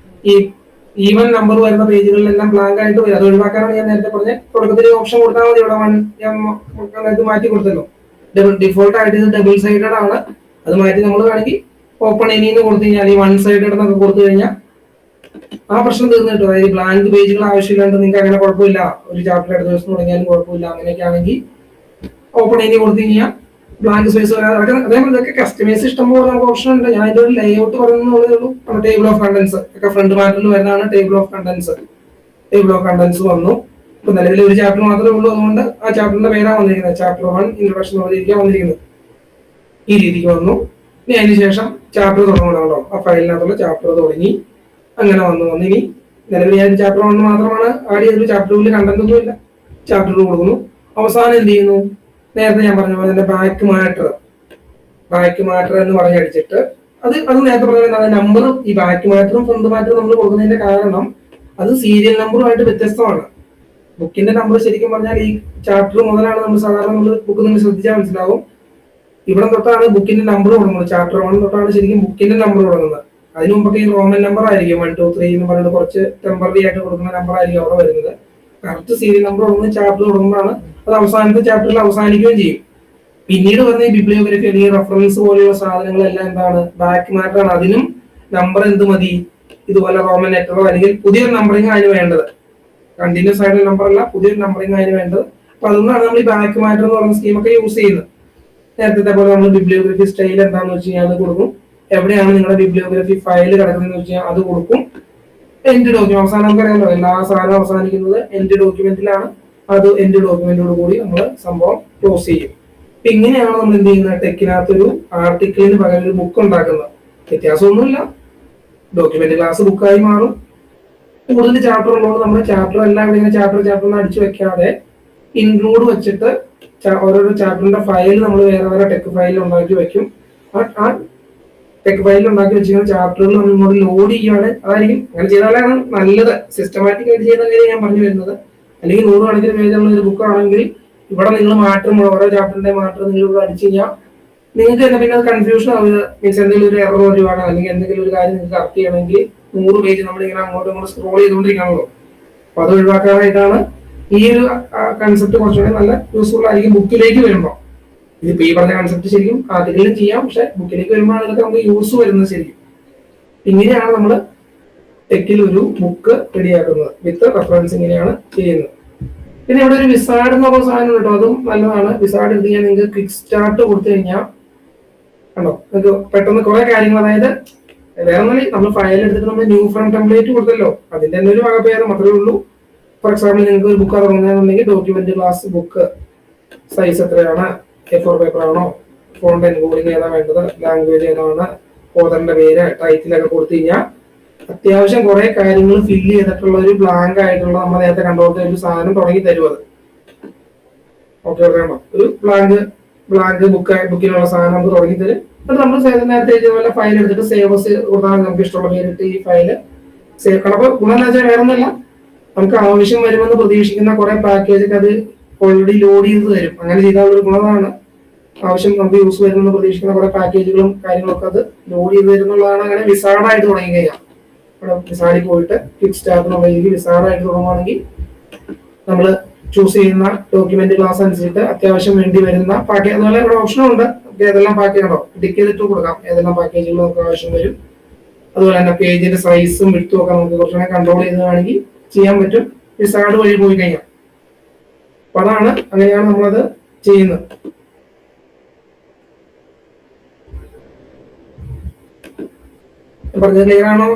ഈ ഈവൻ നമ്പർ വരുന്ന പേജുകളിലെല്ലാം ബ്ലാങ്ക് ആയിട്ട് വരും. അത് ഒഴിവാക്കാനാണ് ഞാൻ നേരത്തെ പറഞ്ഞത്. തുടക്കത്തിൽ ഓപ്ഷൻ കൊടുത്താൽ മതി. ഇവിടെ ഇത് മാറ്റി കൊടുത്തല്ലോ, ഡിഫോൾട്ട് ആയിട്ട് ഇത് ഡബിൾ സൈഡഡ് ആണ്. അത് മാറ്റി നമ്മൾ വേണമെങ്കിൽ ഓപ്പൺ എനിന്ന് കൊടുത്തു കഴിഞ്ഞാൽ, ഈ 1 സൈഡഡ് എന്നൊക്കെ കൊടുത്തു കഴിഞ്ഞാൽ ആ പ്രശ്നം തീർന്നു കിട്ടും. അതായത് ബ്ലാങ്ക് പേജുകൾ ആവശ്യമില്ലാണ്ട് നിങ്ങൾക്ക് അങ്ങനെ കുഴപ്പമില്ല, ഒരു ചാപ്റ്റർ അടുത്ത ദിവസം തുടങ്ങിയാലും കുഴപ്പമില്ല. അങ്ങനെയൊക്കെ ആണെങ്കിൽ ഓപ്പൺ എനി കൊടുത്തു കഴിഞ്ഞാൽ ബ്ലാങ്ക് സ്പേസ് വരാതെ. അതേപോലെ ഇതൊക്കെ കസ്റ്റമൈസ് ഇഷ്ടംപോലെ നമുക്ക് ഓപ്ഷൻ ഉണ്ട്. ഞാൻ ഇതിന്റെ ഒരു ലേഔട്ട് പറയുന്നതേ ഉള്ളൂ. ടേബിൾ ഓഫ് കണ്ടൻസ് ഒക്കെ ഫ്രണ്ട് മാറ്ററിൽ വരുന്നതാണ്. ടേബിൾ ഓഫ് കണ്ടൻസ് വന്നു. ഇപ്പൊ നിലവിൽ ഒരു ചാപ്റ്റർ മാത്രമേ ഉള്ളൂ, അതുകൊണ്ട് ആ ചാപ്റ്ററിന്റെ പേരാണ് വന്നിരിക്കുന്നത്. ചാപ്റ്റർ 1 ഇൻട്രൊഡക്ഷൻ വന്നിരിക്കുന്നത്. ഈ രീതിക്ക് വന്നു. ഇനി അതിനുശേഷം ചാപ്റ്റർ തുടങ്ങണമല്ലോ, ആ ഫയലിനകത്തുള്ള ചാപ്റ്റർ തുടങ്ങി അങ്ങനെ വന്നു. ഇനി നിലവിൽ ഞാൻ ചാപ്റ്റർ 1 മാത്രമാണ് ആഡ് ചെയ്തൊരു ചാപ്റ്റർ 2 കണ്ടന്റ് ഒന്നും ഇല്ല. ചാപ്റ്റർ 2 കൊടുക്കുന്നു. അവസാനം എന്ത് ചെയ്യുന്നു, നേരത്തെ ഞാൻ പറഞ്ഞ പോലെ ബാക്ക് മാറ്റർ എന്ന് പറഞ്ഞ് അടിച്ചിട്ട് അത് നേരത്തെ പറഞ്ഞ നമ്പർ, ഈ ബാക്ക് മാറ്ററും ഫ്രണ്ട് മാറ്ററും നമ്മൾ കൊടുക്കുന്നതിന്റെ കാരണം അത് സീരിയൽ നമ്പറുമായിട്ട് വ്യത്യസ്തമാണ്. ബുക്കിന്റെ നമ്പർ ശരിക്കും പറഞ്ഞാൽ ഈ ചാപ്റ്റർ മുതലാണ് നമ്മൾ സാധാരണ നമ്മൾ ബുക്ക് നിങ്ങൾ ശ്രദ്ധിച്ചാൽ മനസ്സിലാവും. ഇവിടെ തൊട്ടാണ് ബുക്കിന്റെ നമ്പർ തുടങ്ങുന്നത്. ചാപ്റ്റർ 1 തൊട്ടാണ് ശരിക്കും ബുക്കിന്റെ നമ്പർ തുടങ്ങുന്നത്. അതിന് മുമ്പൊക്കെ ഈ റോമൻ നമ്പർ ആയിരിക്കും 1 2 3 എന്ന് പറഞ്ഞിട്ട് കുറച്ച് ടെമ്പററി ആയിട്ട് കൊടുക്കുന്ന നമ്പർ ആയിരിക്കും അവിടെ വരുന്നത്. കറക്റ്റ് സീരിയൽ നമ്പർ തുടങ്ങുന്ന ചാപ്റ്റർ തുടങ്ങുമ്പോഴാണ് അത് അവസാനത്തെ ചാപ്റ്ററിൽ അവസാനിക്കുകയും ചെയ്യും. പിന്നീട് പറഞ്ഞ ഈ ബിബ്ലിയോഗ്രഫി അല്ലെങ്കിൽ റെഫറൻസ് പോലെയുള്ള സാധനങ്ങളെല്ലാം എന്താണ്, ബാക്ക് മാറ്റർ ആണ്. അതിനും നമ്പർ എന്ത് മതി, ഇതുപോലെ റോമൻ ലെറ്ററോ അല്ലെങ്കിൽ പുതിയൊരു നമ്പറിംഗ് അതിന് വേണ്ടത്. കണ്ടിന്യൂസ് ആയിട്ടുള്ള നമ്പർ അല്ല, പുതിയൊരു നമ്പറിംഗ് അതിന് വേണ്ടത്. അപ്പൊ അതുകൊണ്ടാണ് നമ്മൾ ഈ ബാക്ക് മാറ്റർ എന്ന് പറയുന്ന സ്കീമൊക്കെ യൂസ് ചെയ്യുന്നത്. നേരത്തെ പോലെ നമ്മൾ ബിബ്ലിയോഗ്രഫി സ്റ്റൈൽ എന്താണെന്ന് വെച്ച് കഴിഞ്ഞാൽ അത് കൊടുക്കും. എവിടെയാണ് നിങ്ങളുടെ ബിബ്ലിയോഗ്രഫി ഫയൽ കിടക്കുന്നതെന്ന് വെച്ച് കഴിഞ്ഞാൽ അത് കൊടുക്കും. എൻഡ് ഡോക്യുമെന്റ് അവസാനം നമുക്കറിയാമല്ലോ, എല്ലാ സാധനവും അവസാനിക്കുന്നത് എൻഡ് ഡോക്യുമെന്റിലാണ്. അത് എൻഡ് ഡോക്യുമെന്റോട് കൂടി നമ്മൾ സംഭവം ക്ലോസ് ചെയ്യും. അപ്പൊ ഇങ്ങനെയാണ് നമ്മൾ എന്ത് ചെയ്യുന്നത്, ടെക്കിനകത്തൊരു ആർട്ടിക്കിളിന് പകരം ഒരു ബുക്ക് ഉണ്ടാക്കുന്നത്. വ്യത്യാസമൊന്നുമില്ല, ഡോക്യുമെന്റ് ക്ലാസ് ബുക്കായി മാറും. കൂടുതൽ ചാപ്റ്റർ ഉള്ളതുകൊണ്ട് നമ്മൾ ചാപ്റ്റർ എല്ലാം ഇങ്ങനെ ചാപ്റ്റർ അടിച്ചു വെക്കാതെ ഇൻക്ലൂഡ് വെച്ചിട്ട് ഓരോരോ ചാപ്റ്ററിന്റെ ഫയൽ നമ്മൾ വേറെ ടെക് ഫയൽ ഉണ്ടാക്കി വെക്കും. ആ ടെക് ഫയൽ ഉണ്ടാക്കി വെച്ചിരിക്കുന്ന ചാപ്റ്ററുകൾ നമ്മൾ ഇങ്ങോട്ട് ലോഡ് ചെയ്യുകയാണ്. അതായിരിക്കും അങ്ങനെ ചെയ്താലാണ് നല്ലത്. സിസ്റ്റമാറ്റിക് ആയിട്ട് ചെയ്യുന്ന കാര്യം ഞാൻ പറഞ്ഞു വരുന്നത്. അല്ലെങ്കിൽ 100 കണക്കിന് പേജുള്ള ഒരു ബുക്ക് ആണെങ്കിൽ ഇവിടെ നിങ്ങൾ മാറ്റം ഓരോ ചാപ്റ്ററിന്റെ മാറ്റം നിങ്ങൾ ഇവിടെ അടിച്ചു കഴിഞ്ഞാൽ നിങ്ങൾക്ക് തന്നെ പിന്നെ അത് കൺഫ്യൂഷൻ ആവുക. മീൻസ് എന്തെങ്കിലും ഒരു എറർ വരുവാണ് അല്ലെങ്കിൽ എന്തെങ്കിലും ഒരു കാര്യം നിങ്ങൾക്ക് കറക്റ്റ് ചെയ്യണമെങ്കിൽ 100 പേജ് നമ്മളിങ്ങനെ അങ്ങോട്ടും ഇങ്ങോട്ടും സ്ക്രോൾ ചെയ്തുകൊണ്ടിരിക്കണമല്ലോ. അപ്പൊ അത് ഒഴിവാക്കാനായിട്ടാണ് ഈ ഒരു കൺസെപ്റ്റ് കുറച്ചുകൂടി നല്ല യൂസ്ഫുൾ ആയിരിക്കും ബുക്കിലേക്ക് വരുമ്പോൾ. ഇതിപ്പോ ഈ പറഞ്ഞ കൺസെപ്റ്റ് ശരിക്കും ആർട്ടിക്കലിലും ചെയ്യാം, പക്ഷെ ബുക്കിലേക്ക് വരുമ്പോൾ ഇതൊക്കെ നമുക്ക് യൂസ് വരുന്നത് ശരിക്കും. ഇങ്ങനെയാണ് നമ്മൾ ടെക്കിൽ ഒരു ബുക്ക് റെഡിയാക്കുന്നത്. വിത്ത് റെഫറൻസ് ഇങ്ങനെയാണ് ചെയ്യുന്നത്. പിന്നെ ഇവിടെ ഒരു വിസാർഡ് എന്ന് പറഞ്ഞ സാധനം കേട്ടോ, അതും നല്ലതാണ്. വിസാർഡ് എടുത്ത് കഴിഞ്ഞാൽ നിങ്ങൾക്ക് ക്വിക്ക് സ്റ്റാർട്ട് കൊടുത്തു കഴിഞ്ഞാൽ കണ്ടോ നിങ്ങൾക്ക് പെട്ടെന്ന് കുറെ കാര്യങ്ങൾ, അതായത് വേറെ ഒന്നും നമ്മൾ ഫയൽ എടുത്തിട്ട് നമ്മൾ ന്യൂ ഫ്രം ടെംപ്ലേറ്റ് കൊടുത്തല്ലോ, അതിന്റെ തന്നെ ഒരു വകഭേദം മാത്രമേ ഉള്ളൂ. ഫോർ എക്സാമ്പിൾ നിങ്ങൾക്ക് ഒരു ബുക്ക് തുടങ്ങുകയാണെന്നുണ്ടെങ്കിൽ ഡോക്യുമെന്റ് ക്ലാസ് ബുക്ക് സൈസ് എത്രയാണ്, A4 പേപ്പർ ആണോ, ഫോണ്ട് എൻകോഡിങ് ഏതാ വേണ്ടത്, ലാംഗ്വേജ് ഏതാണ്, ഓതറിന്റെ പേര്, ടൈറ്റിലൊക്കെ കൊടുത്തു കഴിഞ്ഞാൽ അത്യാവശ്യം കുറെ കാര്യങ്ങൾ ഫില്ല് ചെയ്തിട്ടുള്ള ഒരു ബ്ലാങ്ക് ആയിട്ടുള്ള നമ്മൾ നേരത്തെ കണ്ടുപോലത്തെ ഒരു സാധനം തുടങ്ങി തരും. അത് ഓക്കെ വേണം, ഒരു ബ്ലാങ്ക് ബുക്കിലുള്ള സാധനം നമുക്ക് തുടങ്ങി തരും. അത് നമ്മൾ നേരത്തെ എഴുതിയ ഫയൽ എടുത്തിട്ട് സേവസ് കൊടുത്താൽ നമുക്ക് ഇഷ്ടമുള്ള പേരിട്ട് ഈ ഫയല് സേവ് ചെയ്യണം. അപ്പൊ ഗുണം എന്താ വെച്ചാൽ വേറെ ഒന്നല്ല, നമുക്ക് ആവശ്യം വരുമെന്ന് പ്രതീക്ഷിക്കുന്ന കുറെ പാക്കേജ് അത് ഓൾറെഡി ലോഡ് ചെയ്ത് തരും. അങ്ങനെ ചെയ്താൽ ഒരു ഗുണമാണ്. ആവശ്യം നമുക്ക് യൂസ് വരുമെന്ന് പ്രതീക്ഷിക്കുന്ന കുറെ പാക്കേജുകളും കാര്യങ്ങളൊക്കെ അത് ലോഡ് ചെയ്ത് തരുന്നുള്ളതാണ്. അങ്ങനെ വിസാർഡായിട്ട് തുടങ്ങി കഴിഞ്ഞാൽ ഇവിടെ വിസാർഡിൽ പോയിട്ട് ക്വിക്ക് സ്റ്റാർട്ട് നമ്മൾ വിസാർഡായിട്ട് തുടങ്ങുകയാണെങ്കിൽ നമ്മൾ ചൂസ് ചെയ്യുന്ന ഡോക്യുമെന്റ് ക്ലാസ് അനുസരിച്ചിട്ട് അത്യാവശ്യം വേണ്ടി വരുന്ന പാക്കേജ്, അതുപോലെ ഇവിടെ ഓപ്ഷനുണ്ട്. ഏതെല്ലാം പാക്കേജ് ഉണ്ടോ ടിക്ക് ചെയ്തിട്ട് കൊടുക്കാം, ഏതെല്ലാം പാക്കേജുകൾ നമുക്ക് ആവശ്യം വരും. അതുപോലെ തന്നെ പേജിന്റെ സൈസും വിട്ടും ഒക്കെ നമുക്ക് കുറച്ചുകൂടെ കൺട്രോൾ ചെയ്തതാണെങ്കിൽ ചെയ്യാൻ പറ്റും വിസാർഡ് വഴി പോയി കഴിഞ്ഞാൽ. അപ്പൊ അതാണ്, അങ്ങനെയാണ് നമ്മളത് ചെയ്യുന്നത്. പറഞ്ഞത് ക്ലിയർ ആണോ?